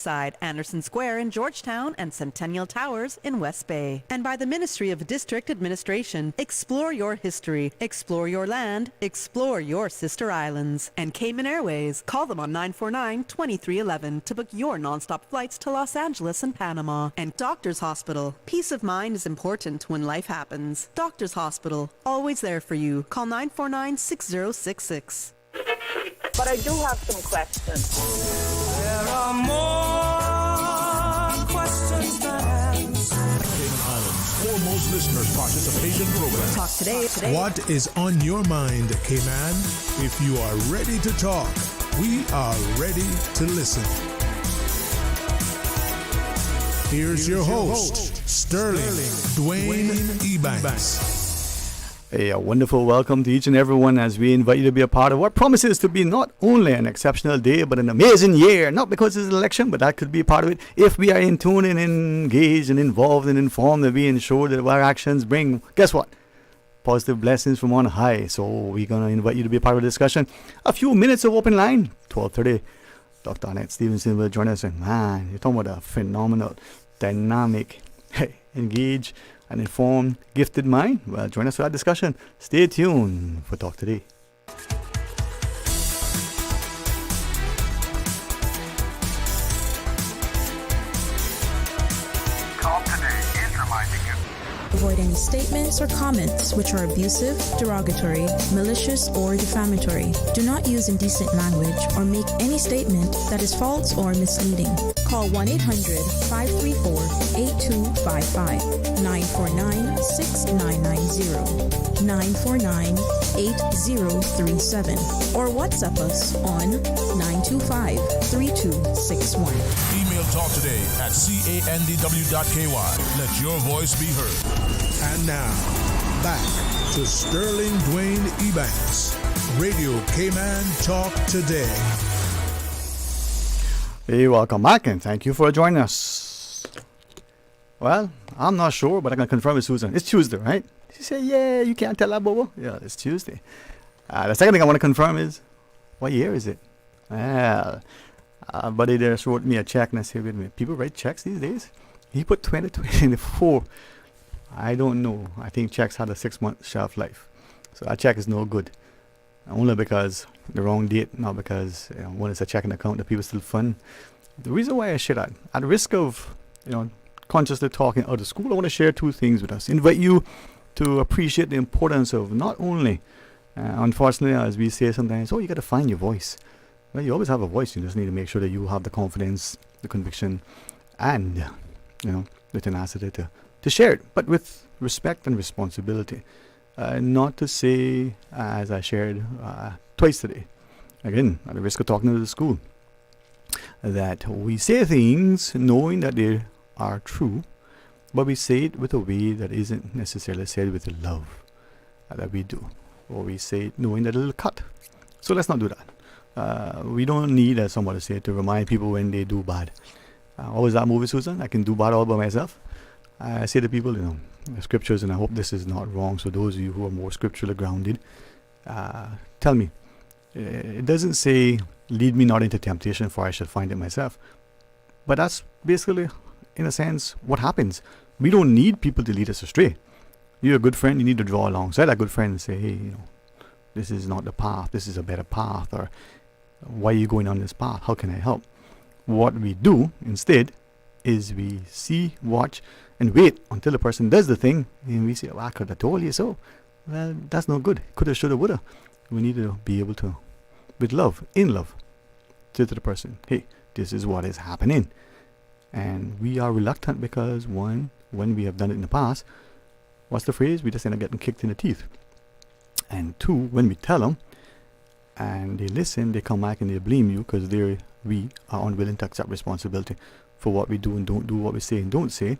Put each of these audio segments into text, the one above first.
Side Anderson Square in Georgetown and Centennial Towers in West Bay. And by the Ministry of District Administration, explore your history, explore your land, explore your sister islands. And Cayman Airways, call them on 949-2311 to book your nonstop flights to Los Angeles and Panama. And Doctors Hospital, peace of mind is important when life happens. Doctors Hospital, always there for you. Call 949-6066. But I do have some questions. There are more questions than answers. Cayman Islands' foremost listeners' participation program. Talk today. What is on your mind, Cayman? If you are ready to talk, we are ready to listen. Here's your host, Sterling Dwayne Ebanks. A wonderful welcome to each and everyone as we invite you to be a part of what promises to be not only an exceptional day but an amazing year. Not because it's an election, but that could be a part of it if we are in tune and engaged and involved and informed and we ensure that our actions bring, guess what? Positive blessings from on high. So we're going to invite you to be a part of the discussion. A few minutes of open line, 12:30. Dr. Annette Stevenson will join us. And man, you're talking about a phenomenal, dynamic, engaged and informed, gifted mind. Well, join us for our discussion. Stay tuned for Talk Today. Talk Today is reminding you. Avoid any statements or comments which are abusive, derogatory, malicious, or defamatory. Do not use indecent language or make any statement that is false or misleading. Call 1-800-534-8255, 949-6990, 949-8037, or WhatsApp us on 925-3261. Email Talk Today at candw.ky. Let your voice be heard. And now, back to Sterling Dwayne Ebanks, Radio Cayman Talk Today. Hey, welcome back and thank you for joining us. Well, I'm not sure, but I can confirm with Susan. It's Tuesday, right? She said, yeah, you can't tell that, Bobo. Yeah, it's Tuesday. The second thing I want to confirm is, what year is it? Well, buddy there wrote me a check and I said, wait a minute, people write checks these days? He put 2024. I don't know. I think checks had a 6-month shelf life. So that check is no good. Only because the wrong date, not because when it's a checking account that people still fund. The reason why I share that, at risk of consciously talking out of school, I want to share two things with us. Invite you to appreciate the importance of not only, unfortunately, as we say sometimes, you got to find your voice. Well, you always have a voice. You just need to make sure that you have the confidence, the conviction, and the tenacity to share it, but with respect and responsibility. Not to say, as I shared twice today, again, at the risk of talking to the school, that we say things knowing that they are true, but we say it with a way that isn't necessarily said with the love that we do. Or we say it knowing that it'll cut. So let's not do that. We don't need, as somebody said, to remind people when they do bad. What was that movie, Susan? I can do bad all by myself. I say to people, the scriptures, and I hope this is not wrong, so those of you who are more scripturally grounded, tell me. It doesn't say, lead me not into temptation, for I shall find it myself. But that's basically, in a sense, what happens. We don't need people to lead us astray. You're a good friend, you need to draw alongside that good friend and say, hey, this is not the path, this is a better path, or why are you going on this path? How can I help? What we do instead is we see, watch, and wait until the person does the thing, and we say, I could have told you so. Well, that's no good. Coulda, shoulda, woulda. We need to be able to, with love, in love, say to the person, hey, this is what is happening. And we are reluctant because, one, when we have done it in the past, what's the phrase? We just end up getting kicked in the teeth. And two, when we tell them, and they listen, they come back and they blame you because we are unwilling to accept responsibility for what we do and don't do, what we say and don't say.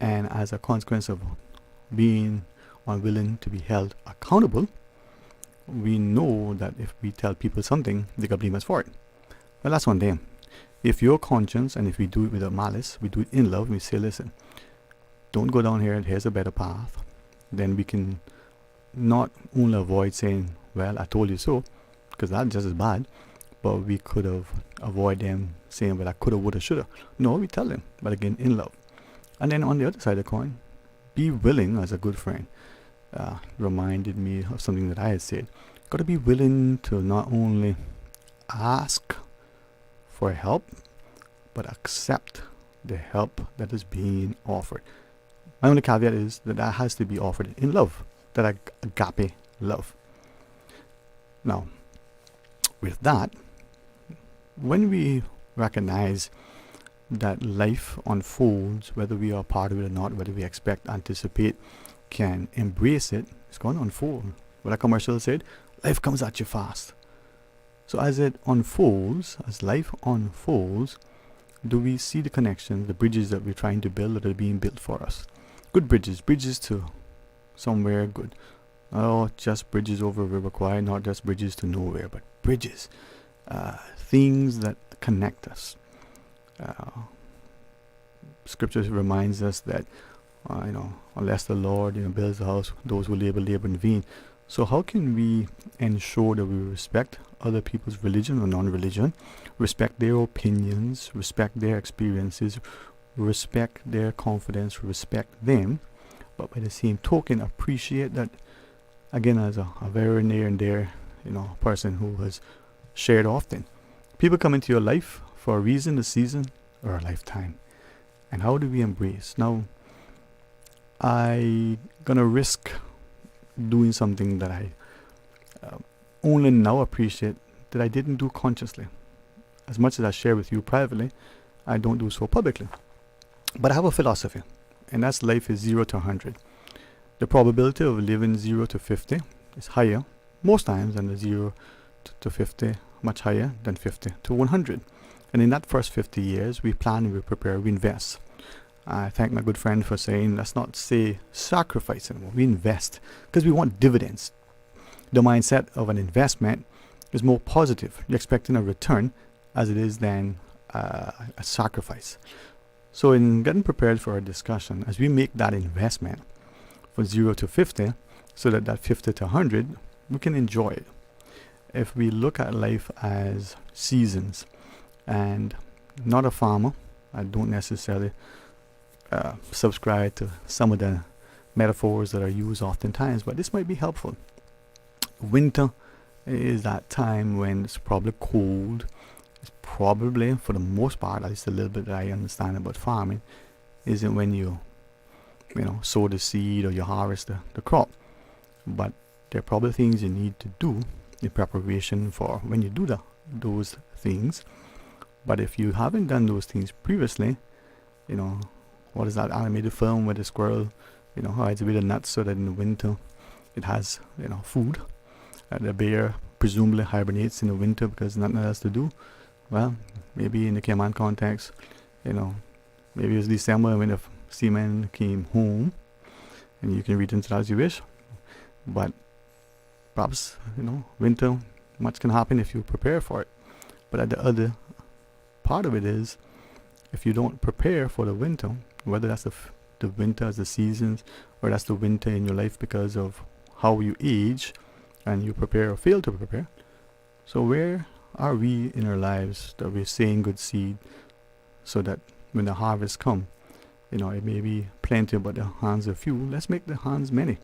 And as a consequence of being unwilling to be held accountable, we know that if we tell people something, they can blame us for it. Well, that's on them. If your conscience, and if we do it without malice, we do it in love, we say, listen, don't go down here, here's a better path. Then we can not only avoid saying, well, I told you so, because that's just as bad, but we could have avoided them saying, well, I coulda, woulda, shoulda. No, we tell them, but again, in love. And then on the other side of the coin, be willing, as a good friend reminded me of something that I had said. Got to be willing to not only ask for help, but accept the help that is being offered. My only caveat is that that has to be offered in love, that agape love. Now, with that, when we recognize that life unfolds, whether we are part of it or not, whether we expect, anticipate, can embrace it, it's going to unfold. What a commercial said, life comes at you fast. So as it unfolds, as life unfolds, do we see the connections, the bridges that we're trying to build that are being built for us? Good bridges, bridges to somewhere good. Not just bridges over a river Kwai, not just bridges to nowhere, but bridges, things that connect us. Scripture reminds us that, unless the Lord builds the house, those who labor in vain. So how can we ensure that we respect other people's religion or non-religion, respect their opinions, respect their experiences, respect their confidence, respect them, but by the same token appreciate that, again, as a very near and dear person who has shared often. People come into your life for a reason, a season, or a lifetime. And how do we embrace? Now, I gonna risk doing something that I only now appreciate that I didn't do consciously. As much as I share with you privately, I don't do so publicly. But I have a philosophy, and that's life is 0 to 100. The probability of living 0 to 50 is higher most times than the 0 to 50, much higher than 50 to 100. And in that first 50 years, we plan, we prepare, we invest. I thank my good friend for saying, let's not say sacrifice anymore, we invest, because we want dividends. The mindset of an investment is more positive. You're expecting a return as it is then a sacrifice. So in getting prepared for our discussion, as we make that investment from 0 to 50, so that 50 to 100, we can enjoy it. If we look at life as seasons, and not a farmer, I don't necessarily subscribe to some of the metaphors that are used oftentimes, but this might be helpful. Winter is that time when it's probably cold. It's probably, for the most part, at least a little bit that I understand about farming, isn't when you sow the seed or you harvest the crop. But there are probably things you need to do in preparation for when you do those things. But if you haven't done those things previously, what is that animated film with the squirrel, hides a bit of nuts so that in the winter it has, food. The bear presumably hibernates in the winter because nothing else to do. Well, maybe in the Cayman context, maybe it was December when the seaman came home, and you can read into that as you wish. But perhaps, winter, much can happen if you prepare for it. But at the other part of it is, if you don't prepare for the winter, whether that's the winter as the seasons, or that's the winter in your life because of how you age, and you prepare or fail to prepare. So where are we in our lives that we're saying good seed, so that when the harvest come, it may be plenty, but the hands are few. Let's make the hands many.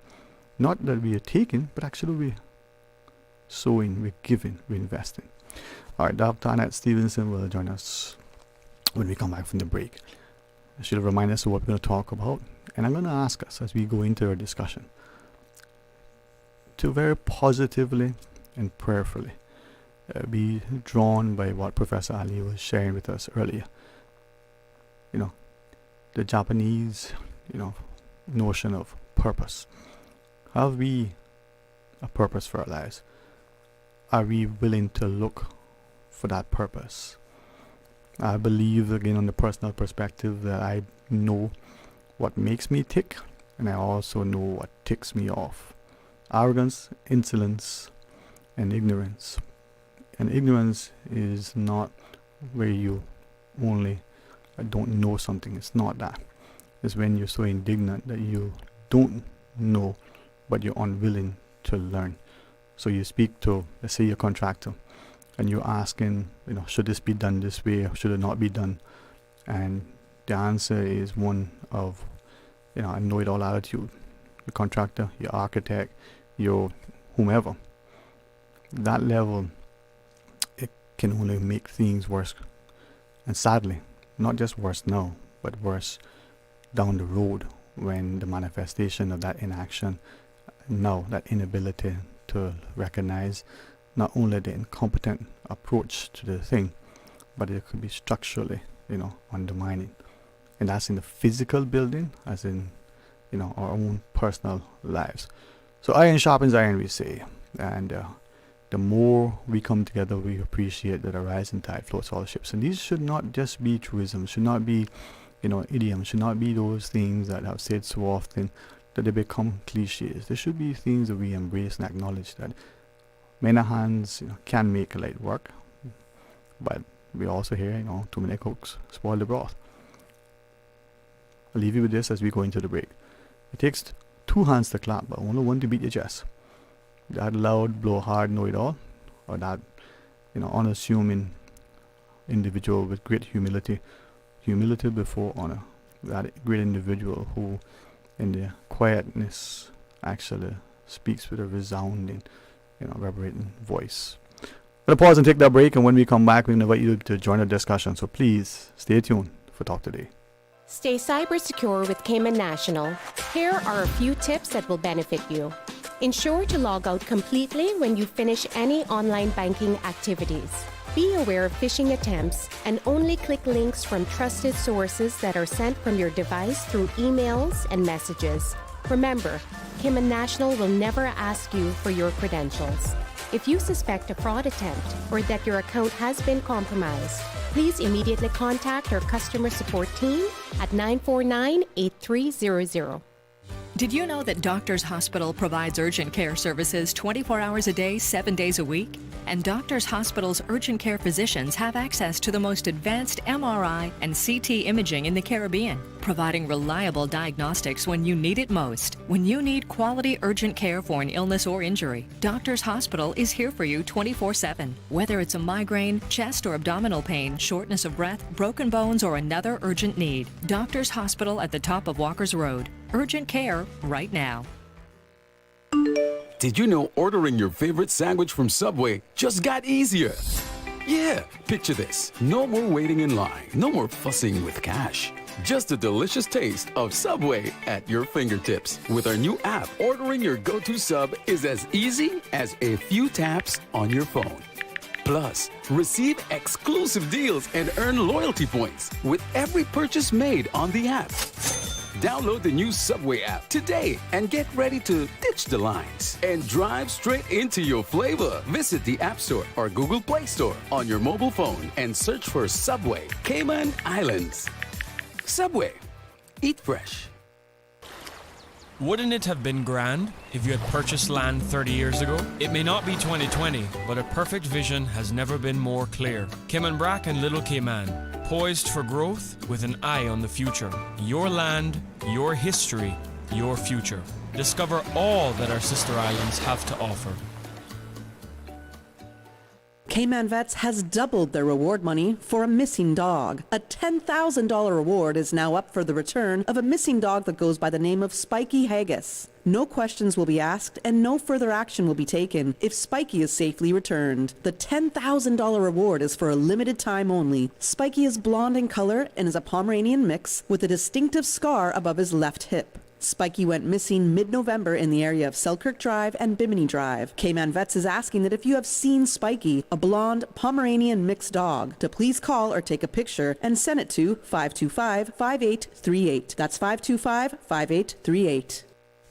Not that we are taking, but actually we're sowing, we're giving, we're investing. All right, Dr. Annette Stevenson will join us when we come back from the break. She'll remind us of what we're going to talk about, and I'm going to ask us as we go into our discussion to very positively and prayerfully be drawn by what Professor Ali was sharing with us earlier. The Japanese, notion of purpose. Have we a purpose for our lives? Are we willing to look for that purpose? I believe, again, on the personal perspective, that I know what makes me tick, and I also know what ticks me off. Arrogance, insolence, and ignorance. And ignorance is not where you only don't know something. It's not that. It's when you're so indignant that you don't know, but you're unwilling to learn. So you speak to, let's say, your contractor, and you're asking, should this be done this way or should it not be done? And the answer is one of, a know-it-all attitude. Your contractor, your architect, your whomever. That level, it can only make things worse. And sadly, not just worse now, but worse down the road when the manifestation of that inaction, now that inability to recognize not only the incompetent approach to the thing, but it could be structurally, undermining. And that's in the physical building, as in, our own personal lives. So iron sharpens iron, we say. And the more we come together, we appreciate that a rising tide floats all ships. And these should not just be truisms, should not be, idioms, should not be those things that I've said so often that they become cliches. There should be things that we embrace and acknowledge that many hands can make light work, but we also hear, too many cooks spoil the broth. I'll leave you with this as we go into the break. It takes 2 hands to clap, but only one to beat your chest. That loud, blow hard, know-it-all, or that, unassuming individual with great humility before honor. That great individual who, in their quietness, actually speaks with a resounding, reverberating voice. We'll pause and take that break, and when we come back, we invite you to join the discussion. So please stay tuned for Talk Today. Stay cyber secure with Cayman National. Here are a few tips that will benefit you. Ensure to log out completely when you finish any online banking activities. Be aware of phishing attempts and only click links from trusted sources that are sent from your device through emails and messages. Remember, Cayman National will never ask you for your credentials. If you suspect a fraud attempt or that your account has been compromised, please immediately contact our customer support team at 949-8300. Did you know that Doctors Hospital provides urgent care services 24 hours a day, 7 days a week? And Doctors Hospital's urgent care physicians have access to the most advanced MRI and CT imaging in the Caribbean, providing reliable diagnostics when you need it most. When you need quality urgent care for an illness or injury, Doctors Hospital is here for you 24/7. Whether it's a migraine, chest or abdominal pain, shortness of breath, broken bones, or another urgent need, Doctors Hospital at the top of Walker's Road. Urgent care right now. Did you know ordering your favorite sandwich from Subway just got easier? Yeah, picture this. No more waiting in line. No more fussing with cash. Just the delicious taste of Subway at your fingertips. With our new app, ordering your go-to sub is as easy as a few taps on your phone. Plus, receive exclusive deals and earn loyalty points with every purchase made on the app. Download the new Subway app today and get ready to ditch the lines and drive straight into your flavor. Visit the App Store or Google Play Store on your mobile phone and search for Subway Cayman Islands. Subway. Eat fresh. Wouldn't it have been grand if you had purchased land 30 years ago? It may not be 2020, but a perfect vision has never been more clear. Cayman Brac and Little Cayman, poised for growth with an eye on the future. Your land, your history, your future. Discover all that our sister islands have to offer. Cayman Vets has doubled their reward money for a missing dog. A $10,000 reward is now up for the return of a missing dog that goes by the name of Spiky Haggis. No questions will be asked and no further action will be taken if Spiky is safely returned. The $10,000 reward is for a limited time only. Spiky is blonde in color and is a Pomeranian mix with a distinctive scar above his left hip. Spiky went missing mid-November in the area of Selkirk Drive and Bimini Drive. Cayman Vets is asking that if you have seen Spiky, a blonde Pomeranian mixed dog, to please call or take a picture and send it to 525-5838. That's 525-5838.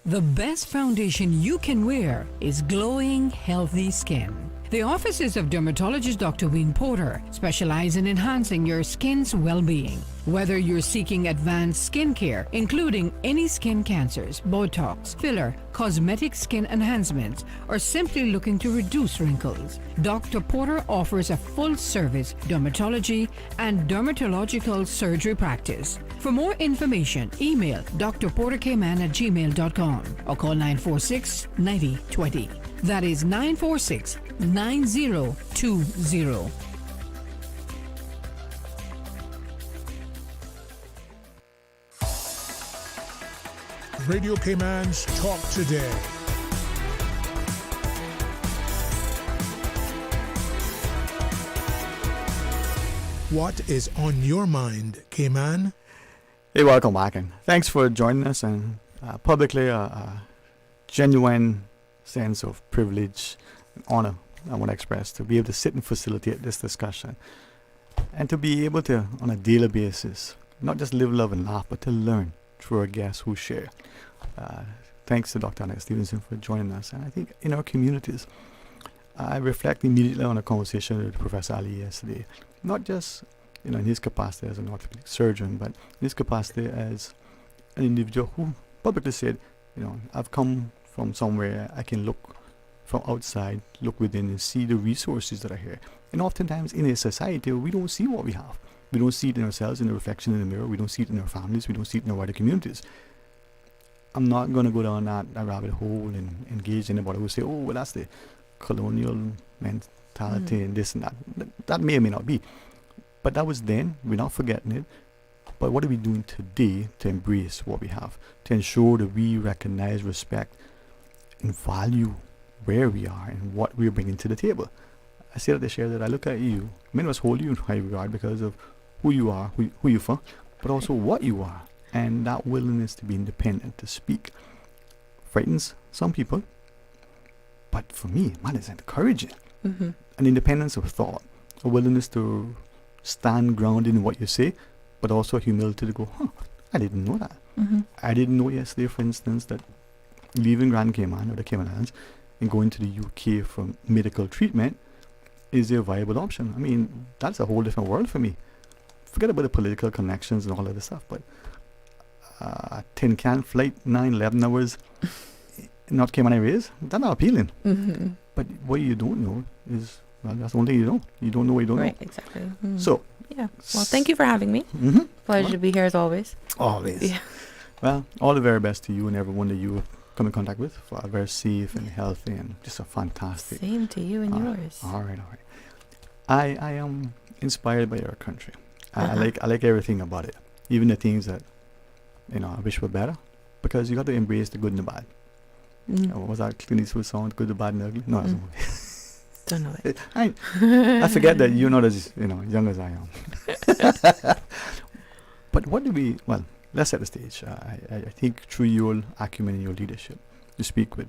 The best foundation you can wear is glowing, healthy skin. The offices of dermatologist Dr. Wayne Porter specialize in enhancing your skin's well-being. Whether you're seeking advanced skin care, including any skin cancers, Botox, filler, cosmetic skin enhancements, or simply looking to reduce wrinkles, Dr. Porter offers a full-service dermatology and dermatological surgery practice. For more information, email drportercayman@gmail.com or call 946-9020. That is 946 9020. Radio Cayman's Talk Today. What is on your mind, Cayman? Hey, welcome back, and thanks for joining us. And publicly, a genuine sense of privilege and honor I want to express to be able to sit and facilitate this discussion, and to be able to, on a daily basis, not just live, love, and laugh, but to learn through our guests who share. Thanks to Dr. Alex Stevenson for joining us. And I think in our communities, I reflect immediately on a conversation with Professor Ali yesterday. Not just, in his capacity as an orthopedic surgeon, but in his capacity as an individual who publicly said, I've come from somewhere I can look from outside, look within, and see the resources that are here. And oftentimes in a society, we don't see what we have. We don't see it in ourselves, in the reflection in the mirror. We don't see it in our families. We don't see it in our wider communities. I'm not going to go down that rabbit hole and engage anybody who say, oh, well, that's the colonial mentality and this and that. That may or may not be. But that was then. We're not forgetting it. But what are we doing today to embrace what we have, to ensure that we recognize, respect, and value where we are and what we're bringing to the table? I say that to share that I look at you. Many of us hold you in high regard because of who you are, who you're from, but also what you are. And that willingness to be independent, to speak, frightens some people. But for me, man, it's encouraging. An independence of thought, a willingness to stand grounded in what you say, but also a humility to go, I didn't know that. I didn't know yesterday, for instance, that leaving Grand Cayman or the Cayman Islands and going to the UK for medical treatment is a viable option. I mean, that's a whole different world for me. Forget about the political connections and all of this stuff, but tin can flight, 9-11 hours, not Cayman Airways, that's not appealing. But what you don't know is, well, that's the only thing you know. You don't know what you don't know. Right, exactly. So, yeah. Well, thank you for having me. Pleasure to be here as always. Always. Yeah. Well, all the very best to you and everyone that you come in contact with. For very safe and healthy and just a fantastic. Same to you and yours. All right. I am inspired by your country. I like everything about it, even the things that I wish were better, because you got to embrace the good and the bad. What was that Clint Eastwood song, Good, the Bad, and the Ugly? No, don't know it. I forget that you're not as young as I am. But what do we? Well, let's set the stage. I think through your acumen and your leadership, you speak with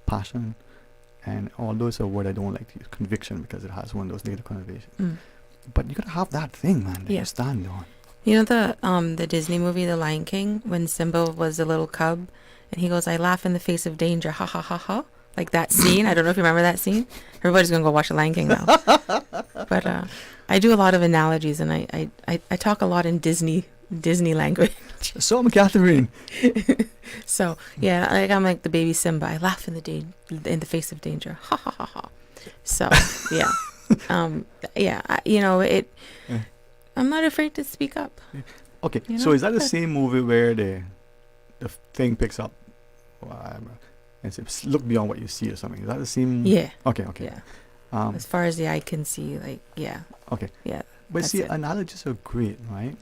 passion, and although it's a word I don't like to use, conviction, because it has one of those negative connotations. But you gotta have that thing, man, that you stand on. You know the Disney movie The Lion King, when Simba was a little cub and he goes, I laugh in the face of danger, ha ha ha ha. Like that scene. I don't know if you remember that scene. Everybody's gonna go watch The Lion King now. But I do a lot of analogies, and I talk a lot in Disney language. So I'm Catherine. So yeah, I'm like the baby Simba. I laugh in the face of danger, ha ha ha ha. So yeah. I'm not afraid to speak up. Okay, so is that the same movie where the thing picks up and says, look beyond what you see or something? Is that the same? Yeah. Okay. Yeah. As far as the eye can see, Okay. Yeah. But see, analogies are great, right?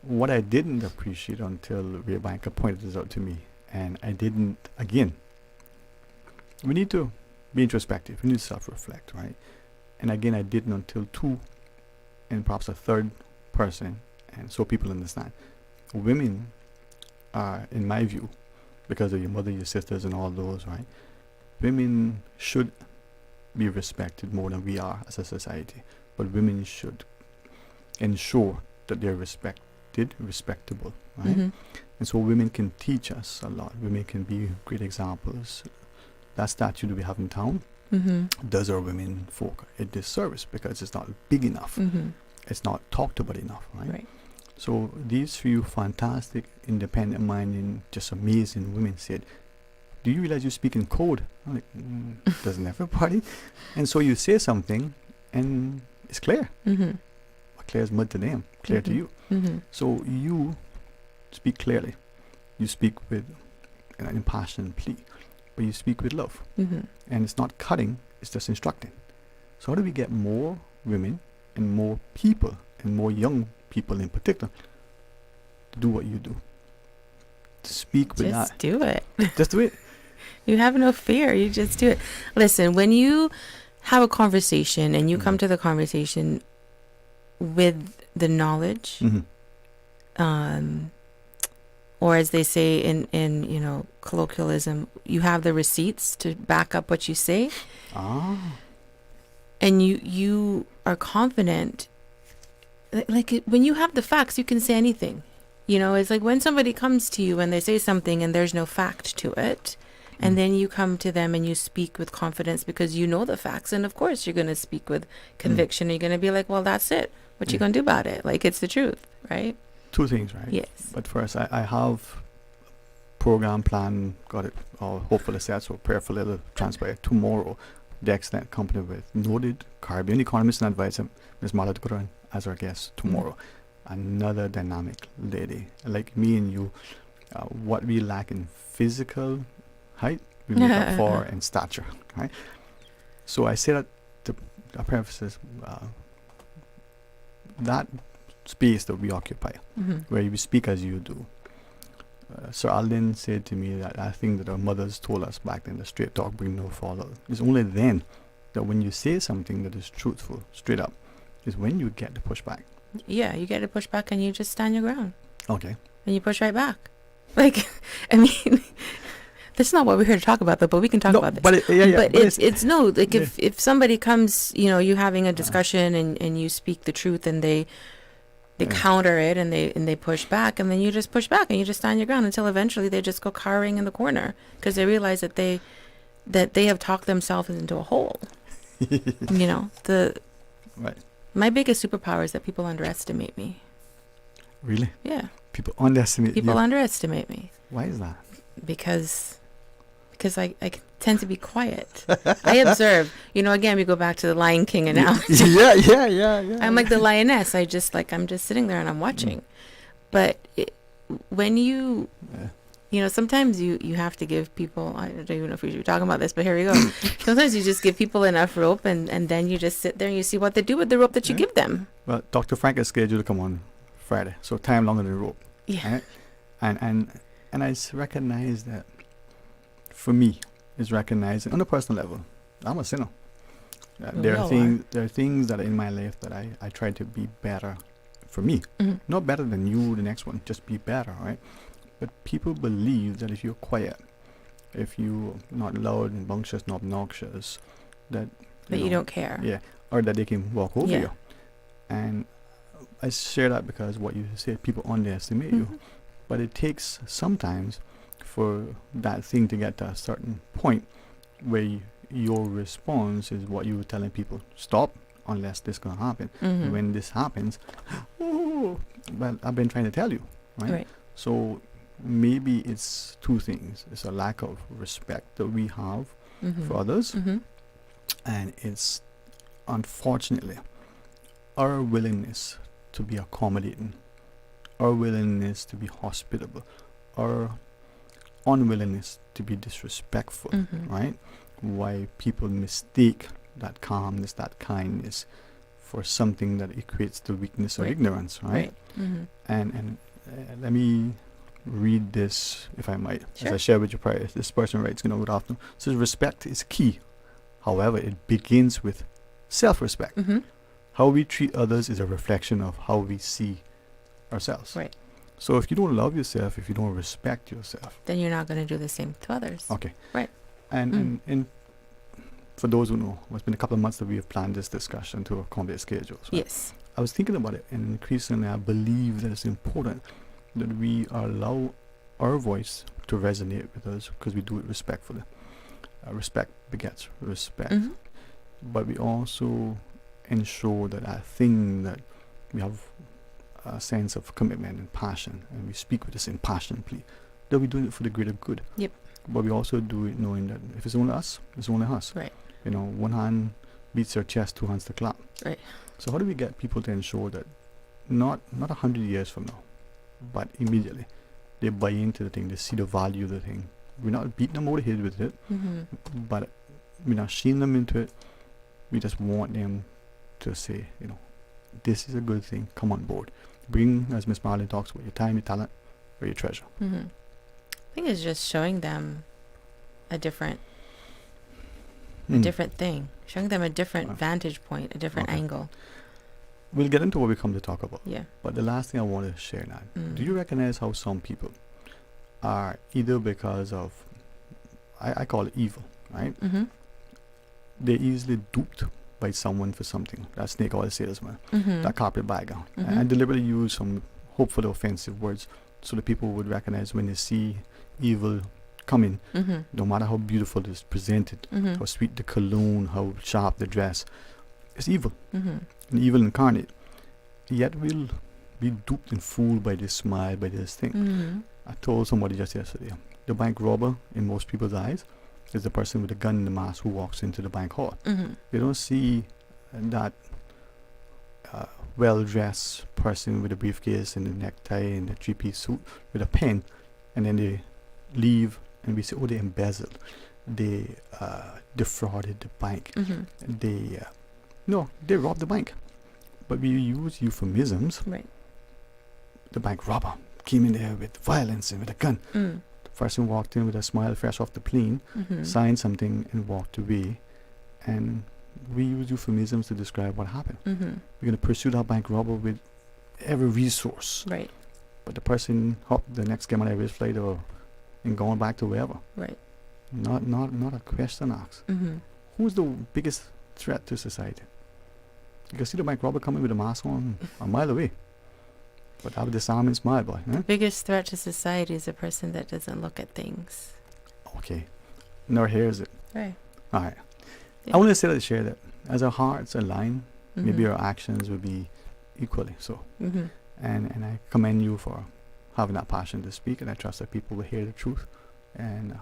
What I didn't appreciate until Ray Banker pointed this out to me, and I didn't, again, we need to be introspective. We need to self-reflect, right? And again, I didn't until two, and perhaps a third person, and so people understand. Women are, in my view, because of your mother, your sisters, and all those, right? Women should be respected more than we are as a society. But women should ensure that they're respectable, right? And so women can teach us a lot. Women can be great examples. That statue that we have in town does our women folk a disservice because it's not big enough. It's not talked about enough, right? So these few fantastic, independent-minded, just amazing women said, do you realize you speak in code? I'm like, doesn't everybody? And so you say something and it's clear. Clear as mud to them, clear to you. So you speak clearly. You speak with an impassioned plea, but you speak with love. And it's not cutting, it's just instructing. So how do we get more women and more people and more young people in particular to do what you do? To speak with that. Just do it. Just do it. You have no fear. You just do it. Listen, when you have a conversation and you come to the conversation with the knowledge, or as they say in you know, colloquialism, you have the receipts to back up what you say. And you are confident. Like when you have the facts, you can say anything. You know, it's like when somebody comes to you and they say something and there's no fact to it, and then you come to them and you speak with confidence because you know the facts, and of course you're going to speak with conviction. You're going to be like, well, that's it. What you going to do about it? Like, it's the truth, right? Two things, right? Yes. But first, I have program plan, got it all hopefully set, so prayerfully it'll transpire tomorrow. The excellent company with noted Caribbean economist and advisor, Ms. Marla Dukuran, as our guest tomorrow. Another dynamic lady. Like me and you, what we lack in physical height, we make up for in stature, right? So I say that to preface that space that we occupy, where we speak as you do. Sir Alden said to me that I think that our mothers told us back then, the straight talk bring no follow. It's only then that when you say something that is truthful, straight up, is when you get the pushback. Yeah, you get to push back and you just stand your ground. Okay. And you push right back. Like, I mean, that's not what we're here to talk about, though, but we can talk about this. But it's no, like if somebody comes, you know, you having a discussion and you speak the truth and they counter it and they push back, and then you just push back and you just stand your ground until eventually they just go cowering in the corner because they realize that they have talked themselves into a hole. You know, my biggest superpower is that people underestimate me. Really? Yeah. People underestimate People underestimate me. Why is that? Because I tend to be quiet. I observe. You know, again, we go back to the Lion King analogy. Yeah. I'm like the lioness. I'm just sitting there and I'm watching. But when you know, sometimes you have to give people, I don't even know if we should be talking about this, but here we go. Sometimes you just give people enough rope and then you just sit there and you see what they do with the rope that you give them. Well, Dr. Frank is scheduled to come on Friday, so time longer than the rope. Yeah. Right? And I recognize that for me, is recognizing on a personal level, I'm a sinner. There are things that are in my life that I try to be better for me. Not better than you, the next one, just be better, right? But people believe that if you're quiet, if you're not loud and bumptious, not obnoxious, that you don't care. Yeah, or that they can walk over you. And I share that because what you say, people underestimate you. But it takes sometimes for that thing to get to a certain point where your response is what you were telling people, stop unless this gonna happen. And when this happens, well, I've been trying to tell you, right? So maybe it's two things. It's a lack of respect that we have for others, and it's unfortunately our willingness to be accommodating, our willingness to be hospitable, our unwillingness to be disrespectful, right? Why people mistake that calmness, that kindness for something that equates to weakness or ignorance, right? And let me read this, if I might, as I share with you prior. This person writes, good afternoon. Says, respect is key. However, it begins with self-respect. How we treat others is a reflection of how we see ourselves. Right. So if you don't love yourself, if you don't respect yourself, then you're not going to do the same to others. Okay. Right. And for those who know, it's been a couple of months that we have planned this discussion to accommodate schedules. Right? Yes. I was thinking about it, and increasingly I believe that it's important that we allow our voice to resonate with us because we do it respectfully. Respect begets respect. But we also ensure that that thing that we have a sense of commitment and passion, and we speak with the same passion and plea, that we're doing it for the greater good. Yep. But we also do it knowing that if it's only us, it's only us. Right. You know, one hand beats your chest, two hands to clap. Right. So how do we get people to ensure that not 100 years from now, but immediately they buy into the thing, they see the value of the thing. We're not beating them over the head with it, but we're not shaming them into it. We just want them to say, you know, this is a good thing. Come on board. Bring, as Miss Marlin talks about, your time, your talent, or your treasure. Mm-hmm. I think it's just showing them a different thing, showing them a different vantage point, a different angle. We'll get into what we come to talk about. Yeah. But the last thing I want to share now, do you recognize how some people are either because of, I call it evil, right? Mm-hmm. They're easily duped by someone for something. That snake oil salesman, that carpetbagger, and deliberately use some hopefully offensive words so that people would recognize when they see evil coming, no matter how beautiful it is presented, how sweet the cologne, how sharp the dress, it's evil, and evil incarnate. Yet we'll be duped and fooled by this smile, by this thing. I told somebody just yesterday, the bank robber in most people's eyes is the person with a gun in the mask who walks into the bank hall. They don't see that well-dressed person with a briefcase and a necktie and a three-piece suit with a pen, and then they leave and we say, oh, they embezzled, they defrauded the bank, they they robbed the bank. But we use euphemisms. Right. The bank robber came in there with violence and with a gun. The person walked in with a smile fresh off the plane, signed something and walked away. And we use euphemisms to describe what happened. We're going to pursue that bank robber with every resource. Right. But the person hopped the next Cayman Airways flight or and going back to wherever. Right. Not a question asked. Who's the biggest threat to society? You can see the bank robber coming with a mask on a mile away. But that would disarm and smile, boy. The biggest threat to society is a person that doesn't look at things. Okay. Nor hears it. Right. All right. Yeah. I want to say that, share that. As our hearts align, maybe our actions will be equally so. And I commend you for having that passion to speak, and I trust that people will hear the truth and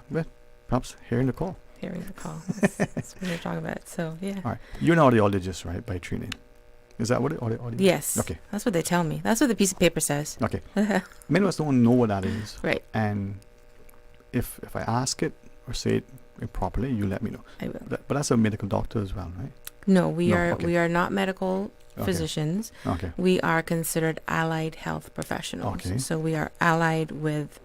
perhaps hearing the call. Hearing the call. That's what we're talking about. So, yeah. All right. You're an audiologist, right, by training? Is that what audio? Yes. Okay. That's what they tell me. That's what the piece of paper says. Okay. Many of us don't know what that is. Right. And if I ask it or say it improperly, you let me know. I will. But that's a medical doctor as well, right? No, we are not medical physicians. Okay. We are considered allied health professionals. Okay. So we are allied with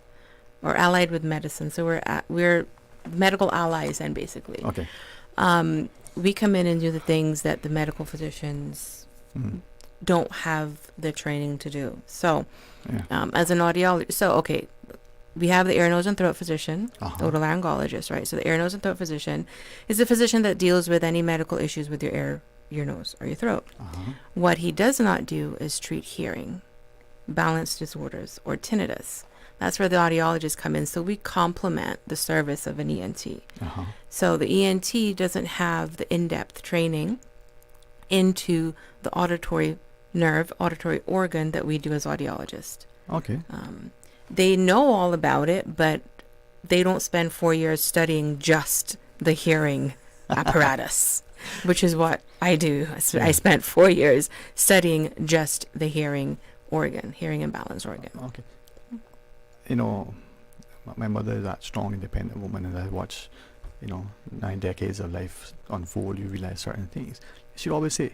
medicine. So we're medical allies, and basically. Okay. We come in and do the things that the medical physicians don't have the training to do. So, as an audiologist, we have the ear, nose, and throat physician, otolaryngologist, right? So the ear, nose, and throat physician is the physician that deals with any medical issues with your ear, your nose, or your throat. What he does not do is treat hearing, balance disorders, or tinnitus. That's where the audiologists come in. So we complement the service of an ENT. So the ENT doesn't have the in-depth training into the auditory organ that we do as audiologists. Okay. They know all about it, but they don't spend 4 years studying just the hearing apparatus, which is what I do. I spent 4 years studying just the hearing organ, hearing and balance organ. Okay. You know, my mother is that strong, independent woman, and I watch, 9 decades of life unfold. You realize certain things. She'd always say,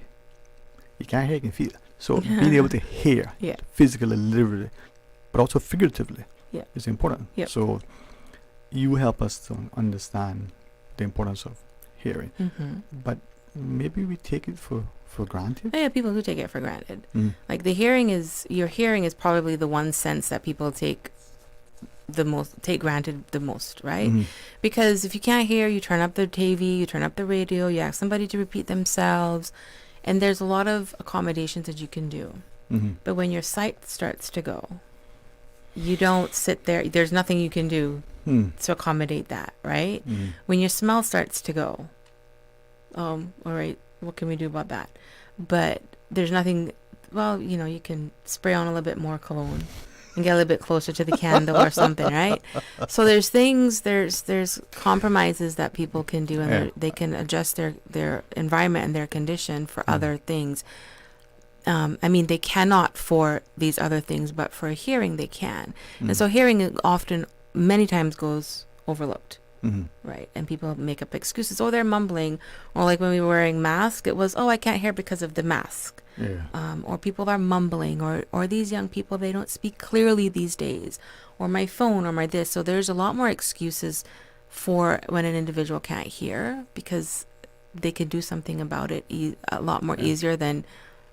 you can't hear, you can feel. So being able to hear physically, literally, but also figuratively is important. So you help us to understand the importance of hearing. But maybe we take it for granted. Yeah, people do take it for granted. Like your hearing is probably the one sense that people take granted the most, right? Because if you can't hear, you turn up the TV, you turn up the radio, you ask somebody to repeat themselves, and there's a lot of accommodations that you can do. But when your sight starts to go, you don't sit there, there's nothing you can do to accommodate that, right? When your smell starts to go, all right, what can we do about that? But there's nothing, you can spray on a little bit more cologne and get a little bit closer to the candle or something, right? So there's compromises that people can do, and they can adjust their environment and their condition for other things. They cannot for these other things, but for hearing they can. And so hearing many times goes overlooked. Right. And people make up excuses. Oh, they're mumbling. Or like when we were wearing masks, it was, oh, I can't hear because of the mask. Yeah. Or people are mumbling, or these young people, they don't speak clearly these days, or my phone, or my this. So there's a lot more excuses for when an individual can't hear, because they could do something about it a lot more easier than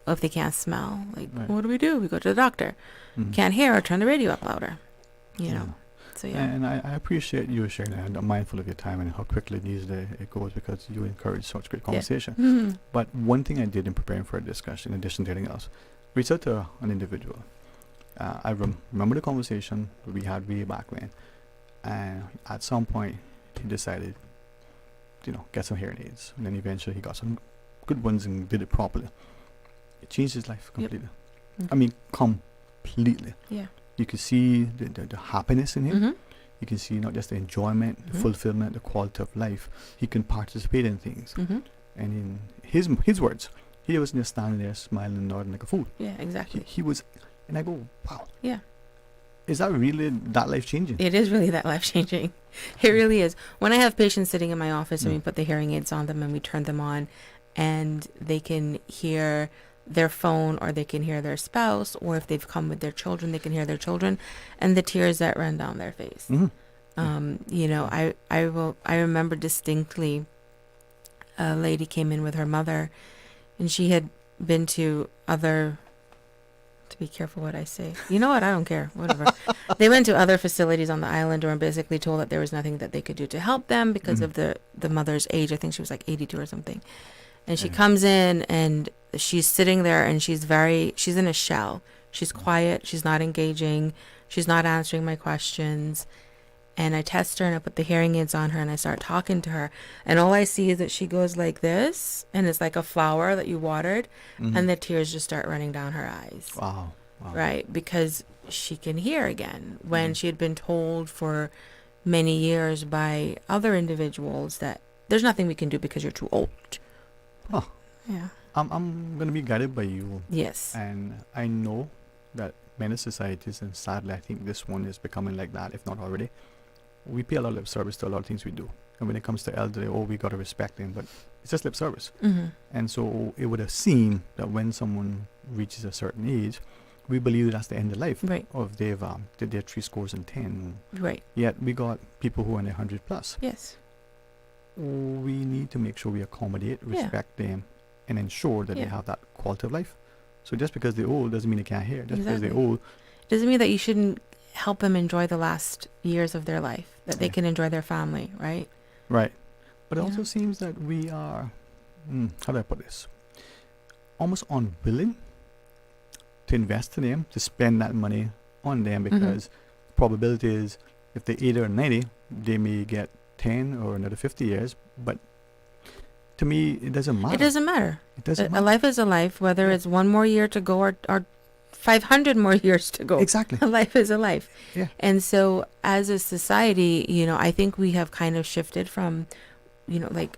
if they can't smell. Like, what do? We go to the doctor. Can't hear, or turn the radio up louder. You know. So yeah. And I appreciate you sharing that. I'm mindful of your time and how quickly these days it goes, because you encourage such great conversation. But one thing I did in preparing for a discussion, in addition to anything else, reach out to an individual. I remember the conversation we had way back when, and at some point he decided, get some hearing aids, and then eventually he got some good ones and did it properly. It changed his life completely. I mean, completely. Yeah. You can see the happiness in him. You can see not just the enjoyment, the fulfillment, the quality of life. He can participate in things. And in his words, he wasn't just standing there smiling and nodding like a fool. Yeah, exactly. He was, and I go, wow. Yeah. Is that really that life-changing? It is really that life-changing. It really is. When I have patients sitting in my office and we put the hearing aids on them and we turn them on, and they can hear their phone, or they can hear their spouse, or if they've come with their children, they can hear their children, and the tears that run down their face. I remember distinctly a lady came in with her mother, and she had been to be careful what I say. You know what? I don't care. Whatever. They went to other facilities on the island, and were basically told that there was nothing that they could do to help them because of the mother's age. I think she was like 82 or something. And she comes in, and she's sitting there, and she's in a shell. She's quiet. She's not engaging. She's not answering my questions. And I test her, and I put the hearing aids on her, and I start talking to her. And all I see is that she goes like this, and it's like a flower that you watered, and the tears just start running down her eyes. Wow. Right? Because she can hear again, when she had been told for many years by other individuals that there's nothing we can do because you're too old. Oh. Yeah. I'm going to be guided by you. Yes. And I know that many societies, and sadly I think this one is becoming like that, if not already, we pay a lot of lip service to a lot of things we do. And when it comes to elderly, we got to respect them, but it's just lip service. And so it would have seemed that when someone reaches a certain age, we believe that's the end of life. Right. Or if they've did their 3 scores and 10. Right. Yet we got people who are in their 100 plus. Yes. We need to make sure we accommodate, respect them, and ensure that they have that quality of life. So just because they're old doesn't mean they can't hear. Just because they're old doesn't mean that you shouldn't help them enjoy the last years of their life, that they can enjoy their family, right? Right. But it also seems that we are, how do I put this, almost unwilling to invest in them, to spend that money on them, because probability is if they're 80 or 90, they may get 10 or another 50 years. But to me, it doesn't matter. It doesn't matter. It doesn't matter. A life is a life, whether it's one more year to go or 500 more years to go. Exactly. A life is a life. Yeah. And so as a society, I think we have kind of shifted from, like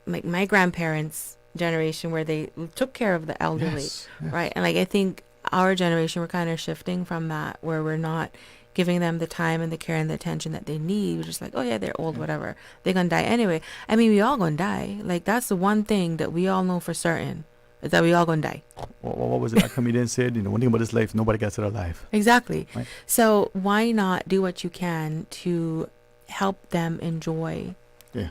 my grandparents' generation, where they took care of the elderly, right? And I think our generation, we're kind of shifting from that, where we're not giving them the time and the care and the attention that they need. We're just like, oh yeah, they're old, whatever. They're going to die anyway. I mean, we all going to die. Like, that's the one thing that we all know for certain, is that we all going to die. What was it that comedian said? One thing about this life, nobody gets it alive. Exactly. Right? So why not do what you can to help them enjoy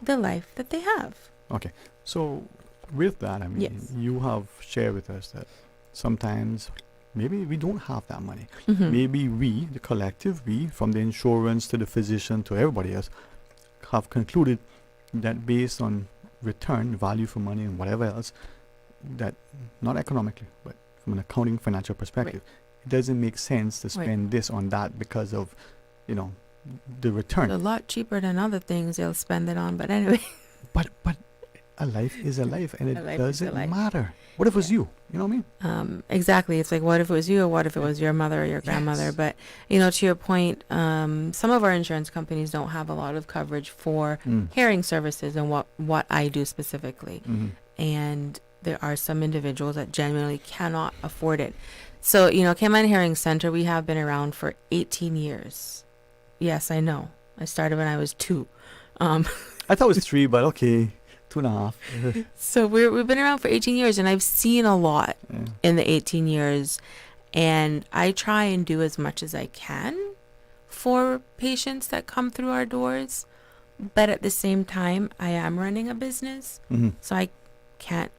the life that they have? Okay. So with that, I mean, you have shared with us that sometimes maybe we don't have that money. Maybe we, the collective, from the insurance to the physician to everybody else, have concluded that based on return, value for money and whatever else, that not economically, but from an accounting financial perspective, it doesn't make sense to spend this on that because of, the return. It's a lot cheaper than other things they'll spend it on, but anyway. But a life is a life, and it doesn't matter. What if it was you? You know what I mean? Exactly. It's like, what if it was you, or what if it was your mother or your grandmother? But, to your point, some of our insurance companies don't have a lot of coverage for hearing services and what I do specifically. And there are some individuals that genuinely cannot afford it. So, Cayman Hearing Center, we have been around for 18 years. Yes, I know. I started when I was 2. I thought it was 3, but okay, 2.5. So we've been around for 18 years, and I've seen a lot in the 18 years. And I try and do as much as I can for patients that come through our doors. But at the same time, I am running a business. So I can't,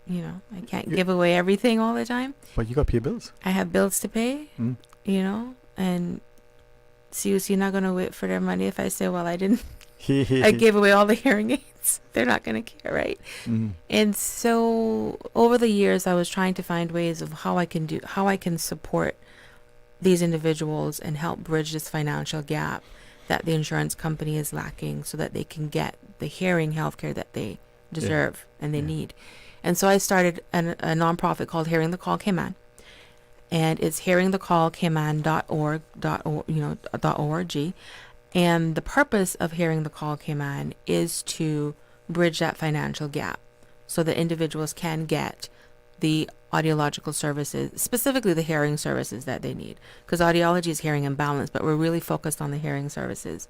I can't give away everything all the time. But you got to pay bills. I have bills to pay, and CUC not going to wait for their money if I say, well, I didn't. I gave away all the hearing aids. They're not going to care, right? And so over the years, I was trying to find ways of how I can support these individuals and help bridge this financial gap that the insurance company is lacking, so that they can get the hearing healthcare that they deserve and they need. And so I started a nonprofit called Hearing the Call Cayman, and it's hearingthecallcayman.org. And the purpose of Hearing the Call Cayman is to bridge that financial gap so that individuals can get the audiological services, specifically the hearing services that they need. Because audiology is hearing imbalance, but we're really focused on the hearing services.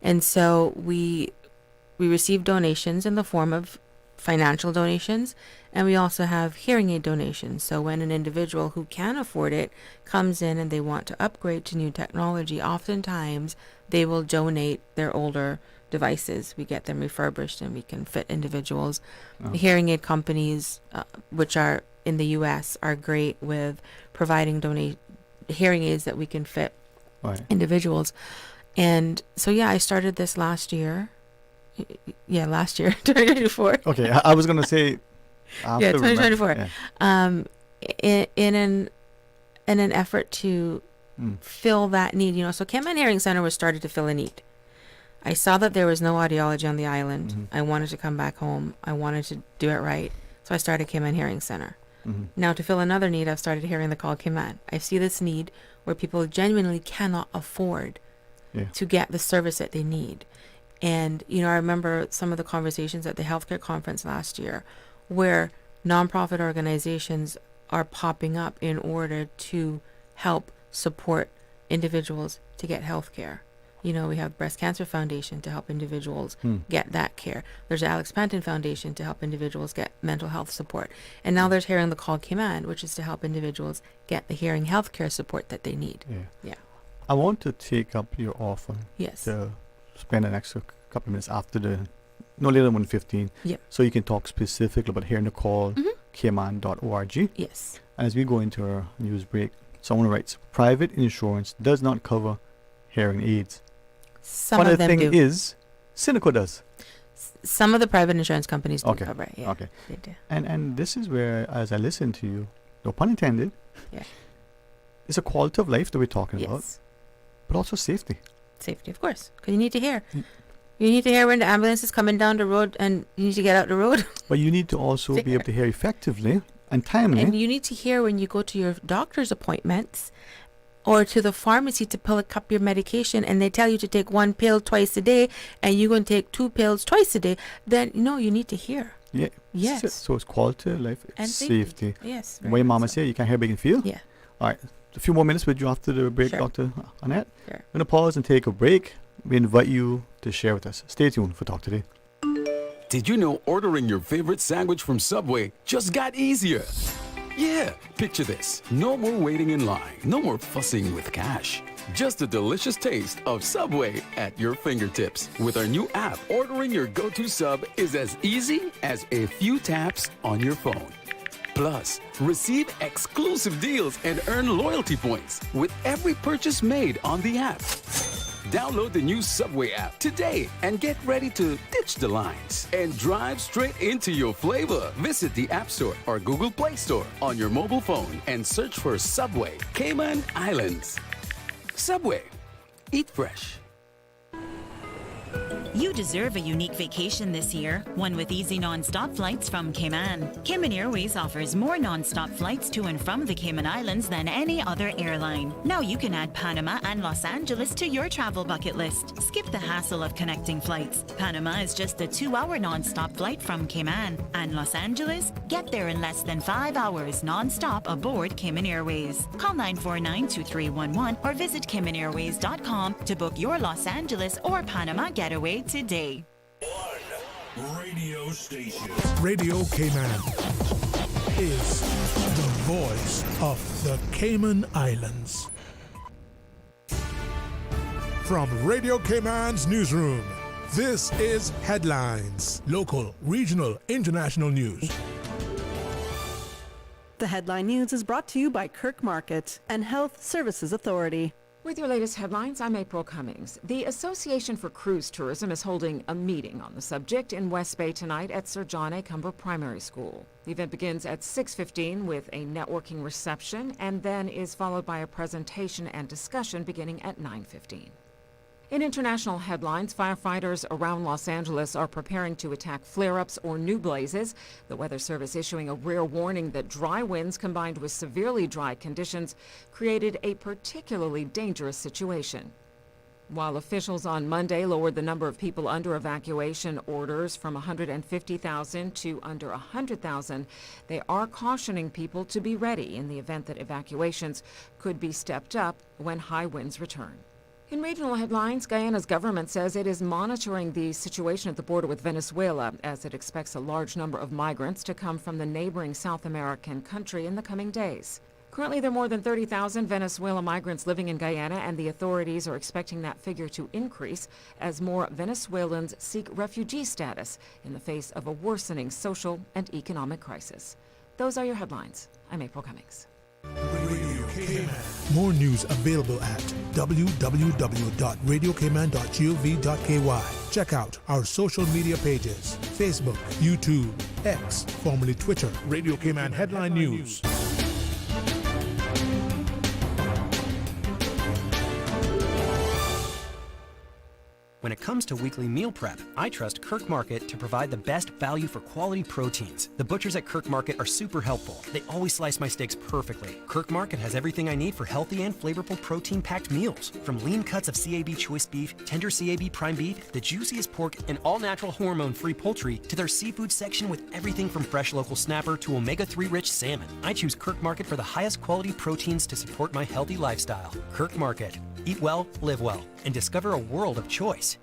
And so we receive donations in the form of financial donations, and we also have hearing aid donations. So when an individual who can afford it comes in and they want to upgrade to new technology, oftentimes they will donate their older devices. We get them refurbished and we can fit individuals. The hearing aid companies, which are in the U.S., are great with providing hearing aids that we can fit individuals. And so, I started this last year. Last year, 2024. Okay, I was going to say... 2024. In an effort to fill that need, so Cayman Hearing Center was started to fill a need. I saw that there was no audiology on the island. I wanted to come back home. I wanted to do it right. So I started Cayman Hearing Center. Now, to fill another need, I've started Hearing the Call Cayman. I see this need where people genuinely cannot afford to get the service that they need. And, I remember some of the conversations at the healthcare conference last year where nonprofit organizations are popping up in order to help support individuals to get health care. We have Breast Cancer Foundation to help individuals get that care. There's Alex Panton Foundation to help individuals get mental health support. And now there's Hearing the Call Cayman, which is to help individuals get the hearing health care support that they need. I want to take up your offer to spend an extra couple of minutes after no later than 1:15. So you can talk specifically about Hearing the Call, Cayman.org. Yes. As we go into our news break, someone writes, private insurance does not cover hearing aids. Some of them do. But the thing is, Cineco does. Some of the private insurance companies do cover it. Yeah, okay. They do. And this is where, as I listen to you, no pun intended, it's a quality of life that we're talking about, but also safety. Safety, of course, because you need to hear. You need to hear when the ambulance is coming down the road, and you need to get out the road. But you need to also be able to hear effectively and timely. And you need to hear when you go to your doctor's appointments or to the pharmacy to pick up your medication, and they tell you to take 1 pill twice a day, and you're going to take 2 pills twice a day. Then you need to hear. Yeah. Yes. So it's quality of life, and safety. Yes. What your mama say, you can hear, big and feel. Yeah. All right. A few more minutes with you after the break, Dr. Annette. Sure. I'm going to pause and take a break. We invite you to share with us. Stay tuned for Talk Today. Did you know ordering your favorite sandwich from Subway just got easier? Yeah, picture this. No more waiting in line. No more fussing with cash. Just a delicious taste of Subway at your fingertips. With our new app, ordering your go-to sub is as easy as a few taps on your phone. Plus, receive exclusive deals and earn loyalty points with every purchase made on the app. Download the new Subway app today and get ready to ditch the lines and drive straight into your flavor. Visit the App Store or Google Play Store on your mobile phone and search for Subway Cayman Islands. Subway. Eat fresh. You deserve a unique vacation this year, one with easy non-stop flights from Cayman. Cayman Airways offers more non-stop flights to and from the Cayman Islands than any other airline. Now you can add Panama and Los Angeles to your travel bucket list. Skip the hassle of connecting flights. Panama is just a 2-hour non-stop flight from Cayman. And Los Angeles? Get there in less than 5 hours non-stop aboard Cayman Airways. Call 949-2311 or visit CaymanAirways.com to book your Los Angeles or Panama getaway today. Radio station. Radio Cayman is the voice of the Cayman Islands. From Radio Cayman's newsroom, this is Headlines. Local, regional, international news. The Headline News is brought to you by Kirk Market and Health Services Authority. With your latest headlines, I'm April Cummings. The Association for Cruise Tourism is holding a meeting on the subject in West Bay tonight at Sir John A. Cumber Primary School. The event begins at 6:15 with a networking reception and then is followed by a presentation and discussion beginning at 9:15. In international headlines, firefighters around Los Angeles are preparing to attack flare-ups or new blazes. The Weather Service issuing a rare warning that dry winds combined with severely dry conditions created a particularly dangerous situation. While officials on Monday lowered the number of people under evacuation orders from 150,000 to under 100,000, they are cautioning people to be ready in the event that evacuations could be stepped up when high winds return. In regional headlines, Guyana's government says it is monitoring the situation at the border with Venezuela as it expects a large number of migrants to come from the neighboring South American country in the coming days. Currently, there are more than 30,000 Venezuelan migrants living in Guyana, and the authorities are expecting that figure to increase as more Venezuelans seek refugee status in the face of a worsening social and economic crisis. Those are your headlines. I'm April Cummings. More news available at www.radiocayman.gov.ky. Check out our social media pages: Facebook, YouTube, X, formerly Twitter, Radio Cayman Headline News. When it comes to weekly meal prep, I trust Kirk Market to provide the best value for quality proteins. The butchers at Kirk Market are super helpful. They always slice my steaks perfectly. Kirk Market has everything I need for healthy and flavorful protein-packed meals. From lean cuts of CAB choice beef, tender CAB prime beef, the juiciest pork, and all-natural hormone-free poultry, to their seafood section with everything from fresh local snapper to omega-3 rich salmon. I choose Kirk Market for the highest quality proteins to support my healthy lifestyle. Kirk Market. Eat well, live well, and discover a world of choice.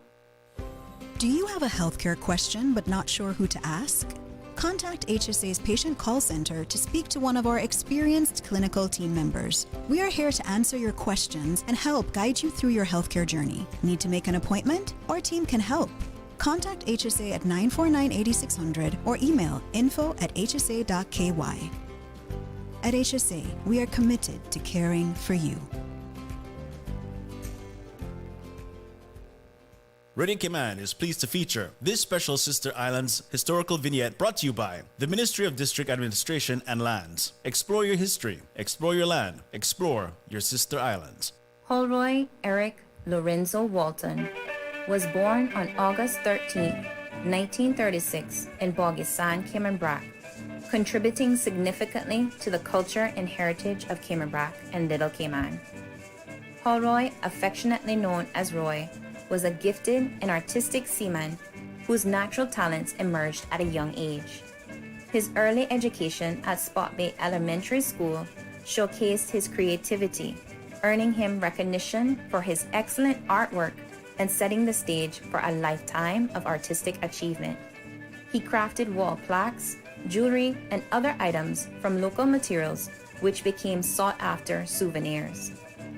Do you have a healthcare question but not sure who to ask? Contact HSA's Patient Call Center to speak to one of our experienced clinical team members. We are here to answer your questions and help guide you through your healthcare journey. Need to make an appointment? Our team can help. Contact HSA at 949-8600 or email info@hsa.ky. At HSA, we are committed to caring for you. Radio Cayman is pleased to feature this special Sister Islands historical vignette brought to you by the Ministry of District Administration and Lands. Explore your history, explore your land, explore your Sister Islands. Holroy Eric Lorenzo Walton was born on August 13, 1936 in Bogisan, Cayman Brac, contributing significantly to the culture and heritage of Cayman Brac and Little Cayman. Holroy, affectionately known as Roy, was a gifted and artistic seaman whose natural talents emerged at a young age. His early education at Spot Bay Elementary School showcased his creativity, earning him recognition for his excellent artwork and setting the stage for a lifetime of artistic achievement. He crafted wall plaques, jewelry, and other items from local materials which became sought-after souvenirs.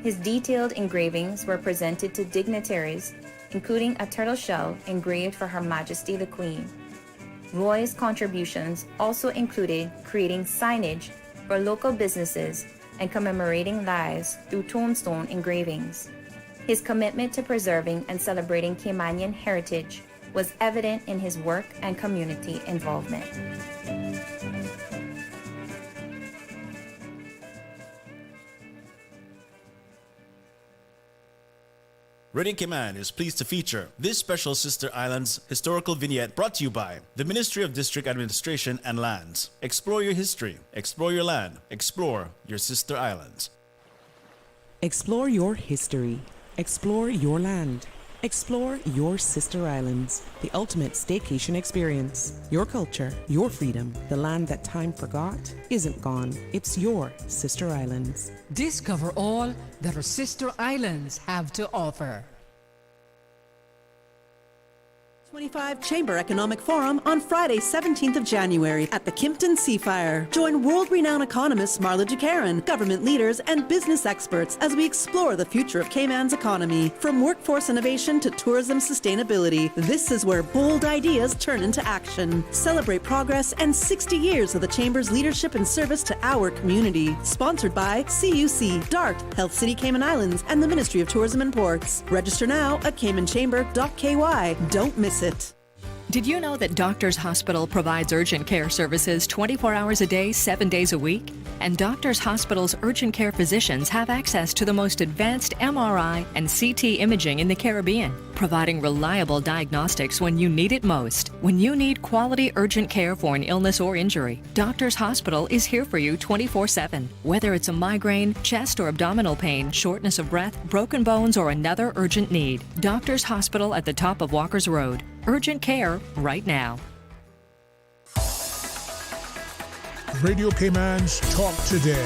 His detailed engravings were presented to dignitaries, including a turtle shell engraved for Her Majesty the Queen. Roy's contributions also included creating signage for local businesses and commemorating lives through tombstone engravings. His commitment to preserving and celebrating Caymanian heritage was evident in his work and community involvement. Radio Cayman is pleased to feature this special Sister Islands historical vignette brought to you by the Ministry of District Administration and Lands. Explore your history, explore your land, explore your Sister Islands. Explore your history, explore your land, explore your sister islands, the ultimate staycation experience. Your culture, your freedom, the land that time forgot isn't gone. It's your sister islands. Discover all that our sister islands have to offer. 25 Chamber Economic Forum on Friday, 17th of January at the Kimpton Seafire. Join world-renowned economists Marla Ducaran, government leaders, and business experts as we explore the future of Cayman's economy. From workforce innovation to tourism sustainability, this is where bold ideas turn into action. Celebrate progress and 60 years of the Chamber's leadership and service to our community. Sponsored by CUC, DART, Health City Cayman Islands, and the Ministry of Tourism and Ports. Register now at caymanchamber.ky. Don't miss it. Did you know that Doctors Hospital provides urgent care services 24 hours a day, 7 days a week? And Doctors Hospital's urgent care physicians have access to the most advanced MRI and CT imaging in the Caribbean, providing reliable diagnostics when you need it most. When you need quality urgent care for an illness or injury, Doctors Hospital is here for you 24/7. Whether it's a migraine, chest or abdominal pain, shortness of breath, broken bones, or another urgent need, Doctors Hospital at the top of Walker's Road. Urgent care right now. Radio Cayman's Talk Today.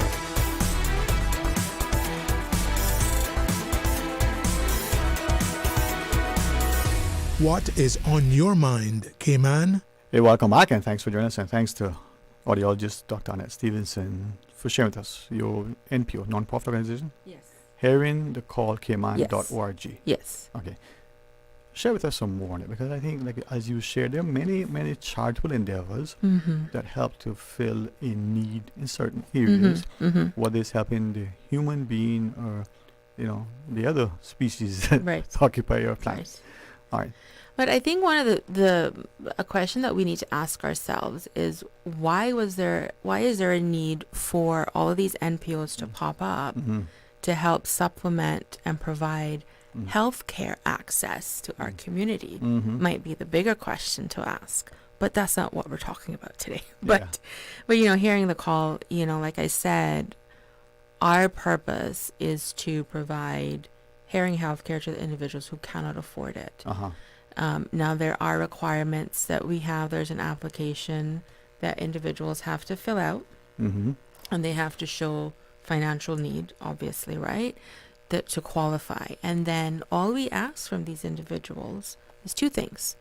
What is on your mind, Cayman? Hey, welcome back, and thanks for joining us, and thanks to audiologist Dr. Annette Stevenson for sharing with us your NPO, non-profit organization. Yes. hearingthecallcayman.org. Yes. Okay. Share with us some more on it, because I think, like as you shared, there are many charitable endeavors that help to fill a need in certain areas, whether it's helping the human being or, the other species that occupy your planet. Right. All right. But I think one of a question that we need to ask ourselves is why is there a need for all of these NPOs to pop up to help supplement and provide healthcare access to our community? Might be the bigger question to ask, but that's not what we're talking about today. But hearing the call, like I said, our purpose is to provide hearing healthcare to the individuals who cannot afford it. Now there are requirements that we have. There's an application that individuals have to fill out, and they have to show financial need, obviously, right? That to qualify. And then all we ask from these individuals is two things.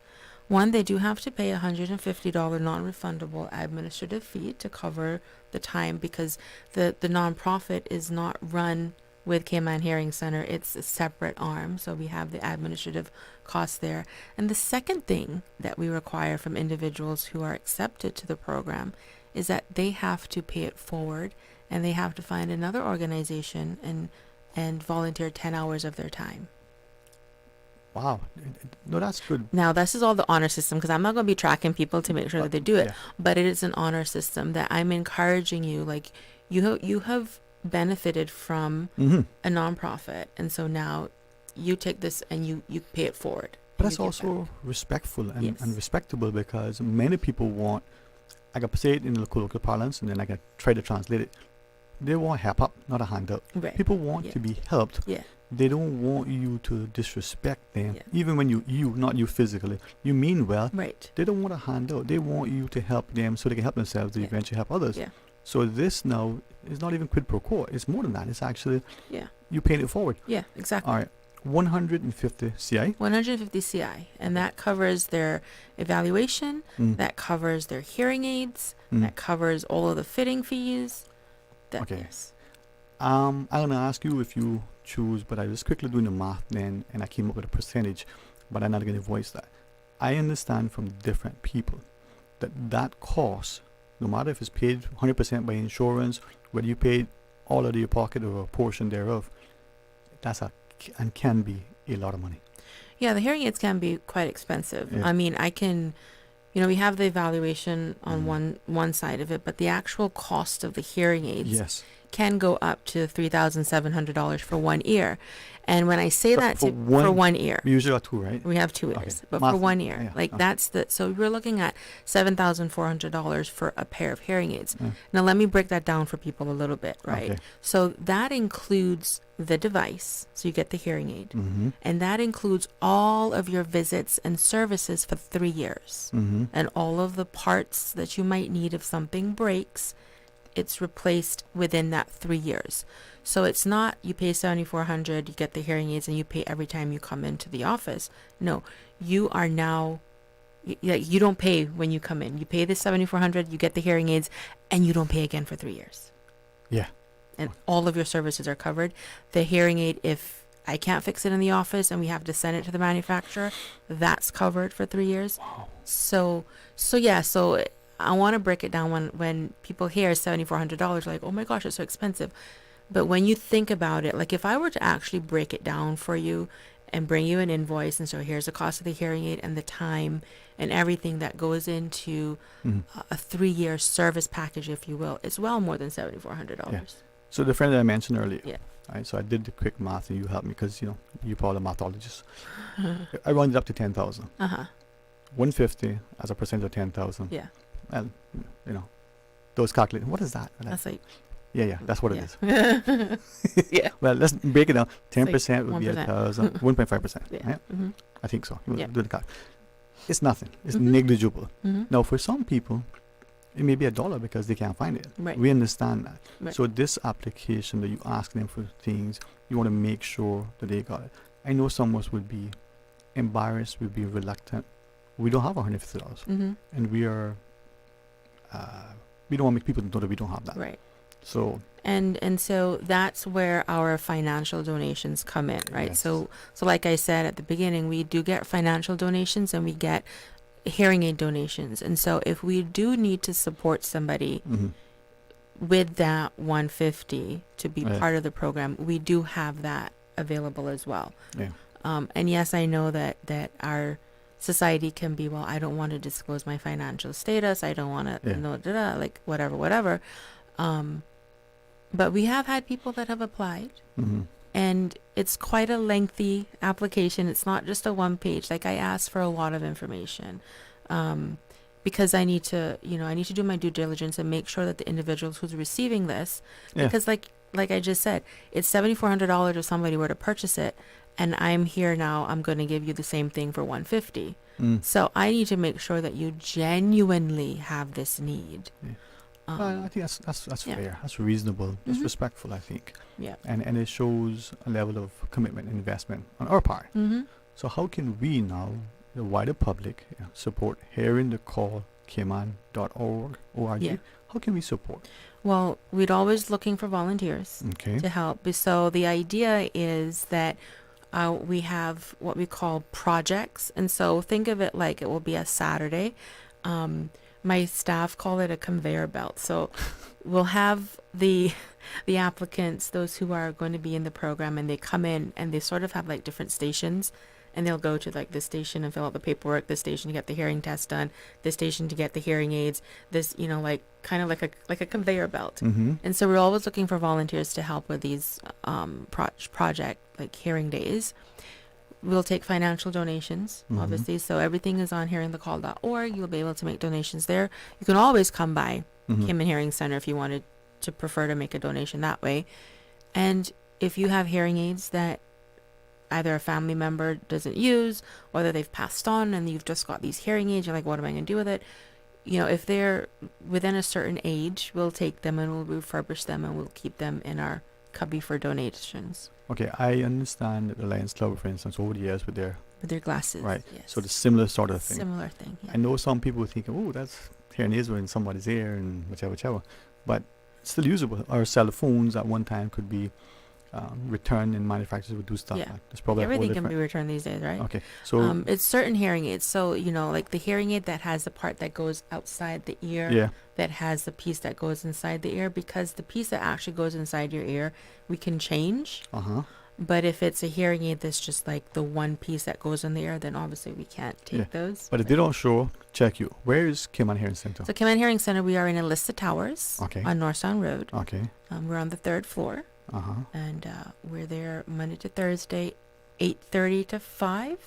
One, they do have to pay $150 non-refundable administrative fee to cover the time, because the nonprofit is not run with Cayman Hearing Center. It's a separate arm, so we have the administrative costs there. And the second thing that we require from individuals who are accepted to the program is that they have to pay it forward, and they have to find another organization and volunteer 10 hours of their time. Wow. No, that's good. Now, this is all the honor system, because I'm not going to be tracking people to make sure that they do it, but it is an honor system that I'm encouraging you. Like, you have benefited from a nonprofit, and so now you take this and you pay it forward. But that's also respectful and respectable, because many people want, I can say it in local parlance, and then I can try to translate it. They want help up, not a handout. Right. People want to be helped. Yeah. They don't want you to disrespect them. Even when not you physically, you mean well. Right. They don't want a handout. They want you to help them so they can help themselves to eventually help others. Yeah. So this now is not even quid pro quo. It's more than that. It's actually you paying it forward. Yeah, exactly. All right. 150 CI. 150 CI, and that covers their evaluation. That covers their hearing aids. That covers all of the fitting fees. Yes. I'm gonna ask you if you choose, but I was quickly doing the math then, and I came up with a percentage, but I'm not gonna voice that. I understand from different people that cost, no matter if it's paid 100% by insurance, whether you paid all out of your pocket or a portion thereof, and can be a lot of money. Yeah, the hearing aids can be quite expensive. Yeah. I mean, we have the evaluation on one side of it, but the actual cost of the hearing aids can go up to $3,700 for one ear. And when I say that for one ear, we usually have two, right? We have two ears, but for one ear, that's so we're looking at $7,400 for a pair of hearing aids. Now let me break that down for people a little bit, right? Okay. So that includes the device, so you get the hearing aid, and that includes all of your visits and services for 3 years, and all of the parts that you might need if something breaks. It's replaced within that 3 years. So it's not you pay $7,400, you get the hearing aids, and you pay every time you come into the office. No, you are now, you don't pay when you come in. You pay the $7,400, you get the hearing aids, and you don't pay again for 3 years. Yeah. And all of your services are covered. The hearing aid, if I can't fix it in the office and we have to send it to the manufacturer, that's covered for 3 years. Wow. So I want to break it down when people hear $7,400, like, oh my gosh, it's so expensive. But when you think about it, like if I were to actually break it down for you and bring you an invoice, and so here's the cost of the hearing aid and the time and everything that goes into a 3-year service package, if you will, it's well more than $7,400. Yeah. So the friend that I mentioned earlier, yeah. Right? So I did the quick math, and you helped me because you're probably a mathologist. I rounded up to 10,000. 150 as a percent of 10,000. Yeah. Well, those calculations. What is that? That's like. Yeah, that's what it is. Yeah. Well, let's break it down. 10% would be 1%. 1,000. 1.5%. Yeah. Right? I think so. We'll do the calc. It's nothing. It's Mm-hmm. negligible. Now, for some people, it may be $1 because they can't find it. Right. We understand that. Right. So this application that you ask them for things, you want to make sure that they got it. I know some of us would be embarrassed, would be reluctant. We don't have $150, and we are. We don't want to make people know that we don't have that. Right. So. And so that's where our financial donations come in, right? Yes. So like I said at the beginning, we do get financial donations and we get hearing aid donations. And so if we do need to support somebody with that $150 to be part of the program, we do have that available as well. Yeah. And yes, I know that our society can be, well, I don't want to disclose my financial status. I don't want to like whatever. But we have had people that have applied, and it's quite a lengthy application. It's not just a one page. Like I asked for a lot of information, because I need to do my due diligence and make sure that the individuals who's receiving this, because like I just said, it's $7,400 if somebody were to purchase it, and I'm here now. I'm going to give you the same thing for $150. So I need to make sure that you genuinely have this need. Yeah. I think that's fair. That's reasonable. It's respectful, I think. Yeah. And it shows a level of commitment and investment on our part. So how can we now, the wider public, support Hearing the Call Cayman.org? Yeah. How can we support? Well, we'd always looking for volunteers to help. So the idea is that we have what we call projects. And so think of it like it will be a Saturday. My staff call it a conveyor belt. So we'll have the applicants, those who are going to be in the program, and they come in and they sort of have like different stations, and they'll go to like this station and fill out the paperwork, this station to get the hearing test done, this station to get the hearing aids, this, like kind of like a conveyor belt. And so we're always looking for volunteers to help with these project like hearing days. We'll take financial donations, obviously. So everything is on hearingthecall.org. You'll be able to make donations there. You can always come by Cayman Hearing Center if you wanted to prefer to make a donation that way. And if you have hearing aids that either a family member doesn't use, or that they've passed on and you've just got these hearing aids, you're like, what am I going to do with it? If they're within a certain age, we'll take them and we'll refurbish them and we'll keep them in our cubby for donations. Okay, I understand that the Lions Club, for instance, over the years with their glasses, right? Yes. So the similar sort of thing. Similar thing. Yeah. I know some people think, oh, that's hearing aids in somebody's ear and whichever, but it's still usable. Our cell phones at one time could be returned, and manufacturers would do stuff. Yeah, like there's probably everything can be returned these days, right? Okay, so it's certain hearing aids. So like the hearing aid that has the part that goes outside the ear, that has the piece that goes inside the ear, because the piece that actually goes inside your ear, we can change. But if it's a hearing aid that's just like the one piece that goes in the ear, then obviously we can't take those. But if they don't show, check you. Where is Cayman Hearing Center? So Cayman Hearing Center, we are in Alyssa Towers on Northstown Road. Okay. We're on the 3rd floor. Uh-huh. And we're there Monday to Thursday, 8:30 to 5,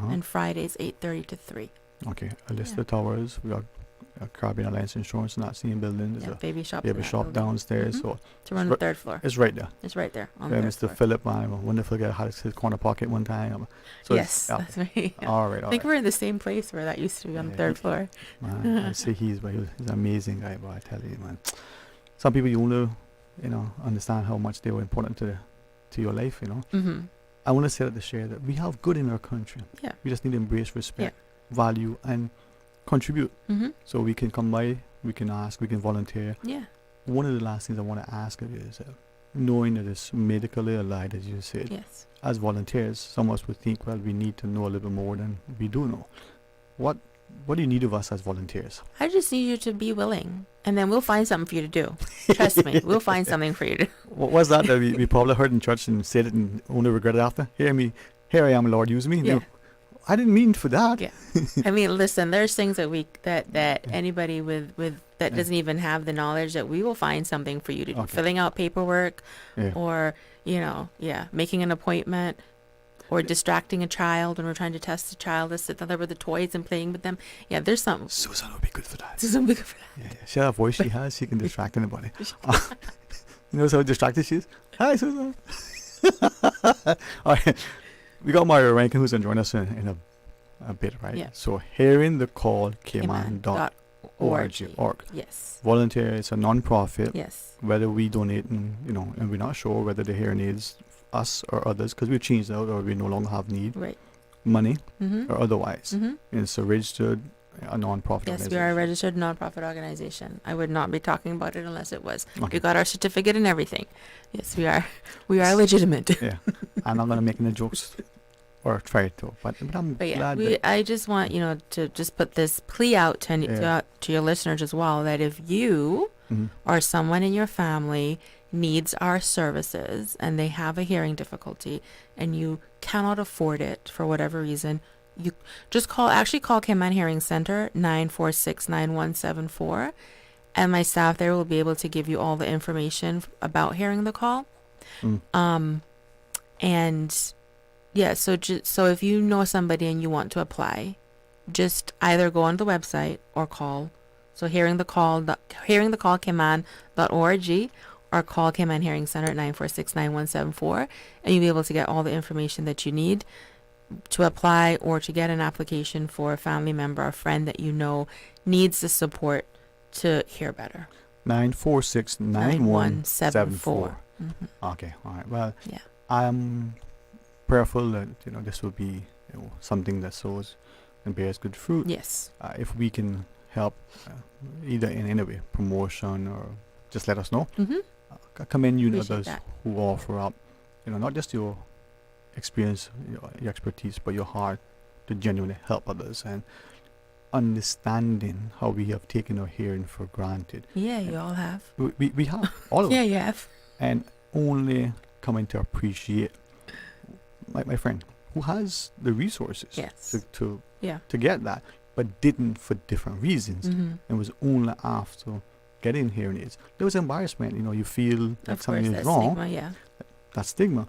and Fridays 8:30 to 3. Okay. Alyssa Towers. We got Caribbean Alliance Insurance, not seeing building. There's a baby shop downstairs. So we're on the 3rd floor. It's right there. It's right there on the 3rd Mr. floor. Philip, man, wonderful guy, had his corner pocket one time. So yes, that's right. Yeah. All right. I think we're in the same place where that used to be on the 3rd floor. Man, I say he's an amazing guy, but I tell you, man. Some people you only, understand how much they were important to your life, I want to say to share that we have good in our country. Yeah. We just need to embrace respect, value, and contribute. So we can come by, we can ask, we can volunteer. Yeah. One of the last things I want to ask of you is knowing that it's medically allied, as you said. Yes. As volunteers, some of us would think, well, we need to know a little bit more than we do know. What do you need of us as volunteers? I just need you to be willing, and then we'll find something for you to do. Trust me, we'll find something for you to do. What was that we probably heard in church and said it and only regret it after? Here I am, Lord, use me. Yeah. No, I didn't mean for that. Yeah. I mean, listen, there's things that anybody with that doesn't even have the knowledge, that we will find something for you to do. Filling out paperwork, or making an appointment, or distracting a child when we're trying to test the child to sit there with the toys and playing with them. Yeah, there's something. Susan would be good for that. Susan would be good for that. Yeah. She has a voice she has. She can distract anybody. You know how distracted she is? Hi, Susan. All right. We got Mario Rankin, who's going to join us in a bit, right? Yeah. So, hearing the call, Cayman.org. Yes. Volunteer, it's a non-profit. Yes. Whether we donate, and we're not sure whether the hearing aids, us or others, because we've changed out or we no longer have need. Right. Money or otherwise. And it's a registered a non-profit organization. Yes, we are a registered non-profit organization. I would not be talking about it unless it was. Okay. We got our certificate and everything. Yes, we are. We are legitimate. Yeah. I'm not going to make any jokes or try to, but I'm glad. I just want to just put this plea out to your listeners as well, that if you or someone in your family needs our services and they have a hearing difficulty and you cannot afford it for whatever reason, you just call Cayman Hearing Center 946-9174, and my staff there will be able to give you all the information about hearing the call. And yeah, so if you know somebody and you want to apply, just either go on the website or call. So hearing the call Cayman.org, or call Cayman Hearing Center at 946-9174, and you'll be able to get all the information that you need to apply or to get an application for a family member or friend that you know needs the support to hear better. 946-9174. Okay, all right. Well, yeah. I'm prayerful that this will be something that sows and bears good fruit. Yes. If we can help, either in any way, promotion, or just let us know. I commend you and others who offer up, not just your experience, your expertise, but your heart to genuinely help others, and understanding how we have taken our hearing for granted. Yeah, you all have. We have, all of us. Yeah, you have. And only coming to appreciate my friend who has the resources to get that, but didn't for different reasons, and was only after getting hearing aids. There was embarrassment, you feel that something is wrong. Stigma, that stigma.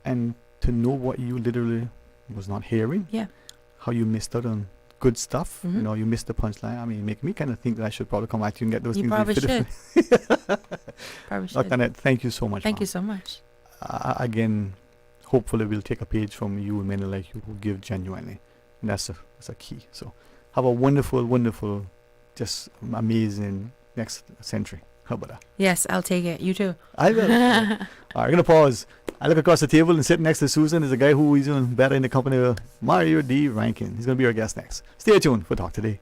And to know what you literally was not hearing, how you missed out on good stuff, you missed the punchline. I mean, make me kind of think that I should probably come at you and get those things. Probably should. Probably should. Dr. Annette, thank you so much. Thank you so much. Again, hopefully we'll take a page from you and many like you who give genuinely, and that's a key. So have a wonderful, just amazing next century. How about that? Yes, I'll take it. You too. I will. All right, we're going to pause. I look across the table, and sitting next to Susan is a guy who is doing better in the company of Mario D. Rankin. He's going to be our guest next. Stay tuned for Talk Today.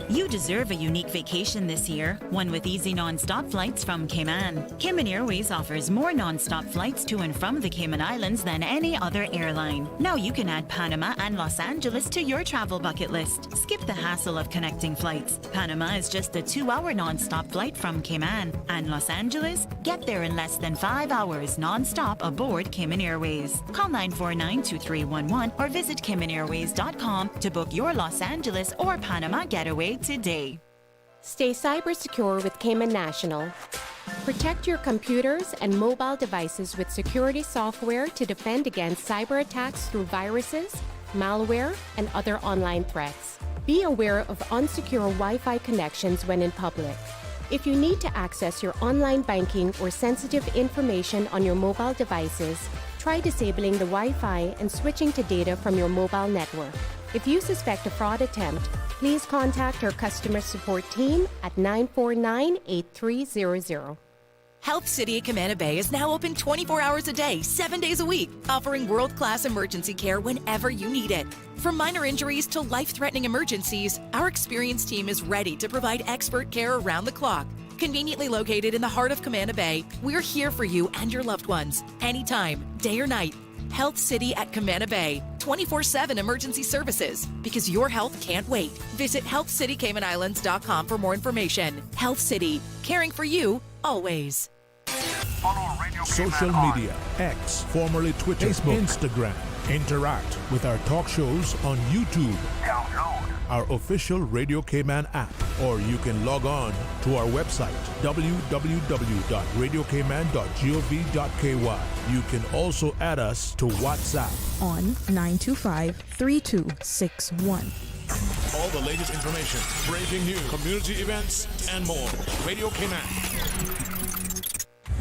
You deserve a unique vacation this year, one with easy non-stop flights from Cayman. Cayman Airways offers more non-stop flights to and from the Cayman Islands than any other airline. Now you can add Panama and Los Angeles to your travel bucket list. Skip the hassle of connecting flights. Panama is just a 2-hour non-stop flight from Cayman. And Los Angeles? Get there in less than 5 hours non-stop aboard Cayman Airways. Call 949-2311 or visit CaymanAirways.com to book your Los Angeles or Panama getaway today. Stay cyber secure with Cayman National. Protect your computers and mobile devices with security software to defend against cyber attacks through viruses, malware, and other online threats. Be aware of unsecure Wi-Fi connections when in public. If you need to access your online banking or sensitive information on your mobile devices, try disabling the Wi-Fi and switching to data from your mobile network. If you suspect a fraud attempt, please contact our customer support team at 949-8300. Health City at Camana Bay is now open 24 hours a day, 7 days a week, offering world-class emergency care whenever you need it. From minor injuries to life-threatening emergencies, our experienced team is ready to provide expert care around the clock. Conveniently located in the heart of Camana Bay, we're here for you and your loved ones, anytime, day or night. Health City at Camana Bay, 24/7 emergency services, because your health can't wait. Visit healthcitycaymanislands.com for more information. Health City, caring for you, always. Social media, X, formerly Twitter, Facebook, Instagram. Interact with our talk shows on YouTube. Download our official Radio Cayman app, or you can log on to our website, www.radiocayman.gov.ky. You can also add us to WhatsApp on 925-3261. All the latest information, breaking news, community events, and more. Radio Cayman.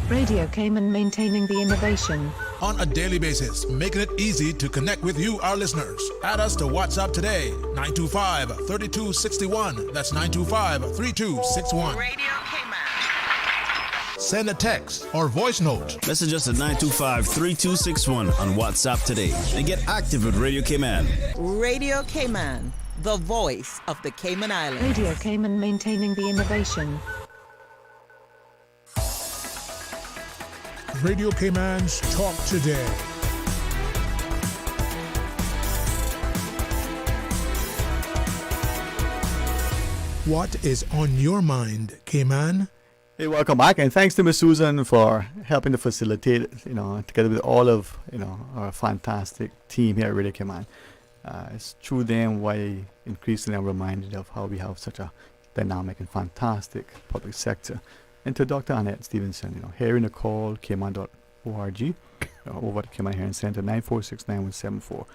Radio Cayman, maintaining the innovation. On a daily basis, making it easy to connect with you, our listeners. Add us to WhatsApp today, 925-3261. That's 925-3261. Radio Cayman. Send a text or voice note. Message us at 925-3261 on WhatsApp today and get active with Radio Cayman. Radio Cayman, the voice of the Cayman Islands. Radio Cayman, maintaining the innovation. Radio Cayman's Talk Today. What is on your mind, Cayman? Hey, welcome back, and thanks to Miss Susan for helping to facilitate, together with all of, our fantastic team here at Radio Cayman. It's through them why increasingly I'm reminded of how we have such a dynamic and fantastic public sector. And to Dr. Annette Stevenson, hearing a call, cayman.org, over at Cayman Hearing Center, 9469174.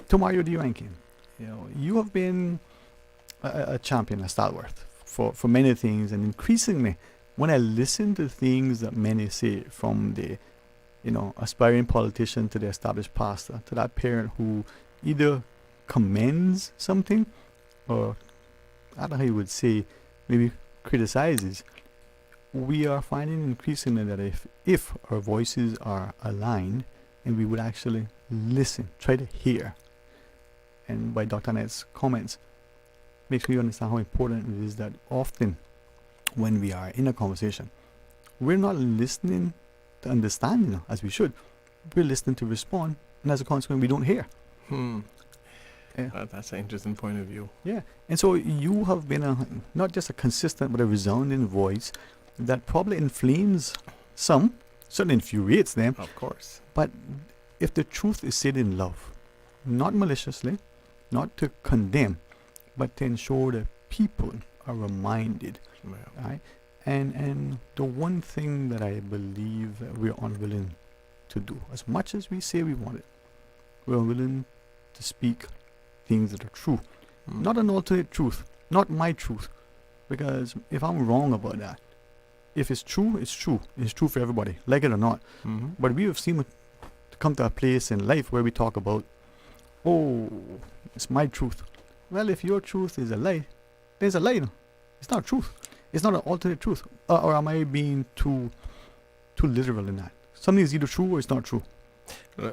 To Mario D. Rankin, you have been a champion, a stalwart for many things, and increasingly, when I listen to things that many say, from the, aspiring politician to the established pastor, to that parent who either commends something or, I don't know how you would say, maybe criticizes, we are finding increasingly that if our voices are aligned and we would actually listen, try to hear, and by Dr. Annette's comments, makes me understand how important it is that often when we are in a conversation, we're not listening to understand, as we should. We're listening to respond, and as a consequence, we don't hear. Yeah. That's an interesting point of view. Yeah, and so you have been not just a consistent but a resounding voice that probably inflames some, certainly infuriates them. Of course. But if the truth is said in love, not maliciously, not to condemn, but to ensure that people are reminded, right? And the one thing that I believe that we're unwilling to do, as much as we say we want it, we're unwilling to speak things that are true. Not an alternate truth, not my truth. Because if I'm wrong about that, if it's true, it's true. It's true for everybody, like it or not. But we have seen to come to a place in life where we talk about, oh, it's my truth. Well, if your truth is a lie, then it's a lie. It's not truth. It's not an alternate truth. Or am I being too literal in that? Something is either true or it's not true.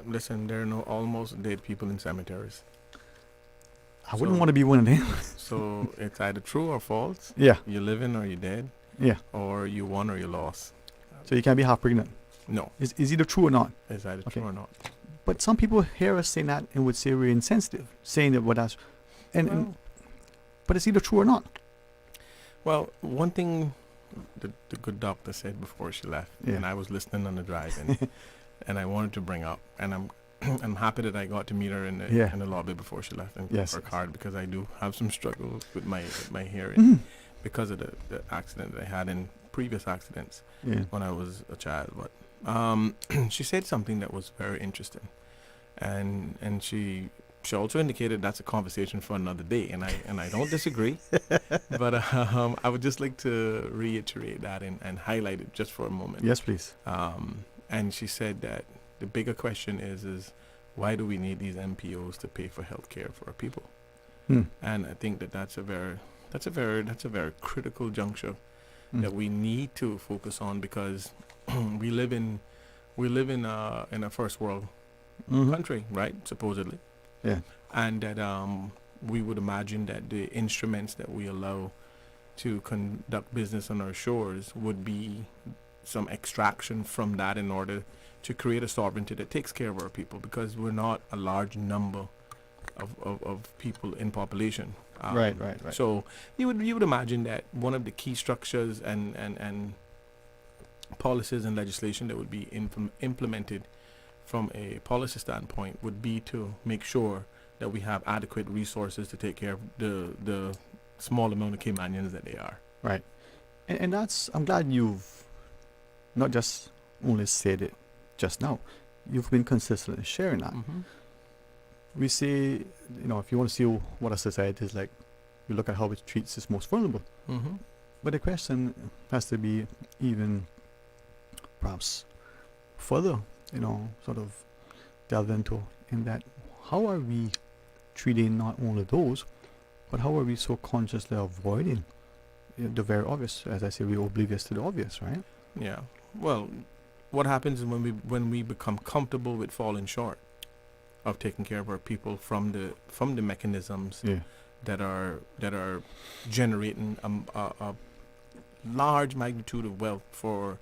Listen, there are no almost dead people in cemeteries. I wouldn't want to be one of them. So it's either true or false. Yeah. You're living or you're dead. Yeah. Or you won or you lost. So you can't be half pregnant. No. Is either true or not. It's either true or not. But some people hear us saying that and would say we're insensitive, saying that what that's, but it's either true or not. Well, one thing the good doctor said before she left, Yeah. and I was listening on the drive, and I wanted to bring up, and I'm happy that I got to meet her in the lobby before she left and Yes. work hard, because I do have some struggles with my hearing Mhm. because of the accident that I had in previous accidents when I was a child. But she said something that was very interesting, and she also indicated that's a conversation for another day, and I don't disagree. But I would just like to reiterate that and highlight it just for a moment. Yes, please. And she said that the bigger question is why do we need these MPOs to pay for health care for our people? And I think that's a very critical juncture that we need to focus on, because we live in a first world country, right? Supposedly. Yeah. And that we would imagine that the instruments that we allow to conduct business on our shores would be some extraction from that in order to create a sovereignty that takes care of our people, because we're not a large number of people in population. Right. So you would imagine that one of the key structures and policies and legislation that would be implemented from a policy standpoint would be to make sure that we have adequate resources to take care of the small amount of Caymanians that they are. Right. And that's, I'm glad you've not just only said it just now. You've been consistent in sharing that. We say, if you want to see what a society is like, you look at how it treats its most vulnerable. But the question has to be even perhaps further, sort of delve into, in that how are we treating not only those, but how are we so consciously avoiding the very obvious? As I say, we're oblivious to the obvious, right? Yeah. Well, what happens is when we become comfortable with falling short of taking care of our people from the mechanisms that are generating a large magnitude of wealth for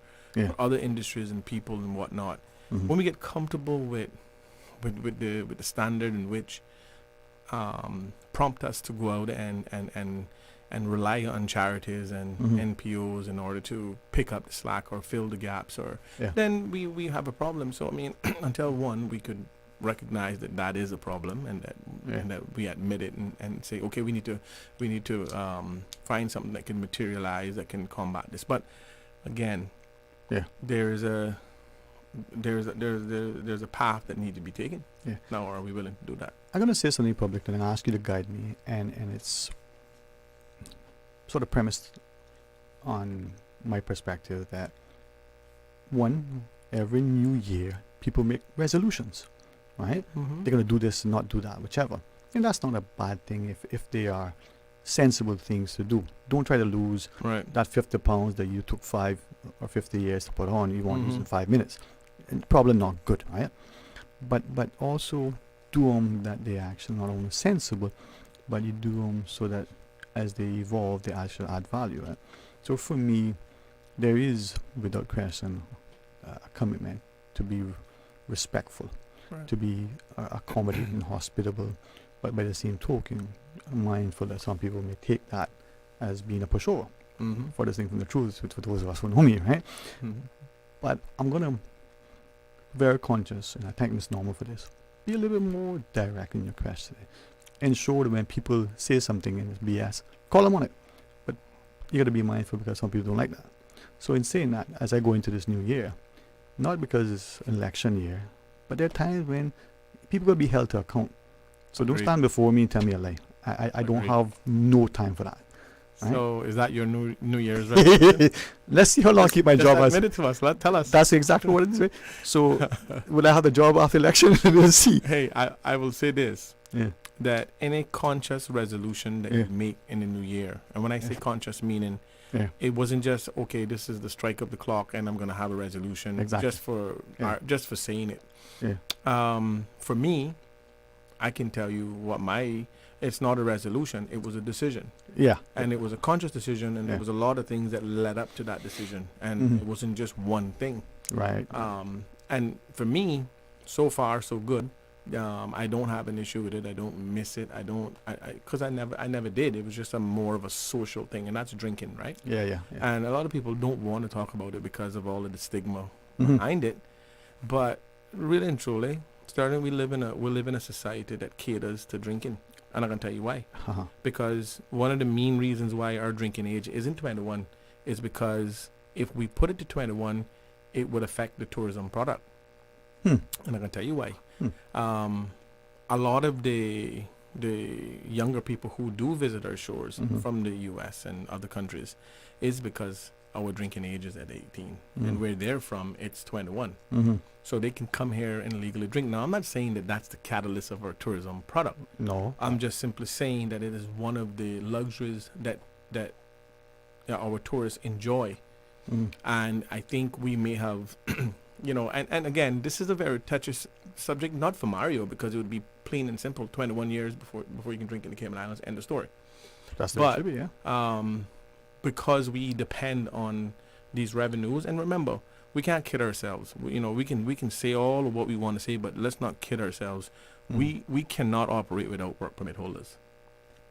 other industries and people and whatnot. When we get comfortable with the standard in which prompt us to go out and rely on charities and NPOs in order to pick up the slack or fill the gaps, then we have a problem. So I mean, until we could recognize that is a problem, and that we admit it and say, okay, we need to find something that can materialize, that can combat this. But again, there's a path that needs to be taken. Now, are we willing to do that? I'm going to say something public and ask you to guide me, and it's sort of premised on my perspective that every new year people make resolutions, right? They're going to do this, not do that, whichever. And that's not a bad thing if they are sensible things to do. Don't try to lose that 50 pounds that you took 5 or 50 years to put on. You want to use in 5 minutes. And probably not good, right? But also do them that they actually not only sensible, but you do them so that as they evolve, they actually add value, right? So for me, there is, without question, a commitment to be respectful, to be accommodating, hospitable, but by the same token, mindful that some people may take that as being a pushover. For this thing from the truth, for those of us who know me, right? But I'm gonna very conscious, and I think it's normal for this. Be a little bit more direct in your question. Ensure that when people say something and it's BS, call them on it. But you got to be mindful, because some people don't like that. So in saying that, as I go into this new year, not because it's an election year, but there are times when people got to be held to account. So don't stand before me and tell me a lie. I don't have no time for that. Right? So is that your New Year's resolution? Let's see how long I keep my job. Admit it to us. Tell us. That's exactly what it is. Right? So will I have the job after election? We'll see. Hey, I will say this. Yeah. That any conscious resolution that you make in the new year, and when I say conscious, meaning it wasn't just, okay, this is the strike of the clock and I'm going to have a resolution just for saying it. For me, I can tell you what my It's not a resolution. It was a decision. Yeah. And it was a conscious decision, and Yeah. there was a lot of things that led up to that decision, and Mhm. it wasn't just one thing. Right. And for me, so far so good. I don't have an issue with it. I don't miss it. Because I never did. It was just more of a social thing, and that's drinking, right? Yeah. And a lot of people don't want to talk about it because of all of the stigma Mhm. behind it. But really and truly, we live in a society that caters to drinking, and I can tell you why. Uh-huh. Because one of the main reasons why our drinking age isn't 21 is because if we put it to 21, it would affect the tourism product. Hmm. And I can tell you why. Hmm. A lot of the younger people who do visit our shores Mhm. from the U.S. and other countries is because our drinking age is at 18, Mhm. and where they're from, it's 21. Mhm. So they can come here and legally drink. Now, I'm not saying that that's the catalyst of our tourism product. No. I'm just simply saying that it is one of the luxuries that our tourists enjoy. Mhm. And I think we may have, and again, this is a very touchy subject, not for Mario, because it would be plain and simple, 21 years before you can drink in the Cayman Islands, end of story. That's the way it should be, yeah. Because we depend on these revenues, and remember, we can't kid ourselves. We can say all of what we want to say, but let's not kid ourselves. Mhm. We cannot operate without work permit holders.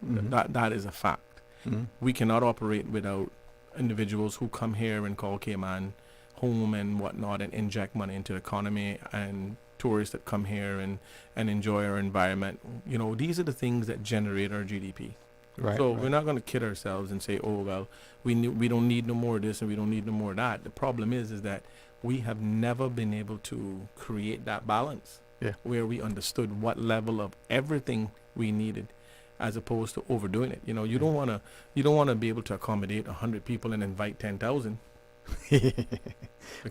Mhm. That is a fact. Mhm. We cannot operate without individuals who come here and call Cayman home and whatnot, and inject money into the economy, and tourists that come here and enjoy our environment. These are the things that generate our GDP. Right. So right. we're not going to kid ourselves and say, oh, well, we don't need no more of this and we don't need no more of that. The problem is that we have never been able to create that balance. Yeah. Where we understood what level of everything we needed, as opposed to overdoing it. You don't want to be able to accommodate 100 people and invite 10,000.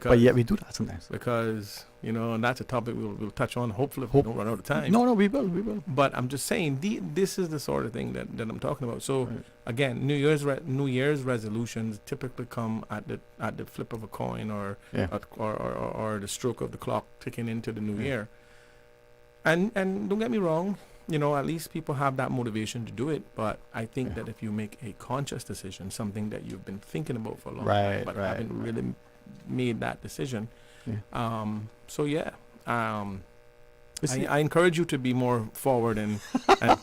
But yet we do that sometimes. Because and that's a topic we'll touch on. Hopefully, if we don't run out of time. No, we will. But I'm just saying, this is the sort of thing that I'm talking about. So again, New Year's resolutions typically come at the flip of a coin, or Yeah. or the stroke of the clock ticking into the new year. And don't get me wrong, at least people have that motivation to do it. But I think that if you make a conscious decision, something that you've been thinking about for a long time, but haven't really made that decision. Yeah. So yeah. I encourage you to be more forward and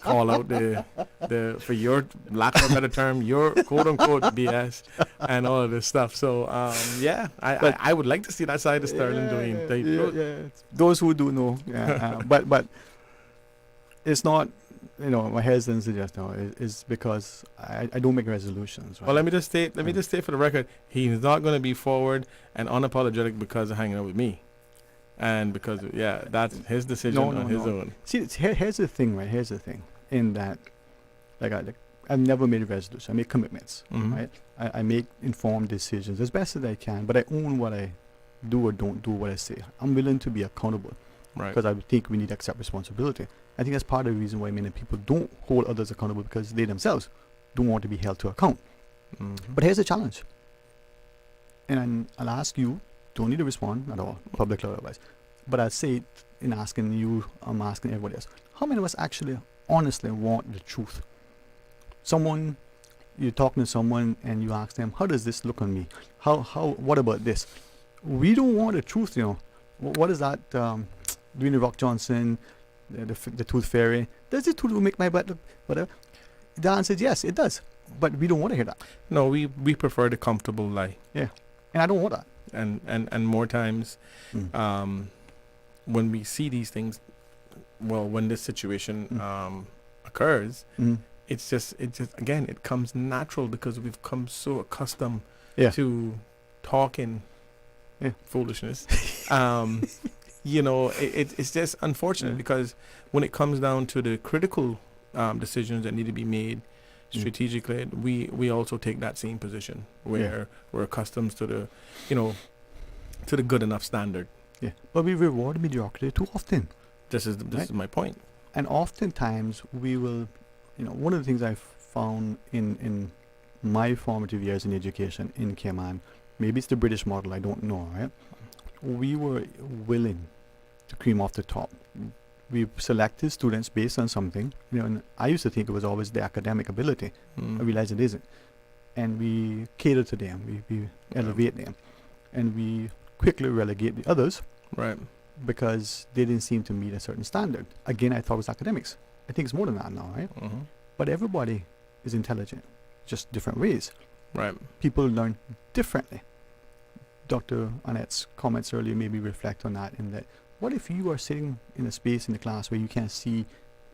call out the for your lack of a better term, your quote unquote BS and all of this stuff. So I would like to see that side of Sterling doing. Yeah. Those who do know, but it's not. My hesitancy just now is because I don't make resolutions. Right? Well, let me just state for the record, he's not going to be forward and unapologetic because of hanging out with me. And because, that's his decision on his own. See, here's the thing, right? Here's the thing. In that, I've never made a resolution. I make commitments, Mhm. right? I make informed decisions as best as I can, but I own what I do or don't do what I say. I'm willing to be accountable. Right. Because I think we need to accept responsibility. I think that's part of the reason why many people don't hold others accountable, because they themselves don't want to be held to account. Mhm. But here's the challenge. And I'll ask you, don't need to respond at all, public or otherwise. But I'll say it in asking you, I'm asking everybody else. How many of us actually honestly want the truth? You're talking to someone and you ask them, how does this look on me? What about this? We don't want the truth, What is that, Dwayne the Rock Johnson, the tooth fairy? Does the tooth make my butt look, whatever? The answer is yes, it does. But we don't want to hear that. No, we prefer the comfortable lie. Yeah. And I don't want that. And more times, when we see these things, when this situation occurs, it's just again, it comes natural because we've come so accustomed to talking foolishness. It's just unfortunate because when it comes down to the critical decisions that need to be made strategically, we also take that same position where we're accustomed to the to the good enough standard. Yeah, but we reward mediocrity too often. This is my point. And oftentimes we will, one of the things I've found in my formative years in education in Cayman, maybe it's the British model, I don't know, right? We were willing to cream off the top, we selected students based on something. And I used to think it was always the academic ability. I realize it isn't. And we cater to them. We elevate them. And we quickly relegate the others. Right. Because they didn't seem to meet a certain standard. Again, I thought it was academics. I think it's more than that now, right? But everybody is intelligent, just different ways. Right. People learn differently. Dr. Annette's comments earlier made me reflect on that, in that what if you are sitting in a space in the class where you can't see,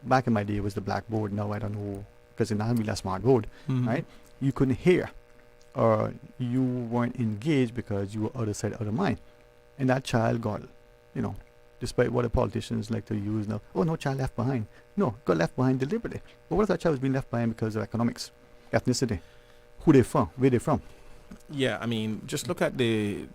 back in my day it was the blackboard, now I don't know, because it now be a smart board, right? You couldn't hear, or you weren't engaged because you were out of sight, out of mind. And that child got, despite what the politicians like to use now, oh, no child left behind. No, got left behind deliberately. But what if that child was being left behind because of economics, ethnicity, who they from, where they from? Yeah, I mean, just look at the,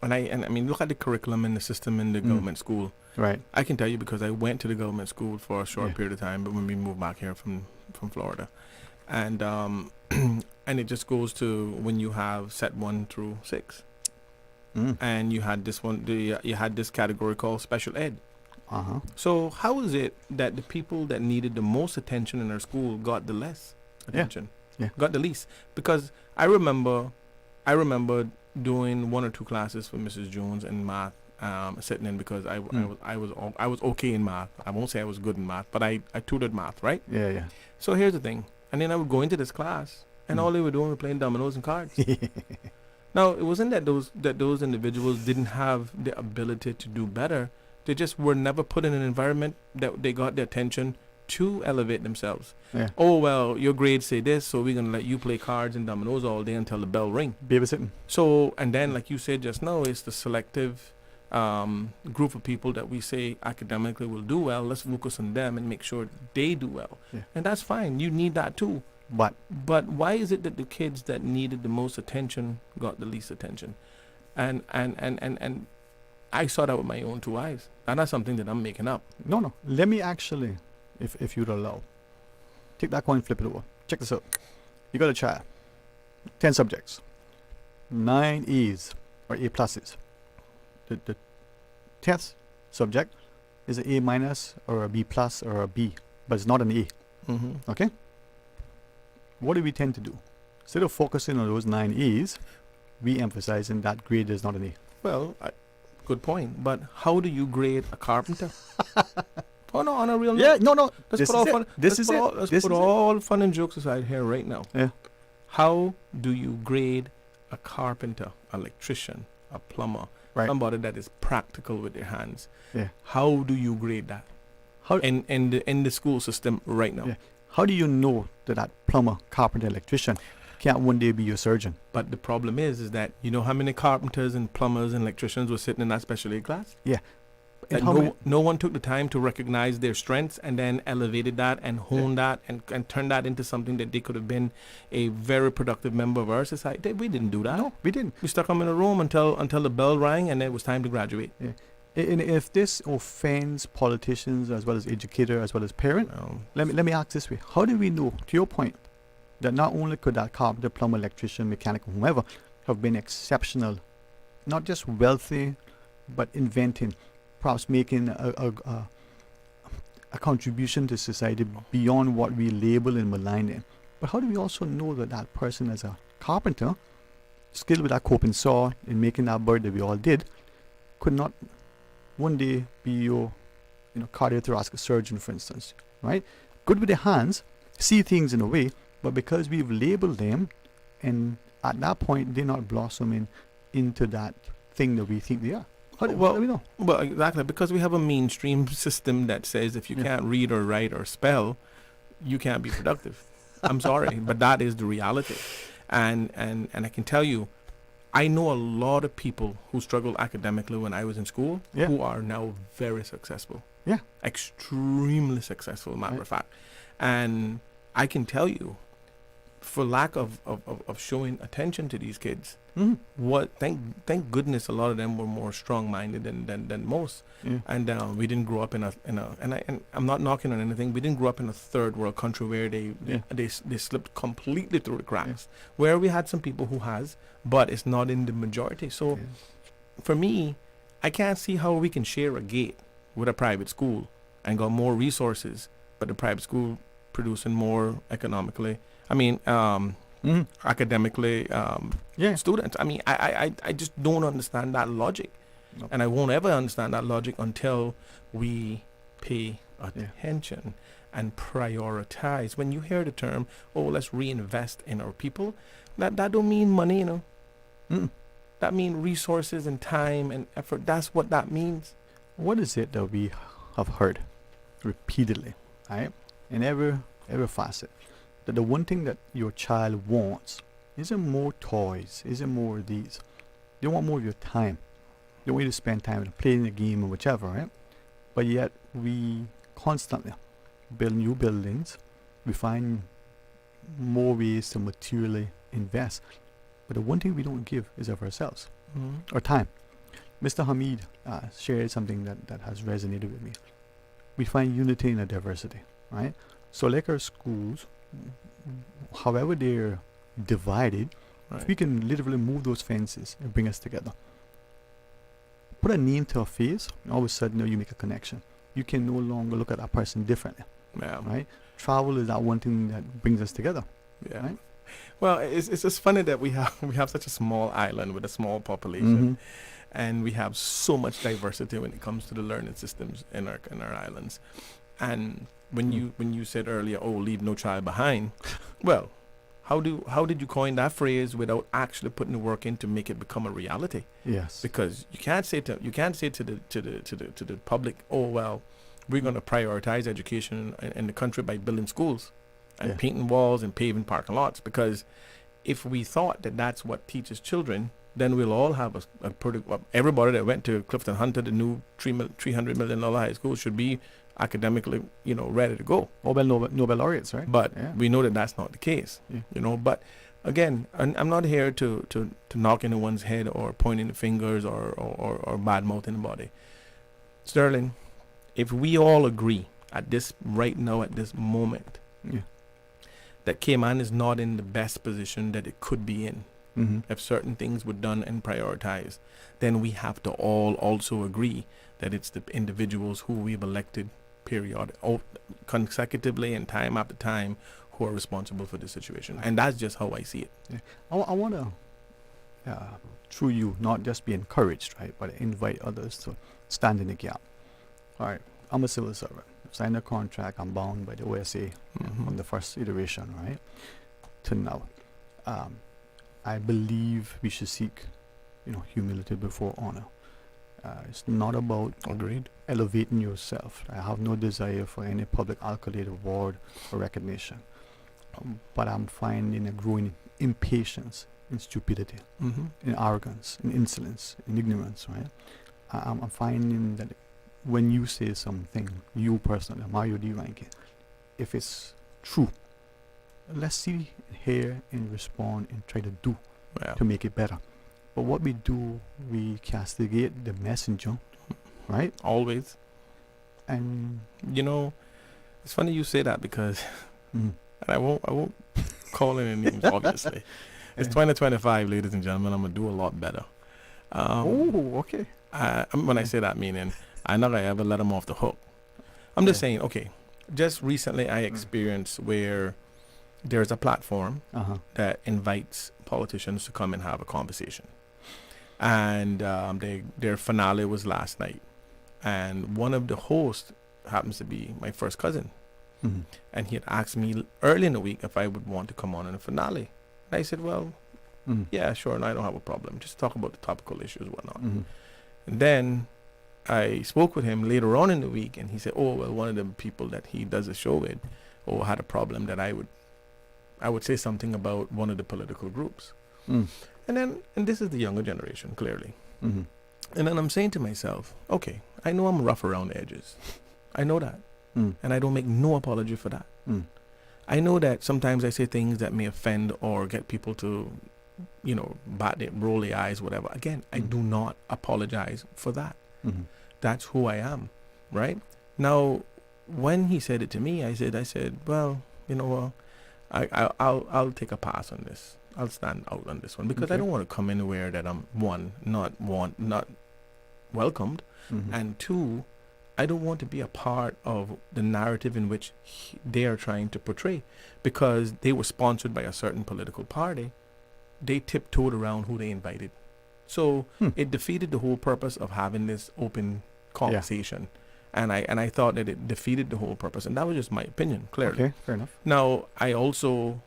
look at the curriculum and the system in the government school. Right. I can tell you because I went to the government school for a short period of time, but when we moved back here from Florida, and and it just goes to when you have set 1 through 6. And you had this one, you had this category called special ed. So how is it that the people that needed the most attention in our school got the less attention? Got the least? Because I remember doing 1 or 2 classes for Mrs. Jones in math, sitting in because I was okay in math. I won't say I was good in math, but I tutored math, right? Yeah. So here's the thing, and then I would go into this class, and all they were doing was playing dominoes and cards. Now, it wasn't that those individuals didn't have the ability to do better. They just were never put in an environment that they got the attention to elevate themselves. Oh, well, your grades say this, so we're going to let you play cards and dominoes all day until the bell ring. Babysitting. So, and then, like you said just now, it's the selective group of people that we say academically will do well. Let's focus on them and make sure they do well. And that's fine. You need that too. But why is it that the kids that needed the most attention got the least attention? And I saw that with my own 2 eyes. And that's something that I'm making up. No. Let me actually, if you'd allow, take that coin, flip it over. Check this out. You got a child, 10 subjects, 9 A's or A pluses. The 10th subject is an A minus or a B plus or a B, but it's not an A. Okay? What do we tend to do? Instead of focusing on those 9 A's, we emphasizing that grade is not an A. Well, good point. But how do you grade a carpenter? Oh, no, on a real note. No. Let's put all fun and jokes aside here right now. How do you grade a carpenter, electrician, a plumber, somebody that is practical with their hands? How do you grade that? In the school system right now? How do you know that plumber, carpenter, electrician can't one day be your surgeon? But the problem is that you know how many carpenters and plumbers and electricians were sitting in that special ed class? No one took the time to recognize their strengths and then elevated that and honed that and turned that into something that they could have been a very productive member of our society. We didn't do that. No, we didn't. We stuck them in a room until the bell rang and it was time to graduate. And if this offends politicians as well as educators as well as parents, let me ask this way: how do we know, to your point, that not only could that carpenter, plumber, electrician, mechanic, whomever have been exceptional, not just wealthy, but inventing, perhaps making a contribution to society beyond what we label and malign them? But how do we also know that that person as a carpenter, skilled with that coping saw in making that bird that we all did, could not one day be your cardiothoracic surgeon, for instance, right? Good with their hands, see things in a way, but because we've labeled them, and at that point they're not blossoming into that thing that we think they are. How do we know? Well, exactly, because we have a mainstream system that says if you can't read or write or spell, you can't be productive. I'm sorry, but that is the reality. And I can tell you, I know a lot of people who struggled academically when I was in school who are now very successful. Extremely successful, matter of fact. And I can tell you, for lack of showing attention to these kids, thank goodness a lot of them were more strong-minded than most. And we didn't grow up in a and I'm not knocking on anything. We didn't grow up in a third world country where they slipped completely through the cracks. Where we had some people who has, but it's not in the majority. So for me, I can't see how we can share a gate with a private school and got more resources, but the private school producing more economically. I mean, academically students. I mean, I just don't understand that logic. Nope. And I won't ever understand that logic until we pay attention and prioritize. When you hear the term, oh, let's reinvest in our people, that don't mean money, you know. That means resources and time and effort. That's what that means. What is it that we have heard repeatedly, right, in every facet, that the one thing that your child wants isn't more toys, isn't more of these. They want more of your time. They want you to spend time playing the game or whichever, right? But yet we constantly build new buildings. We find more ways to materially invest. But the one thing we don't give is of ourselves, our time. Mr. Hamid shared something that has resonated with me. We find unity in a diversity, right? So like our schools, however they're divided, if we can literally move those fences and bring us together. Put a name to a face, all of a sudden you make a connection. You can no longer look at that person differently, right? Travel is that one thing that brings us together, right? Well, it's just funny that we have such a small island with a small population, and we have so much diversity when it comes to the learning systems in our islands. And when you said earlier, oh, leave no child behind, well, how did you coin that phrase without actually putting the work in to make it become a reality? Yes. Because you can't say to the public, oh well, we're going to prioritize education in the country by building schools and painting walls and paving parking lots. Because if we thought that that's what teaches children, then we'll all have a pretty everybody that went to Clifton Hunter, the new $300 million high school, should be academically, ready to go. Nobel laureates, right? But we know that that's not the case, But again, I'm not here to knock anyone's head or pointing the fingers or bad mouthing anybody. Sterling, if we all agree at this moment, that Cayman is not in the best position that it could be in, if certain things were done and prioritized, then we have to all also agree that it's the individuals who we've elected consecutively and time after time who are responsible for the situation. And that's just how I see it. Yeah. I want to, through you, not just be encouraged, right, but invite others to stand in the gap. All right, I'm a civil servant. I've signed a contract. I'm bound by the OSA from the first iteration, right, to now. I believe we should seek, humility before honor. It's not about elevating yourself. I have no desire for any public accolade, award, or recognition. But I'm finding a growing impatience in stupidity, in arrogance, in insolence, in ignorance, right? I'm finding that when you say something, you personally, Mario D. Rankin, if it's true, let's see, hear, and respond and try to do to make it better. But what we do, we castigate the messenger, right? Always. And it's funny you say that because, and I won't call any names, obviously. It's 2025, ladies and gentlemen. I'm gonna do a lot better. Okay. When I say that, meaning I'm not gonna ever let them off the hook. I'm just saying, okay. Just recently, I experienced where there's a platform that invites politicians to come and have a conversation. And their finale was last night. And one of the hosts happens to be my first cousin. And he had asked me early in the week if I would want to come on in the finale. And I said, well, yeah, sure, and I don't have a problem. Just talk about the topical issues and whatnot. And then I spoke with him later on in the week, and he said, oh, well, one of the people that he does a show with had a problem that I would say something about one of the political groups. And this is the younger generation, clearly. And then I'm saying to myself, okay, I know I'm rough around the edges. I know that. And I don't make no apology for that. I know that sometimes I say things that may offend or get people to, roll their eyes, whatever. Again, I do not apologize for that. That's who I am, right? Now, when he said it to me, I said, well, I'll take a pass on this. I'll stand out on this one because I don't want to come anywhere that I'm not welcomed, and two, I don't want to be a part of the narrative in which they are trying to portray, because they were sponsored by a certain political party. They tiptoed around who they invited. So it defeated the whole purpose of having this open conversation. And I thought that it defeated the whole purpose. And that was just my opinion, clearly. Okay, fair enough. Now, I also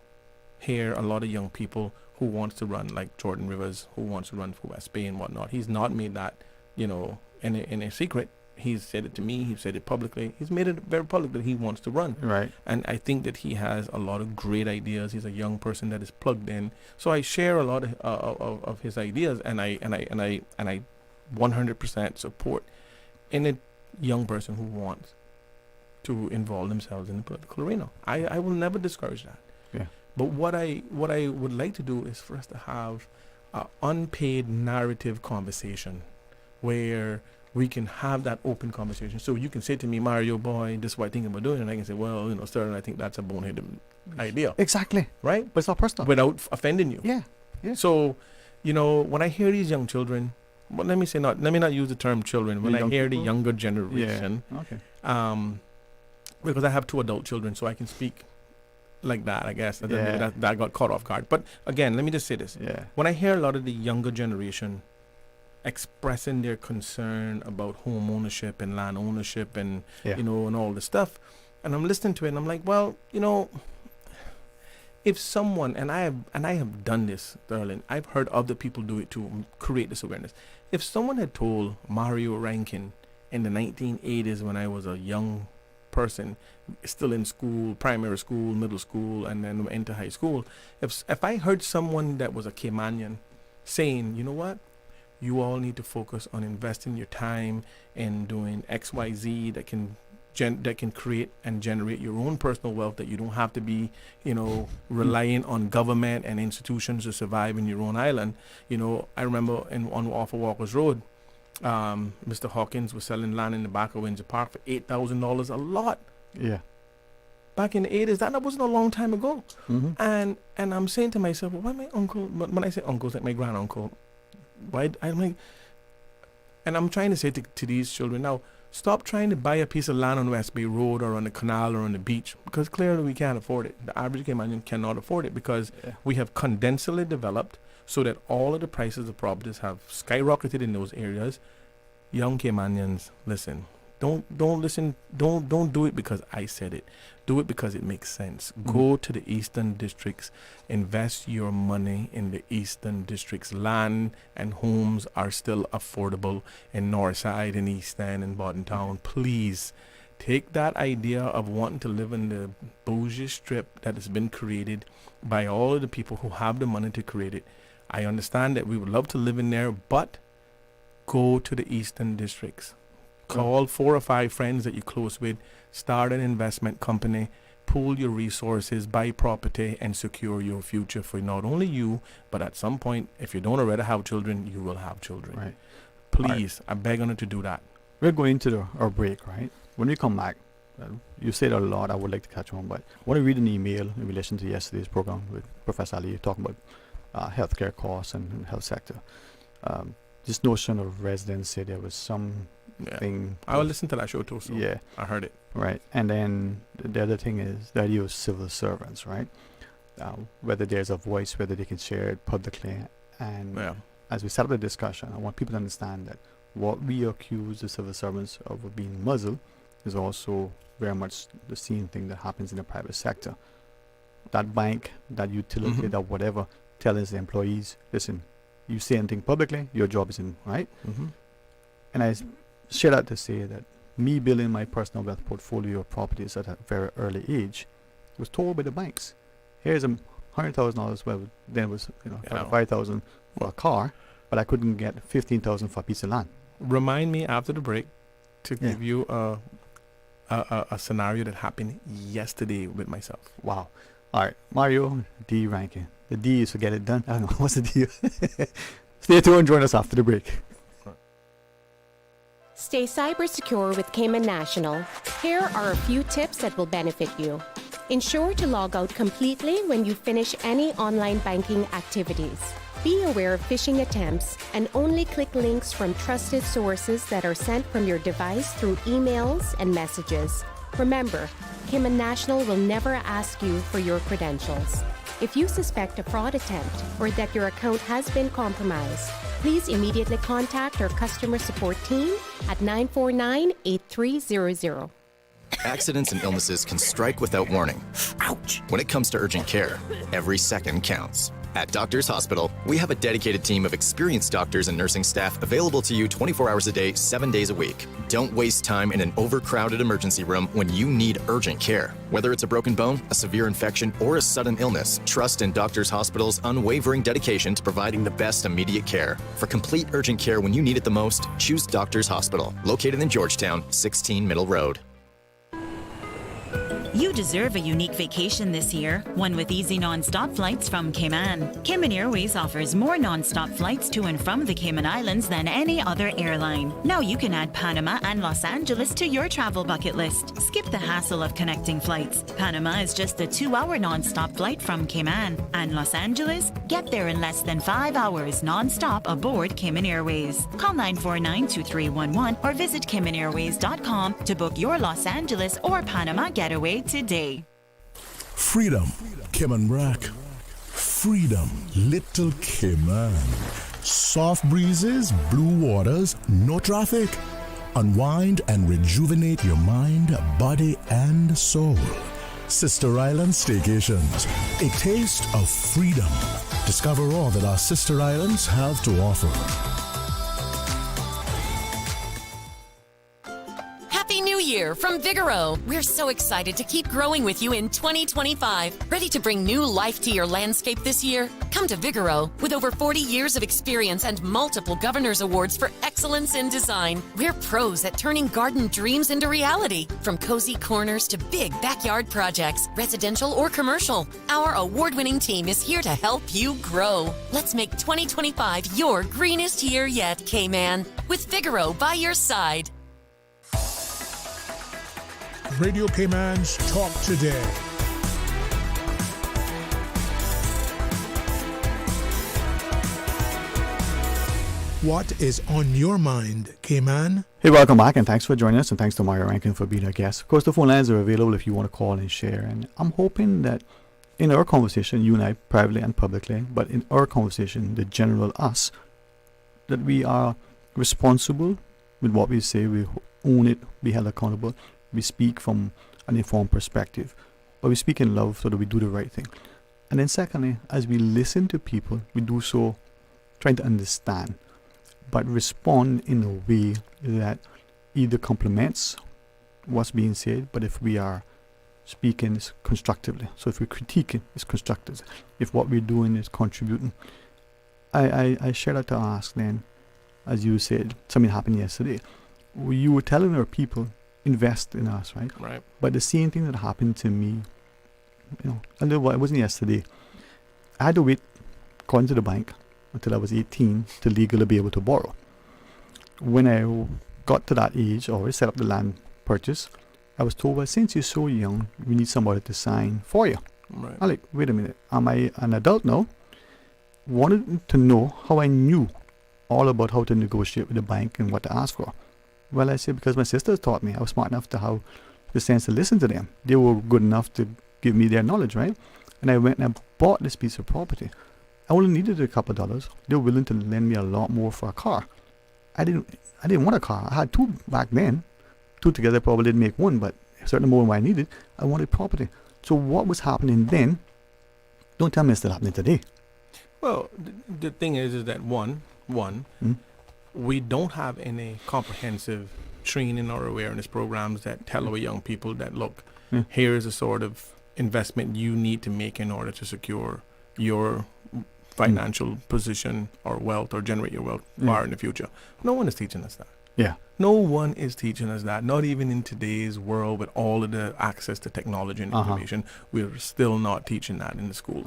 hear a lot of young people who wants to run, like Jordan Rivers, who wants to run for West Bay and whatnot. He's not made that, in a secret. He's said it to me. He's said it publicly. He's made it very public that he wants to run. Right. And I think that he has a lot of great ideas. He's a young person that is plugged in. So I share a lot of his ideas, and I 100% support any young person who wants to involve themselves in the political arena. I will never discourage that. Yeah. But what I would like to do is for us to have an unpaid narrative conversation where we can have that open conversation. So you can say to me, Mario, boy, this is what I think about doing. And I can say, well, sir, I think that's a boneheaded idea. Exactly. Right? But it's not personal. Without offending you. Yeah. Yeah. So, when I hear these young children, well, let me not use the term children. When I hear the younger generation, because I have 2 adult children, so I can speak like that, I guess. That got caught off guard. But again, let me just say this. Yeah. When I hear a lot of the younger generation expressing their concern about home ownership and land ownership and and all this stuff, and I'm listening to it and I'm like, well, if someone, and I have done this, Darlene, I've heard other people do it to create this awareness. If someone had told Mario Rankin in the 1980s, when I was a young person, still in school, primary school, middle school, and then into high school, if I heard someone that was a Caymanian saying, you know what, you all need to focus on investing your time in doing XYZ that can create and generate your own personal wealth, that you don't have to be, relying on government and institutions to survive in your own island. I remember on off of Walker's Road, Mr. Hawkins was selling land in the back of Windsor Park for $8,000 a lot. Yeah. Back in the 80s, that wasn't a long time ago. Mm-hmm. And I'm saying to myself, well, why my uncle, when I say uncle, it's like my granduncle, why, I'm like, and I'm trying to say to these children now, stop trying to buy a piece of land on West Bay Road or on the canal or on the beach, because clearly we can't afford it. The average Caymanian cannot afford it, because we have condensely developed so that all of the prices of properties have skyrocketed in those areas. Young Caymanians, listen. Don't listen. Don't do it because I said it. Do it because it makes sense. Go to the Eastern Districts. Invest your money in the Eastern Districts. Land and homes are still affordable in Northside and East End and Bordentown. Please take that idea of wanting to live in the bougie strip that has been created by all of the people who have the money to create it. I understand that we would love to live in there, but go to the Eastern Districts. Call 4 or 5 friends that you're close with, start an investment company, pool your resources, buy property, and secure your future for not only you, but at some point, if you don't already have children, you will have children. Right. Please, I beg on you to do that. We're going to our break, right? When we come back, you said a lot, I would like to catch on, but I want to read an email in relation to yesterday's program with Professor Ali talking about healthcare costs and health sector. This notion of residency, there was some thing. I will listen to that show too, so I heard it. Right. And then the other thing is the idea of civil servants, right? Whether there's a voice, whether they can share it publicly. And as we set up the discussion, I want people to understand that what we accuse the civil servants of being muzzled is also very much the same thing that happens in the private sector. That bank, that utility, that whatever, tells the employees, listen, you say anything publicly, your job is in, right? And I share that to say that me building my personal wealth portfolio of properties at a very early age was told by the banks. Here's $100,000, well, then it was $5,000 for a car, but I couldn't get $15,000 for a piece of land. Remind me after the break to give you a scenario that happened yesterday with myself. Wow. All right, Mario D. Rankin. The D is to get it done. I don't know. What's the D? Stay tuned and join us after the break. Stay cyber secure with Cayman National. Here are a few tips that will benefit you. Ensure to log out completely when you finish any online banking activities. Be aware of phishing attempts and only click links from trusted sources that are sent from your device through emails and messages. Remember, Cayman National will never ask you for your credentials. If you suspect a fraud attempt or that your account has been compromised, please immediately contact our customer support team at 949-8300. Accidents and illnesses can strike without warning. Ouch! When it comes to urgent care, every second counts. At Doctors Hospital, we have a dedicated team of experienced doctors and nursing staff available to you 24 hours a day, 7 days a week. Don't waste time in an overcrowded emergency room when you need urgent care. Whether it's a broken bone, a severe infection, or a sudden illness, trust in Doctors Hospital's unwavering dedication to providing the best immediate care. For complete urgent care when you need it the most, choose Doctors Hospital, located in Georgetown, 16 Middle Road. You deserve a unique vacation this year, one with easy non-stop flights from Cayman. Cayman Airways offers more non-stop flights to and from the Cayman Islands than any other airline. Now you can add Panama and Los Angeles to your travel bucket list. Skip the hassle of connecting flights. Panama is just a 2-hour non-stop flight from Cayman. And Los Angeles? Get there in less than 5 hours non-stop aboard Cayman Airways. Call 949-2311 or visit CaymanAirways.com to book your Los Angeles or Panama getaway today. Freedom, Cayman Brack. Freedom, Little Cayman. Soft breezes, blue waters, no traffic. Unwind and rejuvenate your mind, body, and soul. Sister Island Staycations, a taste of freedom. Discover all that our sister islands have to offer. Happy New Year from Vigoro. We're so excited to keep growing with you in 2025. Ready to bring new life to your landscape this year? Come to Vigoro. With over 40 years of experience and multiple Governor's Awards for excellence in design, we're pros at turning garden dreams into reality. From cozy corners to big backyard projects, residential or commercial, our award-winning team is here to help you grow. Let's make 2025 your greenest year yet, Cayman. With Vigoro by your side. Radio Cayman's Talk Today. What is on your mind, Cayman? Hey, welcome back, and thanks for joining us, and thanks to Mario Rankin for being our guest. Of course, the phone lines are available if you want to call and share, and I'm hoping that in our conversation, you and I, privately and publicly, but in our conversation, the general us, that we are responsible with what we say, we own it, be held accountable, we speak from an informed perspective, but we speak in love so that we do the right thing. And then secondly, as we listen to people, we do so trying to understand, but respond in a way that either complements what's being said, but if we are speaking is constructively. So if we're critiquing, it's constructive. If what we're doing is contributing. I share that to ask then, as you said, something happened yesterday. You were telling our people, invest in us, right? Right. But the same thing that happened to me, and it wasn't yesterday. I had to wait, according to the bank, until I was 18 to legally be able to borrow. When I got to that age, or set up the land purchase, I was told, well, since you're so young, we need somebody to sign for you. Right. I'm like, wait a minute, am I an adult now? Wanted to know how I knew all about how to negotiate with the bank and what to ask for. Well, I said, because my sisters taught me. I was smart enough to have the sense to listen to them. They were good enough to give me their knowledge, right? And I went and I bought this piece of property. I only needed a couple of dollars. They were willing to lend me a lot more for a car. I didn't want a car. I had two back then. Two together probably didn't make one, but certainly more than what I needed. I wanted property. So what was happening then, don't tell me it's still happening today. Well, the thing is that one, we don't have any comprehensive training or awareness programs that tell our young people that, look, here's a sort of investment you need to make in order to secure your financial position or wealth or generate your wealth far in the future. No one is teaching us that. Yeah. No one is teaching us that. Not even in today's world with all of the access to technology and information, we're still not teaching that in the schools.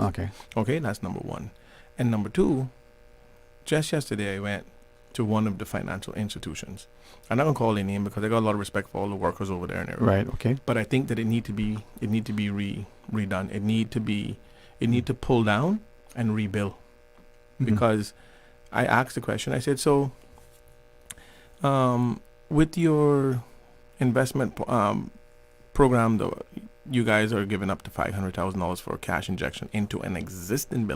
Okay, that's number one. And number two, just yesterday I went to one of the financial institutions. I'm not gonna call their name because I got a lot of respect for all the workers over there and everything. Right. Okay. But I think that it need to be redone. It need to be pull down and rebuild. because I asked the question. I said, so with your investment program, though, you guys are giving up to $500,000 for a cash injection into an existing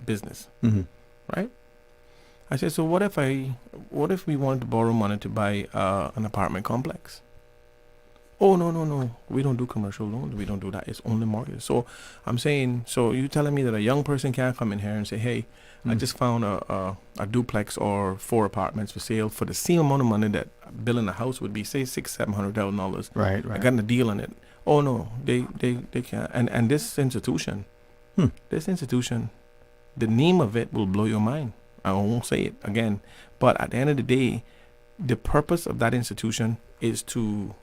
business, right? I said, so what if we wanted to borrow money to buy an apartment complex? Oh, no, we don't do commercial loans. We don't do that. It's only mortgage. So I'm saying, so you telling me that a young person can't come in here and say, hey, I just found a duplex or 4 apartments for sale for the same amount of money that building a house would be, say $600,000-$700,000. Right. I got a deal on it. Oh no, they can't. And this institution, the name of it will blow your mind. I won't say it again, but at the end of the day, the purpose of that institution is to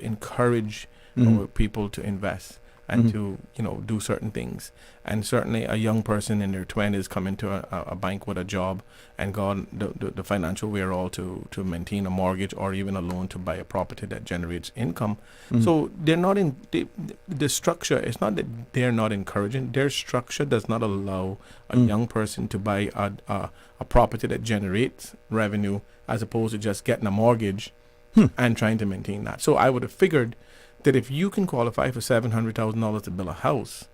encourage our people to invest and to do certain things. And certainly a young person in their 20s come into a bank with a job and got the financial wherewithal to maintain a mortgage or even a loan to buy a property that generates income. So they're not in the structure. It's not that they're not encouraging. Their structure does not allow a young person to buy a property that generates revenue as opposed to just getting a mortgage and trying to maintain that. So I would have figured that if you can qualify for $700,000 to build a house,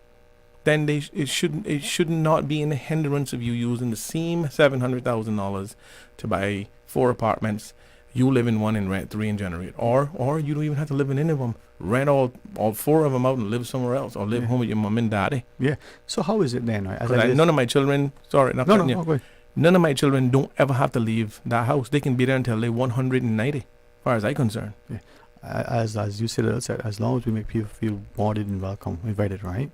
then it should not be in the hindrance of you using the same $700,000 to buy 4 apartments. You live in one and rent 3 and generate, or you don't even have to live in any of them. Rent all 4 of them out and live somewhere else, or live home with your mom and daddy. Yeah. So how is it then? Right? None of my children. Sorry, not cutting you. None of my children don't ever have to leave that house. They can be there until they're 190, as far as I'm concerned. Yeah. As you said, as long as we make people feel wanted and welcome, invited, right?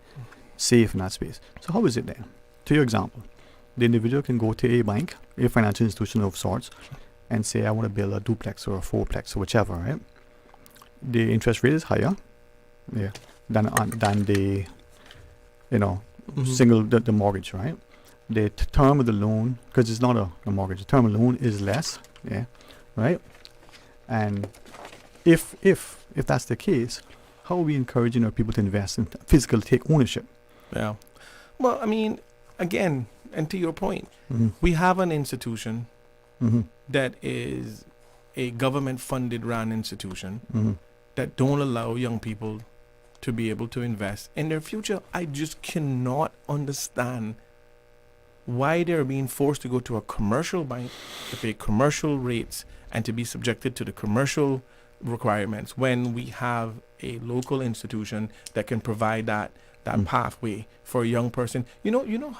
Safe in that space. So how is it then? To your example, the individual can go to a bank, a financial institution of sorts, and say, I want to build a duplex or a 4plex or whichever, right? The interest rate is higher, than the, single the mortgage, right? The term of the loan, because it's not a mortgage, the term of the loan is less, right? And if that's the case, how are we encouraging our people to invest and physically take ownership? Yeah. Well, I mean, again, and to your point, we have an institution that is a government-funded run institution that don't allow young people to be able to invest in their future. I just cannot understand why they're being forced to go to a commercial bank to pay commercial rates and to be subjected to the commercial requirements when we have a local institution that can provide that pathway for a young person. You know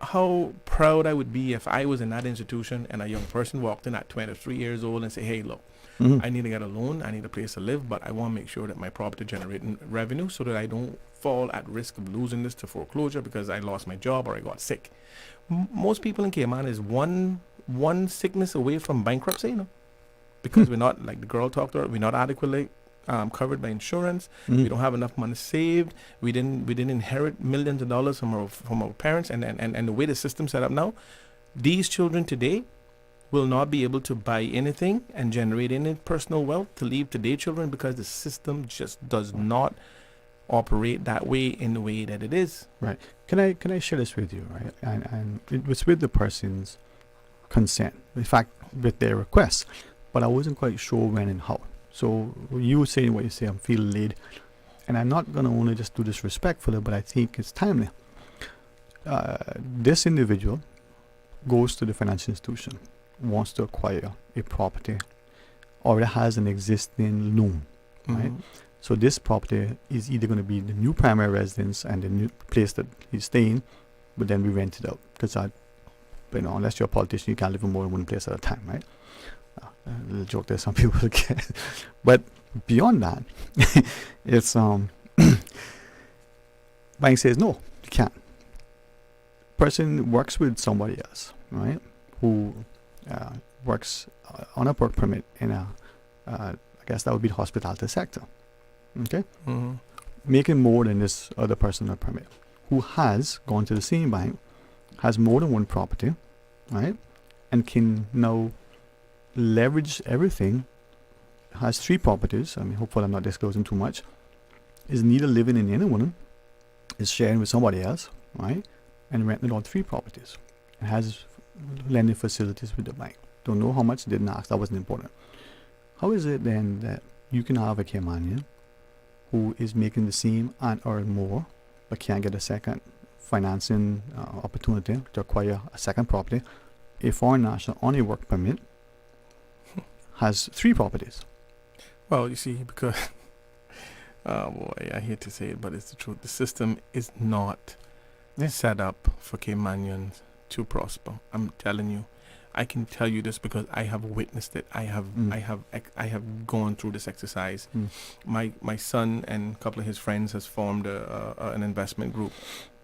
how proud I would be if I was in that institution and a young person walked in at 23 years old and say, hey, look, I need to get a loan, I need a place to live, but I want to make sure that my property generating revenue so that I don't fall at risk of losing this to foreclosure because I lost my job or I got sick. Most people in Cayman is one sickness away from bankruptcy, because we're not, like the girl talked about, we're not adequately covered by insurance. We don't have enough money saved. We didn't inherit millions of dollars from our parents, and the way the system's set up now, these children today will not be able to buy anything and generate any personal wealth to leave to their children because the system just does not operate that way in the way that it is. Right. Can I share this with you, right? And it was with the person's consent, in fact, with their request, but I wasn't quite sure when and how. So you were saying what you say, I'm feeling late, and I'm not going to only just do this respectfully, but I think it's timely. This individual goes to the financial institution, wants to acquire a property, already has an existing loan, right? So this property is either going to be the new primary residence and the new place that he's staying, but then we rent it out because unless you're a politician, you can't live in more than one place at a time, right? A little joke there, some people get. But beyond that, it's bank says no, you can't. Person works with somebody else, right? Who works on a work permit in I guess that would be the hospitality sector. Okay, making more than this other person on a permit, who has gone to the same bank, has more than one property, right, and can now leverage everything, has 3 properties. I mean, hopefully I'm not disclosing too much. Is neither living in any one, is sharing with somebody else, right? and rented out 3 properties and has lending facilities with the bank. Don't know how much, didn't ask, that wasn't important. How is it then that you can have a Caymanian who is making the same and earn more but can't get a second financing opportunity to acquire a second property? A foreign national on a work permit has 3 properties. Well, you see, because, oh boy, I hate to say it, but it's the truth. The system is not set up for Caymanians to prosper. I'm telling you. I can tell you this because I have witnessed it. I have gone through this exercise. My son and a couple of his friends has formed an investment group,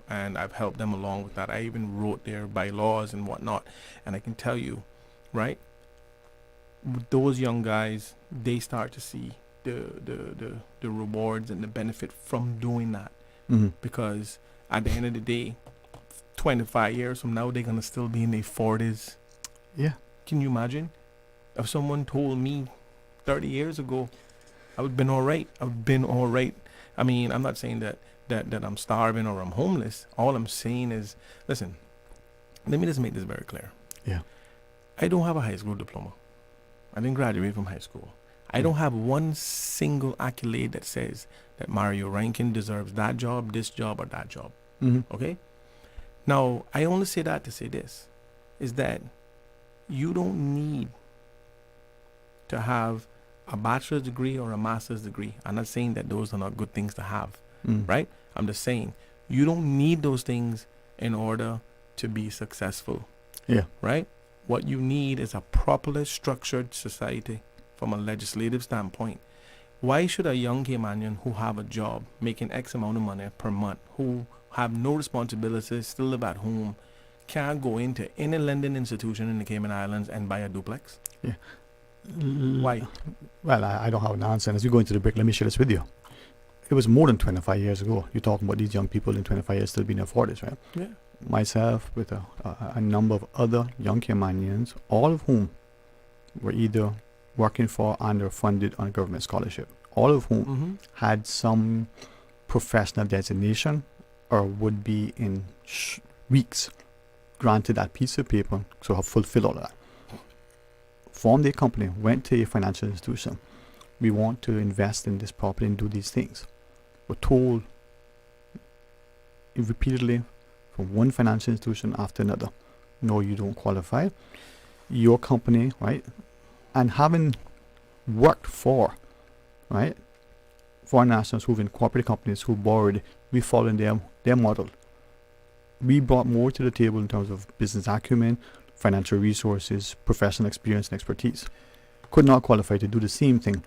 and I've helped them along with that. I even wrote their bylaws and whatnot, and I can tell you, right? Those young guys, they start to see the rewards and the benefit from doing that, because at the end of the day, 25 years from now, they're gonna still be in their 40s. Yeah. Can you imagine? If someone told me 30 years ago, I would have been all right. I mean, I'm not saying that I'm starving or I'm homeless. All I'm saying is, listen, let me just make this very clear. Yeah. I don't have a high school diploma. I didn't graduate from high school. I don't have one single accolade that says that Mario Rankin deserves that job, this job, or that job. Okay? Now, I only say that to say this, is that you don't need to have a bachelor's degree or a master's degree. I'm not saying that those are not good things to have, right? I'm just saying you don't need those things in order to be successful. Yeah. Right? What you need is a properly structured society from a legislative standpoint. Why should a young Caymanian who have a job making X amount of money per month, who have no responsibilities, still live at home, can't go into any lending institution in the Cayman Islands and buy a duplex? Yeah. Why? Well, I don't have an answer. And as we go into the break, let me share this with you. It was more than 25 years ago. You're talking about these young people in 25 years still being in their 40s, right? Yeah. Myself, with a number of other young Caymanians, all of whom were either working for and or funded on a government scholarship, all of whom had some professional designation or would be in weeks granted that piece of paper, so have fulfilled all of that. Formed a company, went to a financial institution. We want to invest in this property and do these things. We're told repeatedly from one financial institution after another, no, you don't qualify. Your company, right? And having worked for, right, foreign nationals who've incorporated companies who borrowed, we followed their model. We brought more to the table in terms of business acumen, financial resources, professional experience, and expertise. Could not qualify to do the same thing.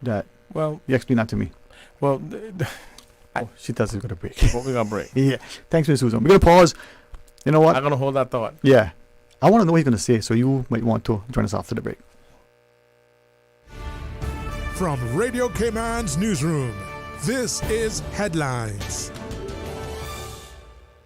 That, well, you explain that to me. Well, she tells us we're going to break. Well, we're going to break. Yeah. Thanks, Ms. Susan. We're going to pause. You know what? I'm going to hold that thought. Yeah. I want to know what you're going to say, so you might want to join us after the break. From Radio Cayman's newsroom, this is Headlines.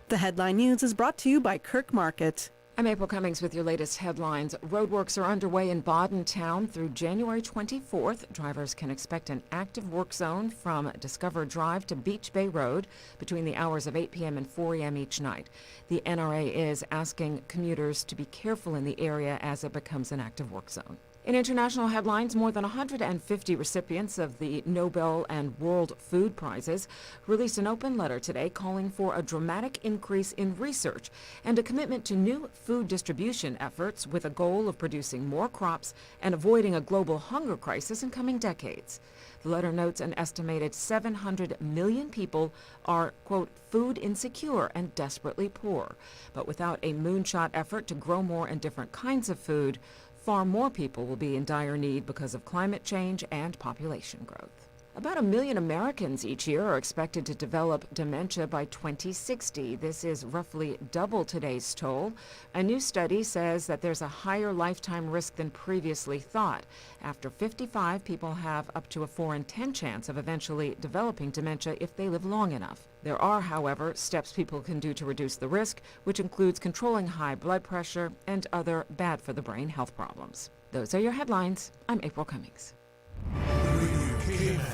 The Headline News is brought to you by Kirk Market. I'm April Cummings with your latest headlines. Roadworks are underway in Baden Town through January 24th. Drivers can expect an active work zone from Discover Drive to Beach Bay Road between the hours of 8 p.m. and 4 a.m. each night. The NRA is asking commuters to be careful in the area as it becomes an active work zone. In international headlines, more than 150 recipients of the Nobel and World Food Prizes released an open letter today calling for a dramatic increase in research and a commitment to new food distribution efforts with a goal of producing more crops and avoiding a global hunger crisis in coming decades. The letter notes an estimated 700 million people are, quote, food insecure and desperately poor. But without a moonshot effort to grow more and different kinds of food, far more people will be in dire need because of climate change and population growth. About 1 million Americans each year are expected to develop dementia by 2060. This is roughly double today's toll. A new study says that there's a higher lifetime risk than previously thought. After 55, people have up to a 4 in 10 chance of eventually developing dementia if they live long enough. There are, however, steps people can do to reduce the risk, which includes controlling high blood pressure and other bad-for-the-brain health problems. Those are your headlines. I'm April Cummings.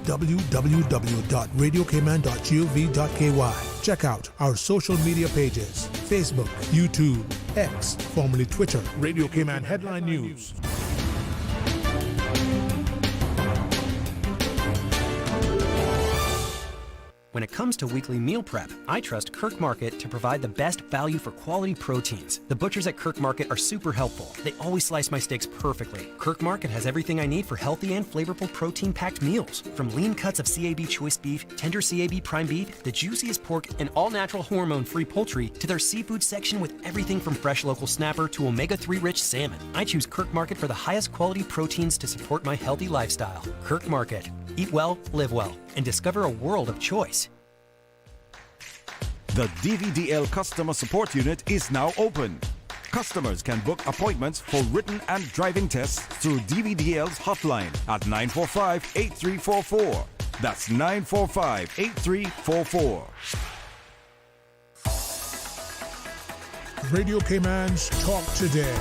www.radiocayman.gov.ky Check out our social media pages, Facebook, YouTube, X, formerly Twitter, Radio Cayman Headline News. When it comes to weekly meal prep, I trust Kirk Market to provide the best value for quality proteins. The butchers at Kirk Market are super helpful. They always slice my steaks perfectly. Kirk Market has everything I need for healthy and flavorful protein-packed meals. From lean cuts of CAB choice beef, tender CAB prime beef, the juiciest pork, and all-natural hormone-free poultry, to their seafood section with everything from fresh local snapper to omega-3 rich salmon. I choose Kirk Market for the highest quality proteins to support my healthy lifestyle. Kirk Market. Eat well, live well, and discover a world of choice. The DVDL Customer Support Unit is now open. Customers can book appointments for written and driving tests through DVDL's hotline at 945-8344. That's 945-8344. Radio Cayman's Talk Today.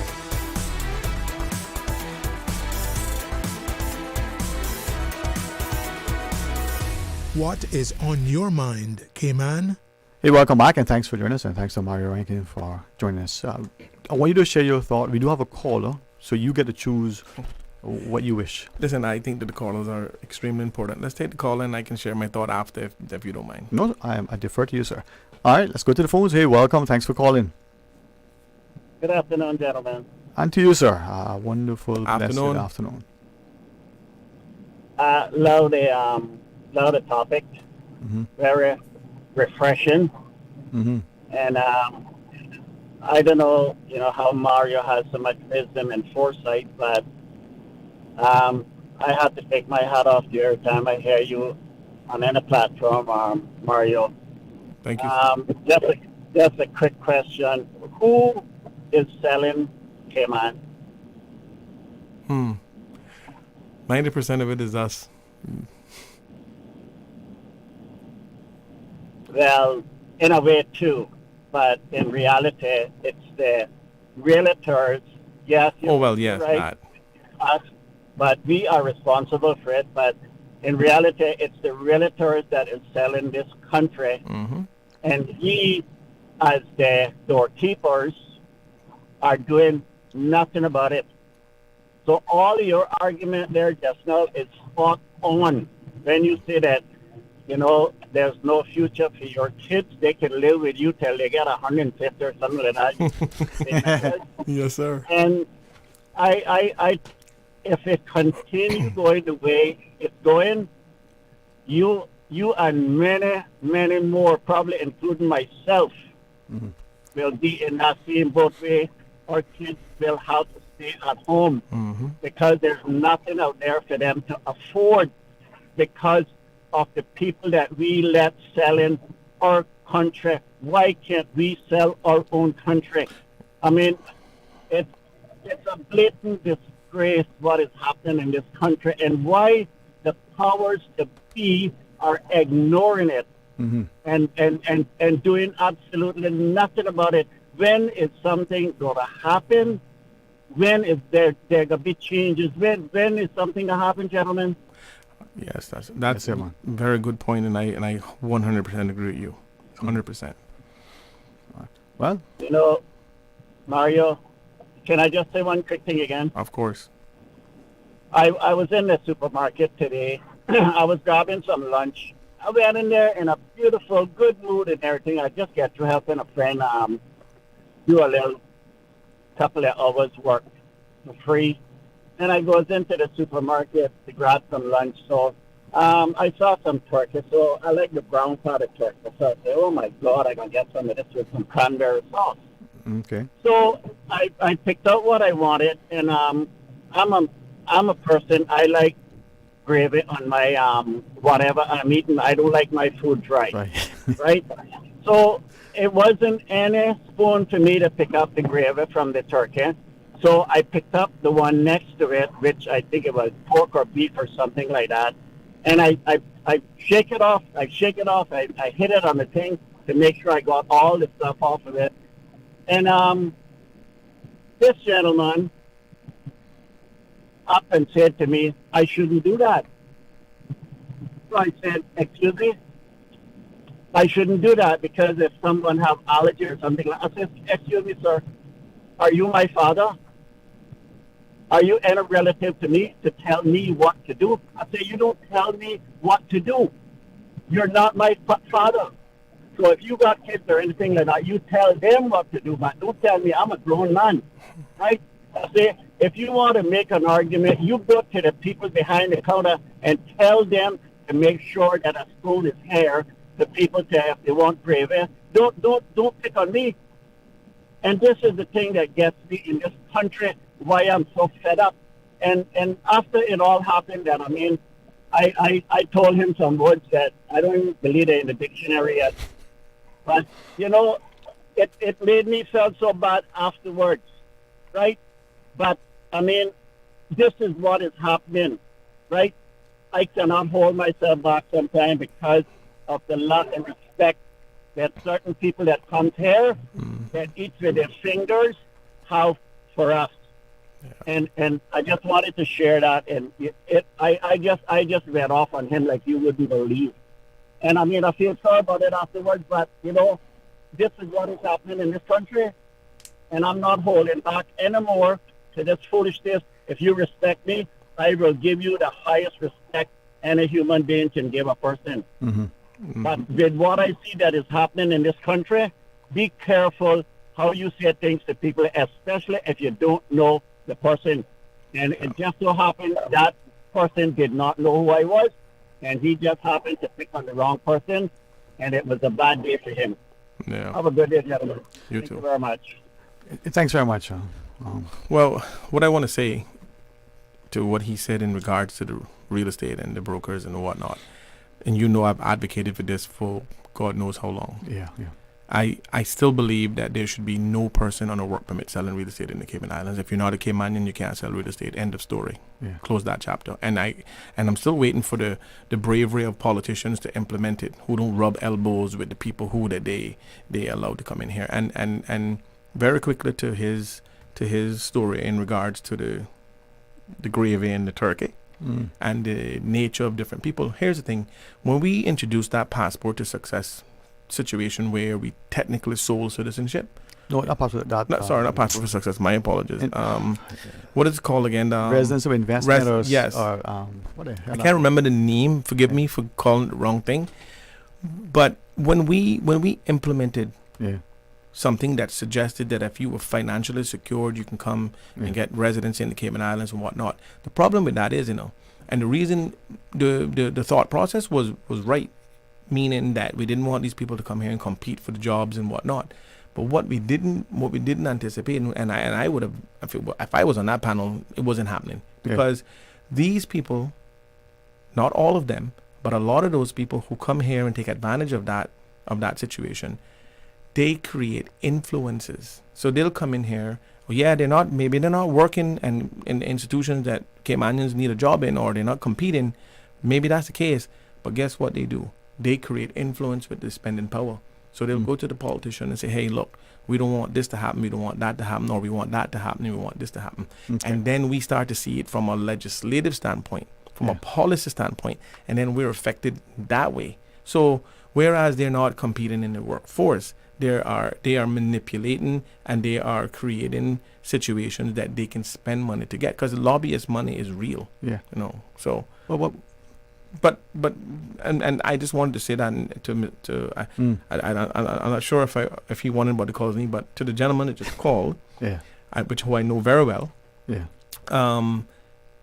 What is on your mind, Cayman? Hey, welcome back, and thanks for joining us, and thanks to Mario Rankin for joining us. I want you to share your thought. We do have a caller, so you get to choose what you wish. Listen, I think that the callers are extremely important. Let's take the call, and I can share my thought after, if you don't mind. No, I defer to you, sir. All right, let's go to the phones. Hey, welcome. Thanks for calling. Good afternoon, gentlemen. And to you, sir. Wonderful, Afternoon. blessed afternoon. Love the topic. Mm-hmm. Very refreshing. Mm-hmm. And I don't know, how Mario has so much wisdom and foresight, but I have to take my hat off to you every time I hear you on any platform, Mario. Thank you. Just a quick question. Who is selling Cayman? 90% of it is us. Well, in a way too, but in reality, it's the realtors. Yes. Yes, right, that. us, but we are responsible for it. But in reality, it's the realtors that is selling this country, and we, as the doorkeepers, are doing nothing about it. So all your argument there just now is spot on when you say that, there's no future for your kids. They can live with you till they get 150 or something like that. Yes, sir. And I if it continues going the way it's going, you and many, many more, probably including myself, will be in that same boat way. Our kids will have to stay at home because there's nothing out there for them to afford because of the people that we let sell in our country. Why can't we sell our own country? I mean, it's a blatant disgrace what is happening in this country and why the powers to be are ignoring it and doing absolutely nothing about it. When is something going to happen? When is there going to be changes? When is something going to happen, gentlemen? Yes, that's a very good point, and I 100% agree with you. 100%. Well, Mario, can I just say one quick thing again? Of course. I was in the supermarket today. I was grabbing some lunch. I went in there in a beautiful, good mood and everything. I just get to helping a friend do a little couple of hours work for free. And I goes into the supermarket to grab some lunch. So I saw some turkey. So I like the brown part of turkey. So I said, oh, my God, I'm going to get some of this with some cranberry sauce. Okay. So I picked out what I wanted. And I'm a person, I like gravy on my whatever I'm eating. I don't like my food dry. Right? So it wasn't any spoon for me to pick up the gravy from the turkey. So I picked up the one next to it, which I think it was pork or beef or something like that. And I shake it off. I hit it on the thing to make sure I got all the stuff off of it. And this gentleman up and said to me, I shouldn't do that. So I said, excuse me? I shouldn't do that because if someone have allergy or something like that, I said, excuse me, sir, are you my father? Are you any relative to me to tell me what to do? I say, you don't tell me what to do. You're not my father. So if you got kids or anything like that, you tell them what to do, but don't tell me I'm a grown man, right? I say, if you want to make an argument, you go to the people behind the counter and tell them to make sure that a spoon is here. The people say if they want gravy, don't pick on me. And this is the thing that gets me in this country, why I'm so fed up. And after it all happened, that I told him some words that I don't even believe they're in the dictionary yet. But, it made me feel so bad afterwards, right? But, this is what is happening, right? I cannot hold myself back sometimes because of the lack of respect that certain people that come here, that eat with their fingers, have for us. Yeah. And I just wanted to share that, and I just read off on him like you wouldn't believe. And I feel sorry about it afterwards, but this is what is happening in this country, and I'm not holding back anymore to this foolishness. If you respect me, I will give you the highest respect any human being can give a person. Mm-hmm. Mm-hmm. But with what I see that is happening in this country, be careful how you say things to people, especially if you don't know the person. And it just so happened that person did not know who I was, and he just happened to pick on the wrong person, and it was a bad day for him. Yeah. Have a good day, gentlemen. You Thank too. you very much. Thanks very much. Well, what I want to say to what he said in regards to the real estate and the brokers and whatnot, and I've advocated for this for God knows how long. Yeah. I still believe that there should be no person on a work permit selling real estate in the Cayman Islands. If you're not a Caymanian, you can't sell real estate. End of story. Yeah. Close that chapter. And I'm still waiting for the bravery of politicians to implement it, who don't rub elbows with the people who that they allowed to come in here. And very quickly to his story in regards to the gravy and the turkey. And the nature of different people. Here's the thing. When we introduced that passport to success situation where we technically sold citizenship. No, not passport. Not passport for success. My apologies. What is it called again? Residence of investment. Yes. Or, what the hell? I can't remember the name. Forgive me for calling it the wrong thing. But when we implemented something that suggested that if you were financially secured, you can come and get residency in the Cayman Islands and whatnot. The problem with that is, and the reason the thought process was right, meaning that we didn't want these people to come here and compete for the jobs and whatnot. But what we didn't anticipate, and I would have, if I was on that panel, it wasn't happening because these people, not all of them, but a lot of those people who come here and take advantage of that situation, they create influences. So they'll come in here. They're not working in institutions that Caymanians need a job in, or they're not competing. Maybe that's the case. But guess what they do? They create influence with the spending power. So they'll go to the politician and say, hey, look, we don't want this to happen. We don't want that to happen. Or we want that to happen. And we want this to happen. Okay. And then we start to see it from a legislative standpoint, from a policy standpoint. And then we're affected that way. So whereas they're not competing in the workforce, they are manipulating and they are creating situations that they can spend money to get, because lobbyist money is real. Yeah. So but I just wanted to say that I'm not sure if he wanted to call me, but to the gentleman that just called, who I know very well.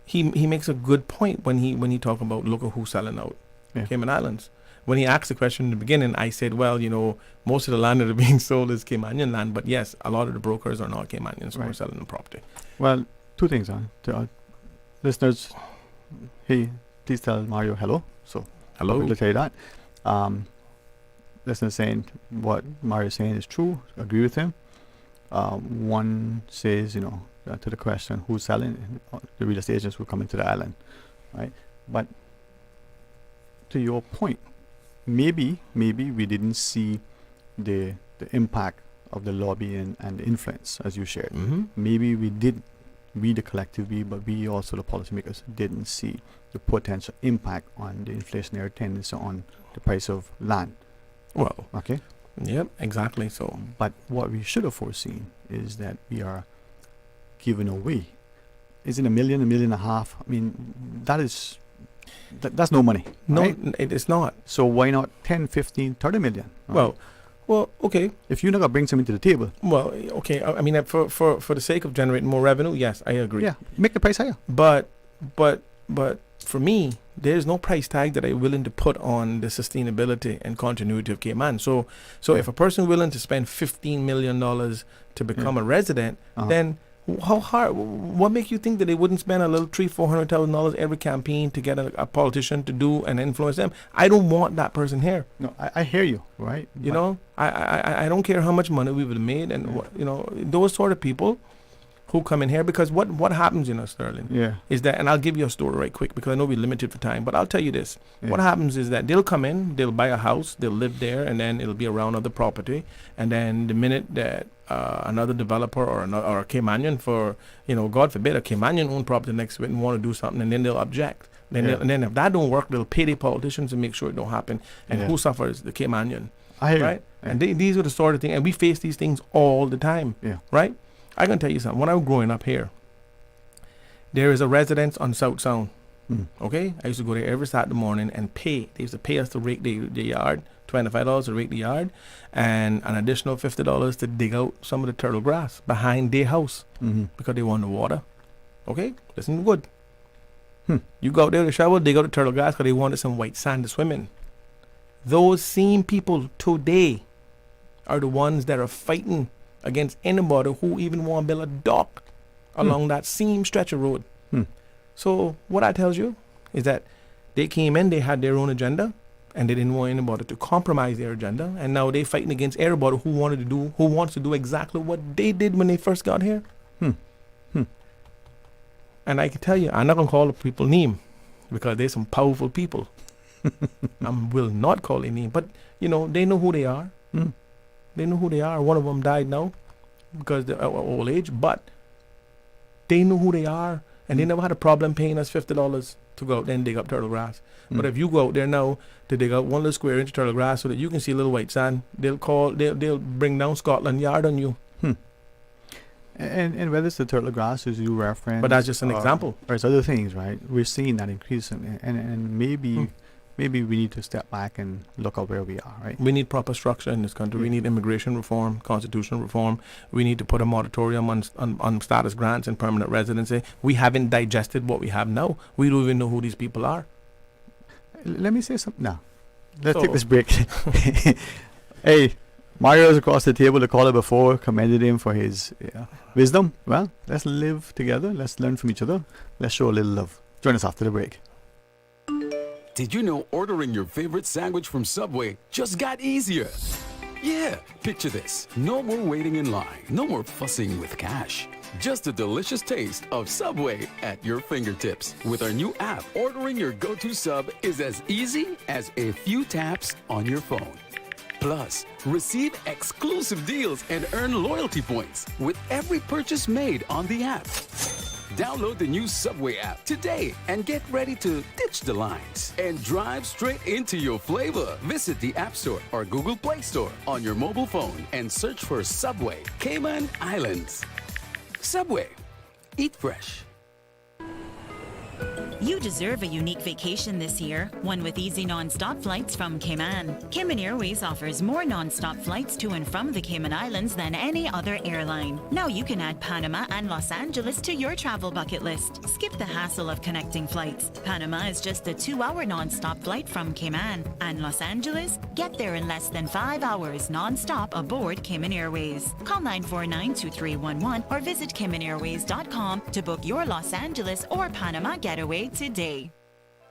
He makes a good point when he talk about look at who's selling out Cayman Islands. When he asked the question in the beginning, I said, well, most of the land that are being sold is Caymanian land, but yes, a lot of the brokers are not Caymanians who are selling the property. Well, two things, to our listeners. Hey, please tell Mario hello. So hello. I'll tell you that. Listeners saying what Mario is saying is true. Agree with him. One says, to the question, who's selling? The real estate agents who come into the island, right? But to your point, maybe we didn't see the impact of the lobby and the influence as you shared. Mm-hmm. Maybe we did, we the collective we, but we also the policymakers didn't see the potential impact on the inflationary tendency on the price of land. Well, okay. Yep, exactly. So, but what we should have foreseen is that we are giving away. Is it $1 million, $1.5 million? I mean, that's no money. No, right? it is not. So why not 10, 15, 30 million? Right? Well, okay. If you're not gonna bring something to the table. Well, okay. I mean, for the sake of generating more revenue, yes, I agree. Yeah, make the price higher. But for me, there's no price tag that I'm willing to put on the sustainability and continuity of Cayman. So if a person willing to spend $15 million to become a resident, then how hard? What makes you think that they wouldn't spend a little $300,000-$400,000 every campaign to get a politician to do and influence them? I don't want that person here. No, I hear you, right? You know, I don't care how much money we would have made, and those sort of people who come in here, because what happens, Sterling, is that, and I'll give you a story right quick because I know we're limited for time, but I'll tell you this. What happens is that they'll come in, they'll buy a house, they'll live there, and then it'll be around other property, and then the minute that another developer or a Caymanian, for, God forbid, a Caymanian owned property next to it and want to do something, and then they'll object. And then if that don't work, they'll pay the politicians to make sure it don't happen. And who suffers? The Caymanian. I hear right? you. And these are the sort of things, and we face these things all the time. Right? I can tell you something. When I was growing up here, there is a residence on South Sound. Okay? I used to go there every Saturday morning and pay. They used to pay us to rake the yard, $25 to rake the yard, and an additional $50 to dig out some of the turtle grass behind their house because they want the water. Okay? Listen good. You go out there to shovel, dig out the turtle grass because they wanted some white sand to swim in. Those same people today are the ones that are fighting against anybody who even want to build a dock along that same stretch of road. So what that tells you is that they came in, they had their own agenda, and they didn't want anybody to compromise their agenda, and now they're fighting against everybody who wants to do exactly what they did when they first got here. And I can tell you, I'm not gonna call the people name because they're some powerful people. I will not call their name, but they know who they are. They know who they are. One of them died now because they're old age, but they know who they are, and they never had a problem paying us $50 to go out there and dig up turtle grass. But if you go out there now to dig out 1 little square inch of turtle grass so that you can see a little white sand, they'll bring down Scotland Yard on you. And whether it's the turtle grass as you reference, but that's just an example. Or it's other things, right? We're seeing that increase, and maybe we need to step back and look at where we are, right? We need proper structure in this country. We need immigration reform, constitutional reform. We need to put a moratorium on status grants and permanent residency. We haven't digested what we have now. We don't even know who these people are. Let me say something now. Let's take this break. Hey, Mario's across the table. The caller before commended him for his wisdom. Well, let's live together. Let's learn from each other. Let's show a little love. Join us after the break. Did you know ordering your favorite sandwich from Subway just got easier? Yeah, picture this. No more waiting in line. No more fussing with cash. Just a delicious taste of Subway at your fingertips. With our new app, ordering your go-to sub is as easy as a few taps on your phone. Plus, receive exclusive deals and earn loyalty points with every purchase made on the app. Download the new Subway app today and get ready to ditch the lines and drive straight into your flavor. Visit the App Store or Google Play Store on your mobile phone and search for Subway Cayman Islands. Subway. Eat fresh. You deserve a unique vacation this year, one with easy non-stop flights from Cayman. Cayman Airways offers more non-stop flights to and from the Cayman Islands than any other airline. Now you can add Panama and Los Angeles to your travel bucket list. Skip the hassle of connecting flights. Panama is just a 2-hour non-stop flight from Cayman. And Los Angeles? Get there in less than 5 hours non-stop aboard Cayman Airways. Call 949-2311 or visit CaymanAirways.com to book your Los Angeles or Panama getaway today.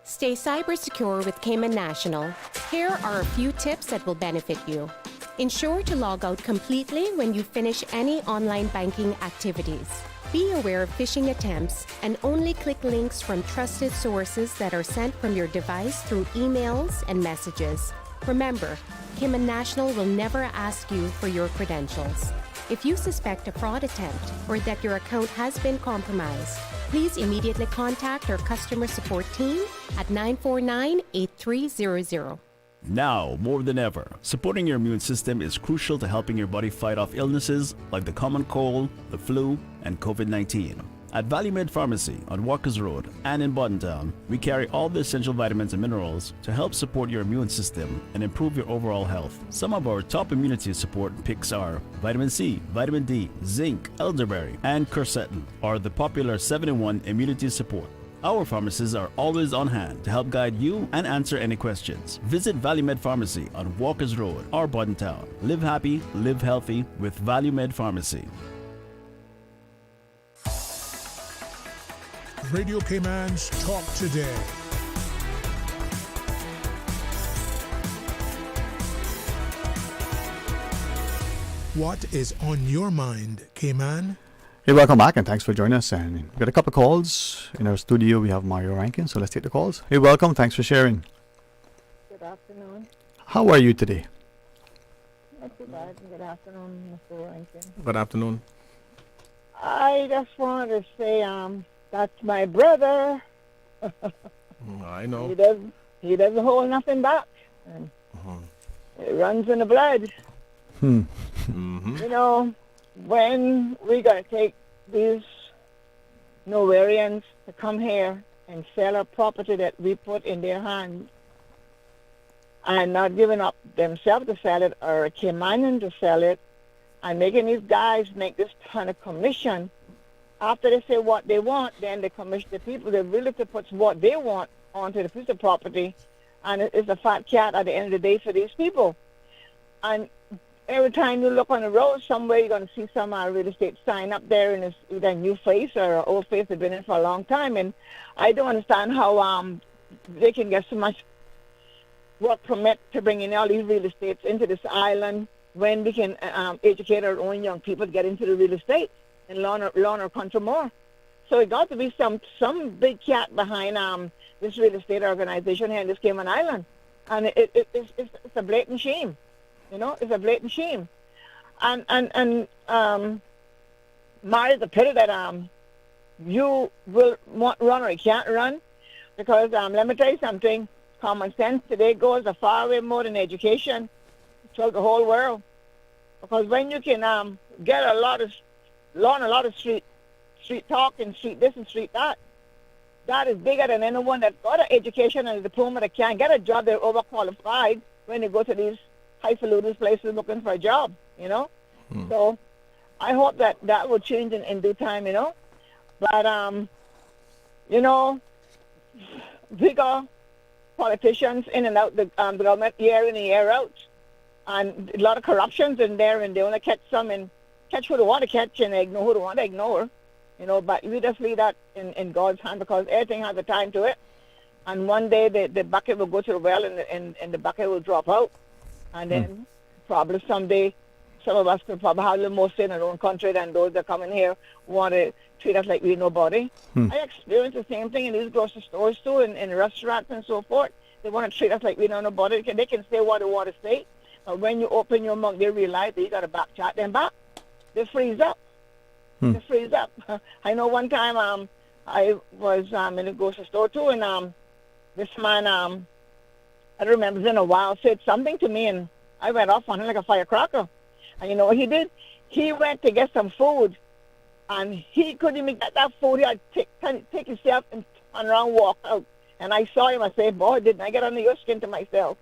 Stay cyber secure with Cayman National. Here are a few tips that will benefit you. Ensure to log out completely when you finish any online banking activities. Be aware of phishing attempts and only click links from trusted sources that are sent from your device through emails and messages. Remember, Cayman National will never ask you for your credentials. If you suspect a fraud attempt or that your account has been compromised, please immediately contact our customer support team at 949-8300. Now, more than ever, supporting your immune system is crucial to helping your body fight off illnesses like the common cold, the flu, and COVID-19. At Valley Med Pharmacy on Walkers Road and in Town, we carry all the essential vitamins and minerals to help support your immune system and improve your overall health. Some of our top immunity support picks are vitamin C, vitamin D, zinc, elderberry, and quercetin are the popular 7-in-1 immunity support. Our pharmacists are always on hand to help guide you and answer any questions. Visit Valley Med Pharmacy on Walkers Road or Town. Live happy, live healthy with Valley Med Pharmacy. Radio Cayman's Talk Today. What is on your mind, Cayman? Hey, welcome back and thanks for joining us. And we've got a couple of calls. In our studio, we have Mario Rankin, so let's take the calls. Hey, welcome. Thanks for sharing. Good afternoon. How are you today? Not too bad. Good afternoon, Mr. Rankin. Good afternoon. I just wanted to say, that's my brother. I know. He doesn't hold nothing back. And it runs in the blood. You know, when we got to take these Nowarians to come here and sell our property that we put in their hands and not giving up themselves to sell it or a Caymanian to sell it and making these guys make this ton of commission. After they say what they want, then they commission the people. The realtor puts what they want onto the piece of property, and it's a fat cat at the end of the day for these people. And every time you look on the road somewhere, you're going to see some real estate sign up there, and it's either a new face or an old face that's been in for a long time. And I don't understand how they can get so much work permit to bring in all these real estates into this island when we can educate our own young people to get into the real estate and learn our country more. So it got to be some big cat behind this real estate organization here in this Cayman Island. And it's a blatant shame. You know, it's a blatant shame. And Mary, the pity that you will want run or you can't run, because let me tell you something, common sense today goes a far way more than education throughout the whole world. Because when you can learn a lot of street talk and street this and street that, that is bigger than anyone that's got an education and a diploma that can't get a job. They're overqualified when they go to these highfalutin places looking for a job, you know. So I hope that will change in due time, you know. But, you know, we got politicians in and out the government year in and year out. And a lot of corruptions in there, and they only catch some and catch who they want to catch and ignore who they want to ignore, you know. But we just leave that in God's hand, because everything has a time to it. And one day the bucket will go to the well, and the bucket will drop out. And then probably someday some of us could probably have a little more say in our own country than those that come in here want to treat us like we're nobody. I experience the same thing in these grocery stores too, in restaurants and so forth. They want to treat us like we're nobody. They can say what they want to say, but when you open your mouth, they realize that you got to back chat them back. They freeze up. They freeze up. I know one time I was in a grocery store too, and this man, I don't remember, it's in a while, said something to me, and I went off on him like a firecracker. And you know what he did? He went to get some food, and he couldn't even get that food. He had to take himself and turn around and walk out. And I saw him, I said, boy, didn't I get under your skin to myself?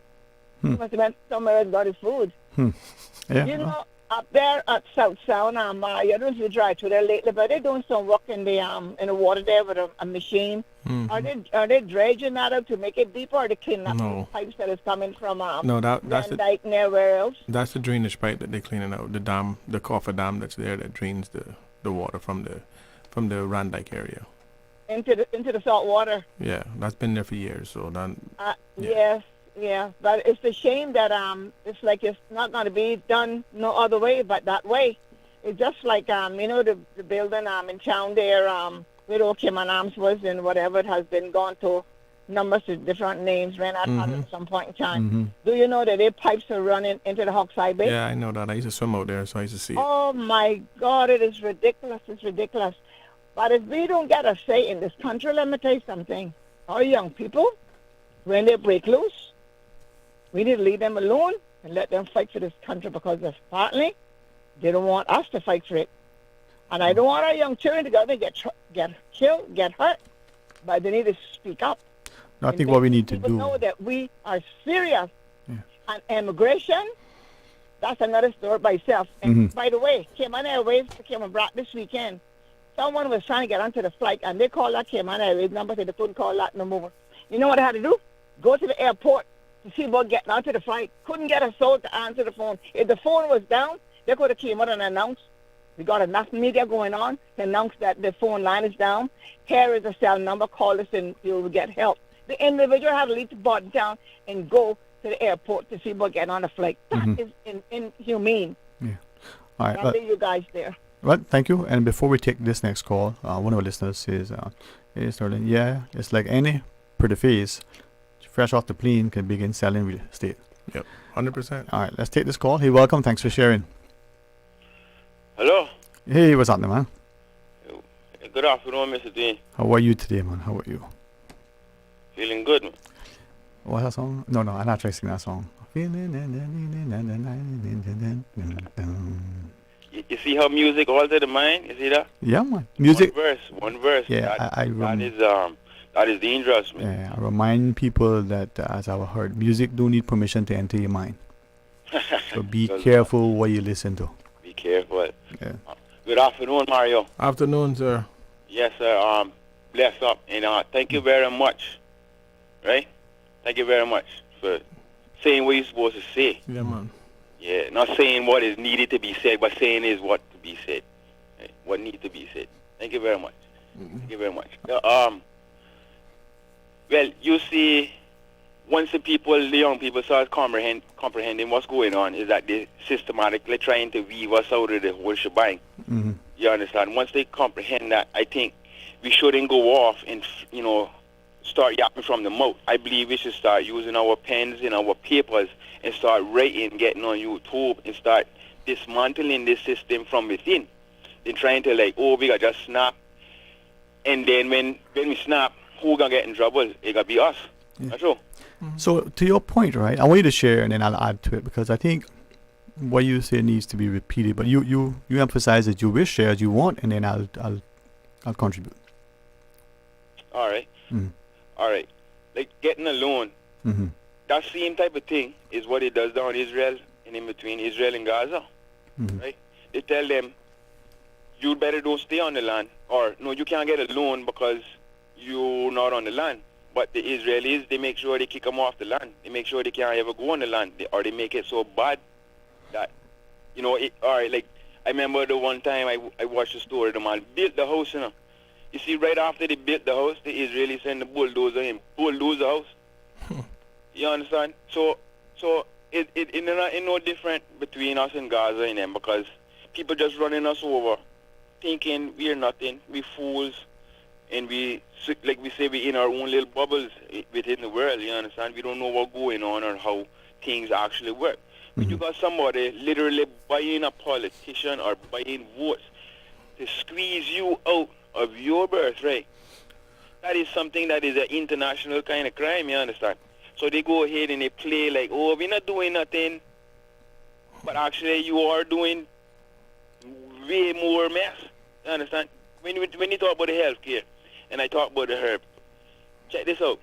He must have went somewhere and got his food. Yeah. You know, up there at South Sound, I don't know if you drive through there lately, but they're doing some work in the water there with a machine. Are they dredging that out to make it deeper, or are they cleaning up the pipes that is coming from that's Van Dyke and everywhere else? That's the drainage pipe that they're cleaning out. The dam, the coffer dam that's there that drains the water from the Van Dyke area into the salt water. Yeah, that's been there for years. So then. Yes, but it's a shame that it's like it's not going to be done no other way but that way. It's just like you know, the building in town there where old Cayman Arms was, and whatever, it has been gone to numbers of different names, ran out at some point in time. Do you know that their pipes are running into the Hawkseye Bay? Yeah, I know that. I used to swim out there, so I used to see it. Oh my God, it is ridiculous. It's ridiculous. But if we don't get a say in this country, let me tell you something. Our young people, when they break loose, We need to leave them alone and let them fight for this country because apparently they don't want us to fight for it. And I don't want our young children to go there and get killed, get hurt, but they need to speak up. I think what we need to People do. know that we are serious. And immigration, that's another story by itself. And by the way, Cayman Airways came and brought this weekend. Someone was trying to get onto the flight, and they called that Cayman Airways number, so they couldn't call that no more. You know what I had to do? Go to the airport to see about getting onto the flight. Couldn't get a soul to answer the phone. If the phone was down, they could have came out and announced. We got enough media going on to announce that the phone line is down. Here is a cell number. Call us and you'll get help. The individual had to leave the bottom town and go to the airport to see about getting on a flight. That is inhumane. All right. I'll leave you guys there. Well, thank you. And before we take this next call, one of our listeners is starting. Yeah, it's like any pretty face, fresh off the plane, can begin selling real estate. Yep, 100%. All right, let's take this call. Hey, welcome. Thanks for sharing. Hello. Hey, what's happening, man? Good afternoon, Mr. Dean. How are you today, man? How are you? Feeling good, man. What's that song? No, I'm not trying to sing that song. You see how music alters the mind? You see that? Yeah, man. Music. One verse. Yeah, that is dangerous, man. Yeah, I remind people that, as I've heard, music don't need permission to enter your mind. So be careful what you listen to. Be careful. Yeah. Good afternoon, Mario. Afternoon, sir. Yes, sir. Bless up. And thank you very much. Right? Thank you very much for saying what you're supposed to say. Yeah, man. Yeah, not saying what is needed to be said, but saying is what to be said. Right? What needs to be said. Thank you very much. Thank you very much. Well, you see, once the young people start comprehending what's going on, is that they're systematically trying to weave us out of the whole shebang. You understand? Once they comprehend that, I think we shouldn't go off and, start yapping from the mouth. I believe we should start using our pens and our papers and start writing, getting on YouTube and start dismantling this system from within. They're trying to we got just snap. And then when we snap, who gonna get in trouble? It gotta be us. That's true. So to your point, right? I want you to share, and then I'll add to it, because I think what you say needs to be repeated. But you emphasize that you will share as you want, and then I'll contribute. All right. All right. Like getting a loan. That same type of thing is what it does down in Israel and in between Israel and Gaza. Right? They tell them, you better don't stay on the land, or no, you can't get a loan because you're not on the land. But the Israelis, they make sure they kick them off the land. They make sure they can't ever go on the land, or they make it so bad that, all right, like, I remember the one time I watched the story, the man built the house, You see, right after they built the house, the Israelis sent the bulldozer and bulldoze the house. You understand? So it's no different between us and Gaza and them, because people just running us over, thinking we're nothing, we fools, and we say, we in our own little bubbles within the world. You understand? We don't know what's going on or how things actually work. When you got somebody literally buying a politician or buying votes to squeeze you out of your birthright, that is something that is an international kind of crime. You understand? So they go ahead and they play like, oh, we're not doing nothing, but actually you are doing way more mess. You understand? When you talk about the healthcare, and I talk about the herb, check this out: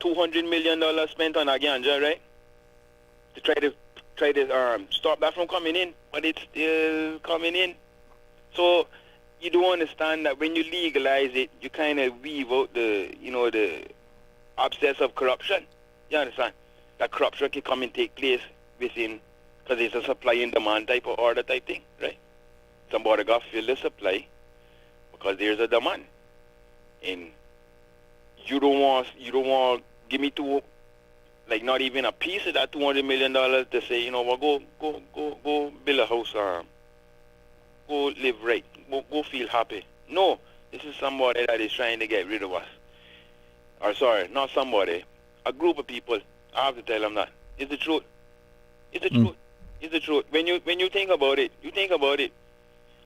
$200 million spent on a ganja, right? To try to stop that from coming in, but it's still coming in. So you don't understand that when you legalize it, you kind of weave out the abscess of corruption. You understand? That corruption can come and take place within, because it's a supply and demand type of order type thing, right? Somebody got to fill the supply because there's a demand, and you don't want give me like not even a piece of that $200 million to say, go build a house, go live right, go feel happy. No, this is somebody that is trying to get rid of us. Or sorry, not somebody, a group of people. I have to tell them that. It's the truth. It's the truth. It's the truth. When you think about it,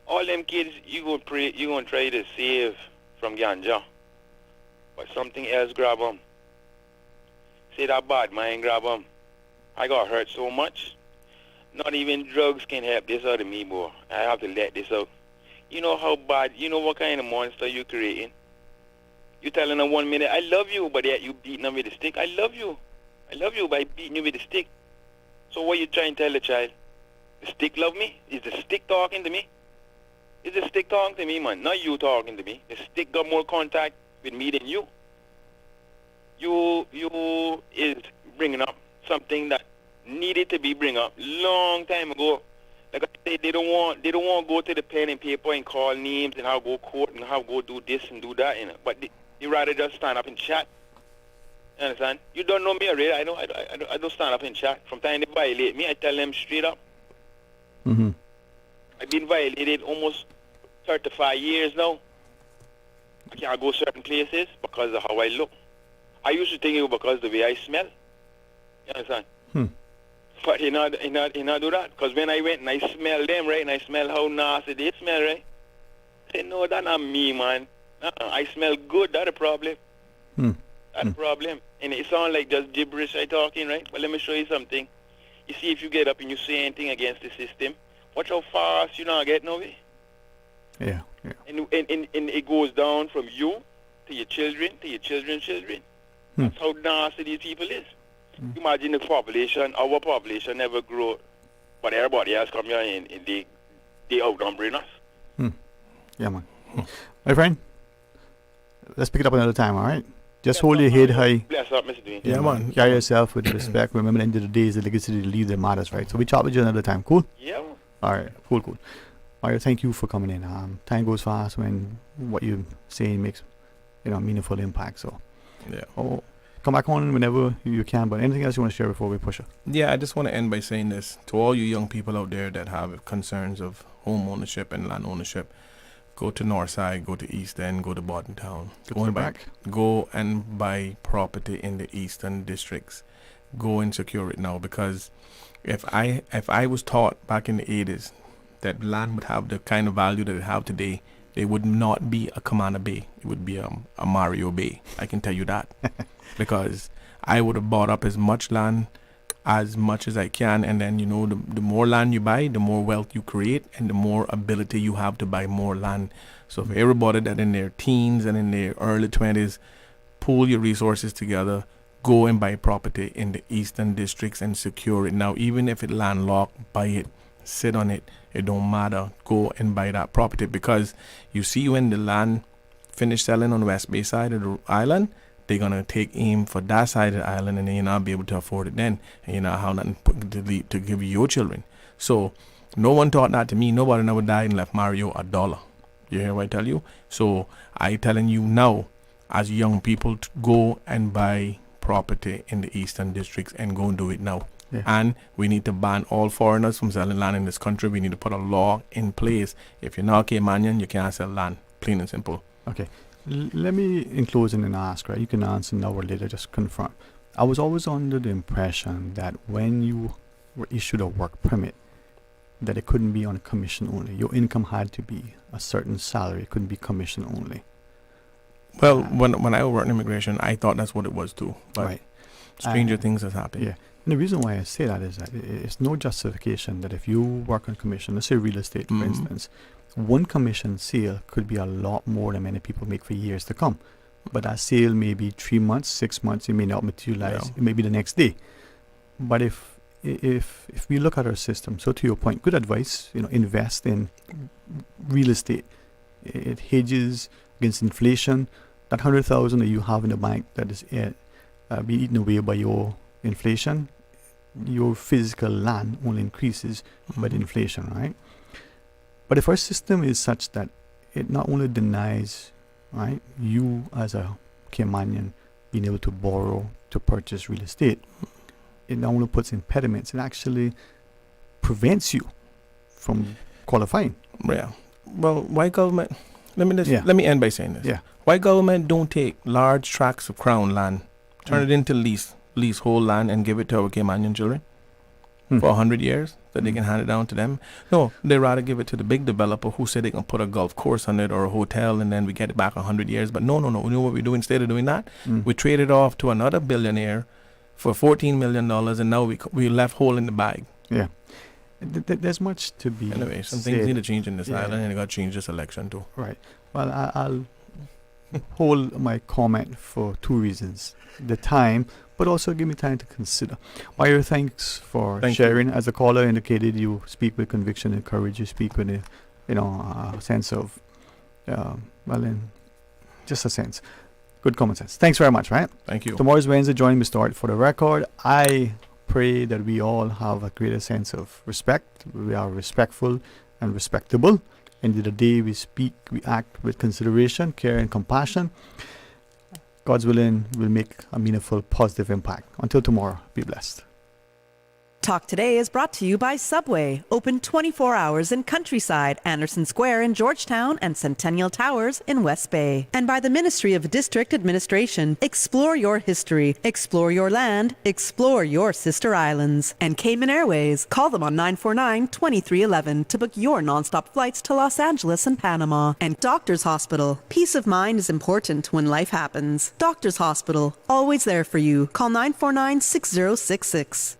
all them kids you gonna try to save from ganja, but something else grab them. Say that bad mind grab them, I got hurt so much. Not even drugs can help this out of me, boy. I have to let this out. You know how bad, you know what kind of monster you're creating? You telling her 1 minute, I love you, but yet you beating her with a stick. I love you. I love you by beating you with a stick. So what you trying to tell the child? The stick love me? Is the stick talking to me? Is the stick talking to me, man? Not you talking to me. The stick got more contact with me than you. You is bringing up something that needed to be bring up long time ago. Like I say, they don't want to go to the pen and paper and call names and how go court and how go do this and do that, you know. But they rather just stand up and chat. You understand? You don't know me already. I don't stand up and chat. From time they violate me, I tell them straight up. Mm-hmm. I've been violated almost 35 years now. I can't go certain places because of how I look. I used to think it was because of the way I smell. You understand? But he not do that. Because when I went and I smelled them, right, and I smell how nasty they smell, right? I said, no, that's not me, man. I smell good. That's a problem. That's a problem. And it sounds like just gibberish I talking, right? But let me show you something. You see, if you get up and you say anything against the system, watch how fast you not get no way. Yeah. And it goes down from you to your children, to your children's children. That's how nasty these people is. Imagine the population, our population never grow, but everybody else come here and they outnumbering us. Yeah, man. My friend, let's pick it up another time, all right? Just hold your head high. Bless up, Mr. Dwayne. Yeah, man. Carry yourself with respect. Remember, at the end of the day, is the legacy to leave that matters, right? So we chat with you another time. Cool? Yeah. All right. Cool. All right. Thank you for coming in. Time goes fast when what you're saying makes, meaningful impact. So, yeah. Come back on whenever you can. But anything else you want to share before we push it? Yeah, I just want to end by saying this to all you young people out there that have concerns of home ownership and land ownership. Go to Northside, go to East End, go to Bottom Town. Go and buy property in the Eastern districts. Go and secure it now, because if I was taught back in the 80s that land would have the kind of value that it have today, it would not be a Commander Bay. It would be a Mario Bay. I can tell you that. Because I would have bought up as much land as much as I can, and then the more land you buy, the more wealth you create, and the more ability you have to buy more land. So for everybody that in their teens and in their early 20s, pool your resources together, go and buy property in the Eastern districts and secure it. Now, even if it's landlocked, buy it, sit on it. It don't matter. Go and buy that property, because you see when the land finish selling on the West Bay side of the island, they're going to take aim for that side of the island, and then you're not be able to afford it then. And you not have nothing to give your children. So no one taught that to me. Nobody never died and left Mario $1. You hear what I tell you? So I telling you now, as young people, to go and buy property in the Eastern districts and go and do it now. Yeah. And we need to ban all foreigners from selling land in this country. We need to put a law in place. If you're not Caymanian, you can't sell land. Plain and simple. Okay. Let me, in closing, and ask, right? You can answer now or later, just confirm. I was always under the impression that when you were issued a work permit, that it couldn't be on commission only. Your income had to be a certain salary. It couldn't be commission only. Well, when I worked in immigration, I thought that's what it was too. But right. Stranger things has happened. Yeah. And the reason why I say that is that it's no justification that if you work on commission, let's say real estate, for instance, one commission sale could be a lot more than many people make for years to come. But that sale may be 3 months, 6 months, it may not materialize. It may be the next day. But if we look at our system, so to your point, good advice, invest in real estate. It hedges against inflation. That 100,000 that you have in the bank that is being eaten away by your inflation, your physical land only increases by the inflation, right? But if our system is such that it not only denies, right, you as a Caymanian being able to borrow to purchase real estate, it not only puts impediments, it actually prevents you from qualifying. Yeah. Well, why government? Let me end by saying this. Yeah. Why government don't take large tracts of crown land, turn it into leasehold land, and give it to our Caymanian children for 100 years, that they can hand it down to them? No, they rather give it to the big developer who said they can put a golf course on it or a hotel, and then we get it back 100 years. But no. You know what we do instead of doing that? We trade it off to another billionaire for $14 million, and now we left hole in the bag. Yeah. There's much to be Anyway, some things said. need to change in this Yeah. island, and they got to change this election too. Right. Well, I'll hold my comment for two reasons. The time, but also give me time to consider. Mario, thanks for Thank sharing. As the caller indicated, you speak with conviction and courage. You speak with a sense of, just a sense. Good common sense. Thanks very much, right? Thank you. Tomorrow's Wednesday, joining me start. For the record, I pray that we all have a greater sense of respect. We are respectful and respectable. And the day we speak, we act with consideration, care, and compassion. God's willing, will make a meaningful, positive impact. Until tomorrow, be blessed. Talk Today is brought to you by Subway, open 24 hours in Countryside, Anderson Square in Georgetown, and Centennial Towers in West Bay. And by the Ministry of District Administration, explore your history, explore your land, explore your sister islands. And Cayman Airways, call them on 949-2311 to book your nonstop flights to Los Angeles and Panama. And Doctors Hospital, peace of mind is important when life happens. Doctors Hospital, always there for you. Call 949-6066.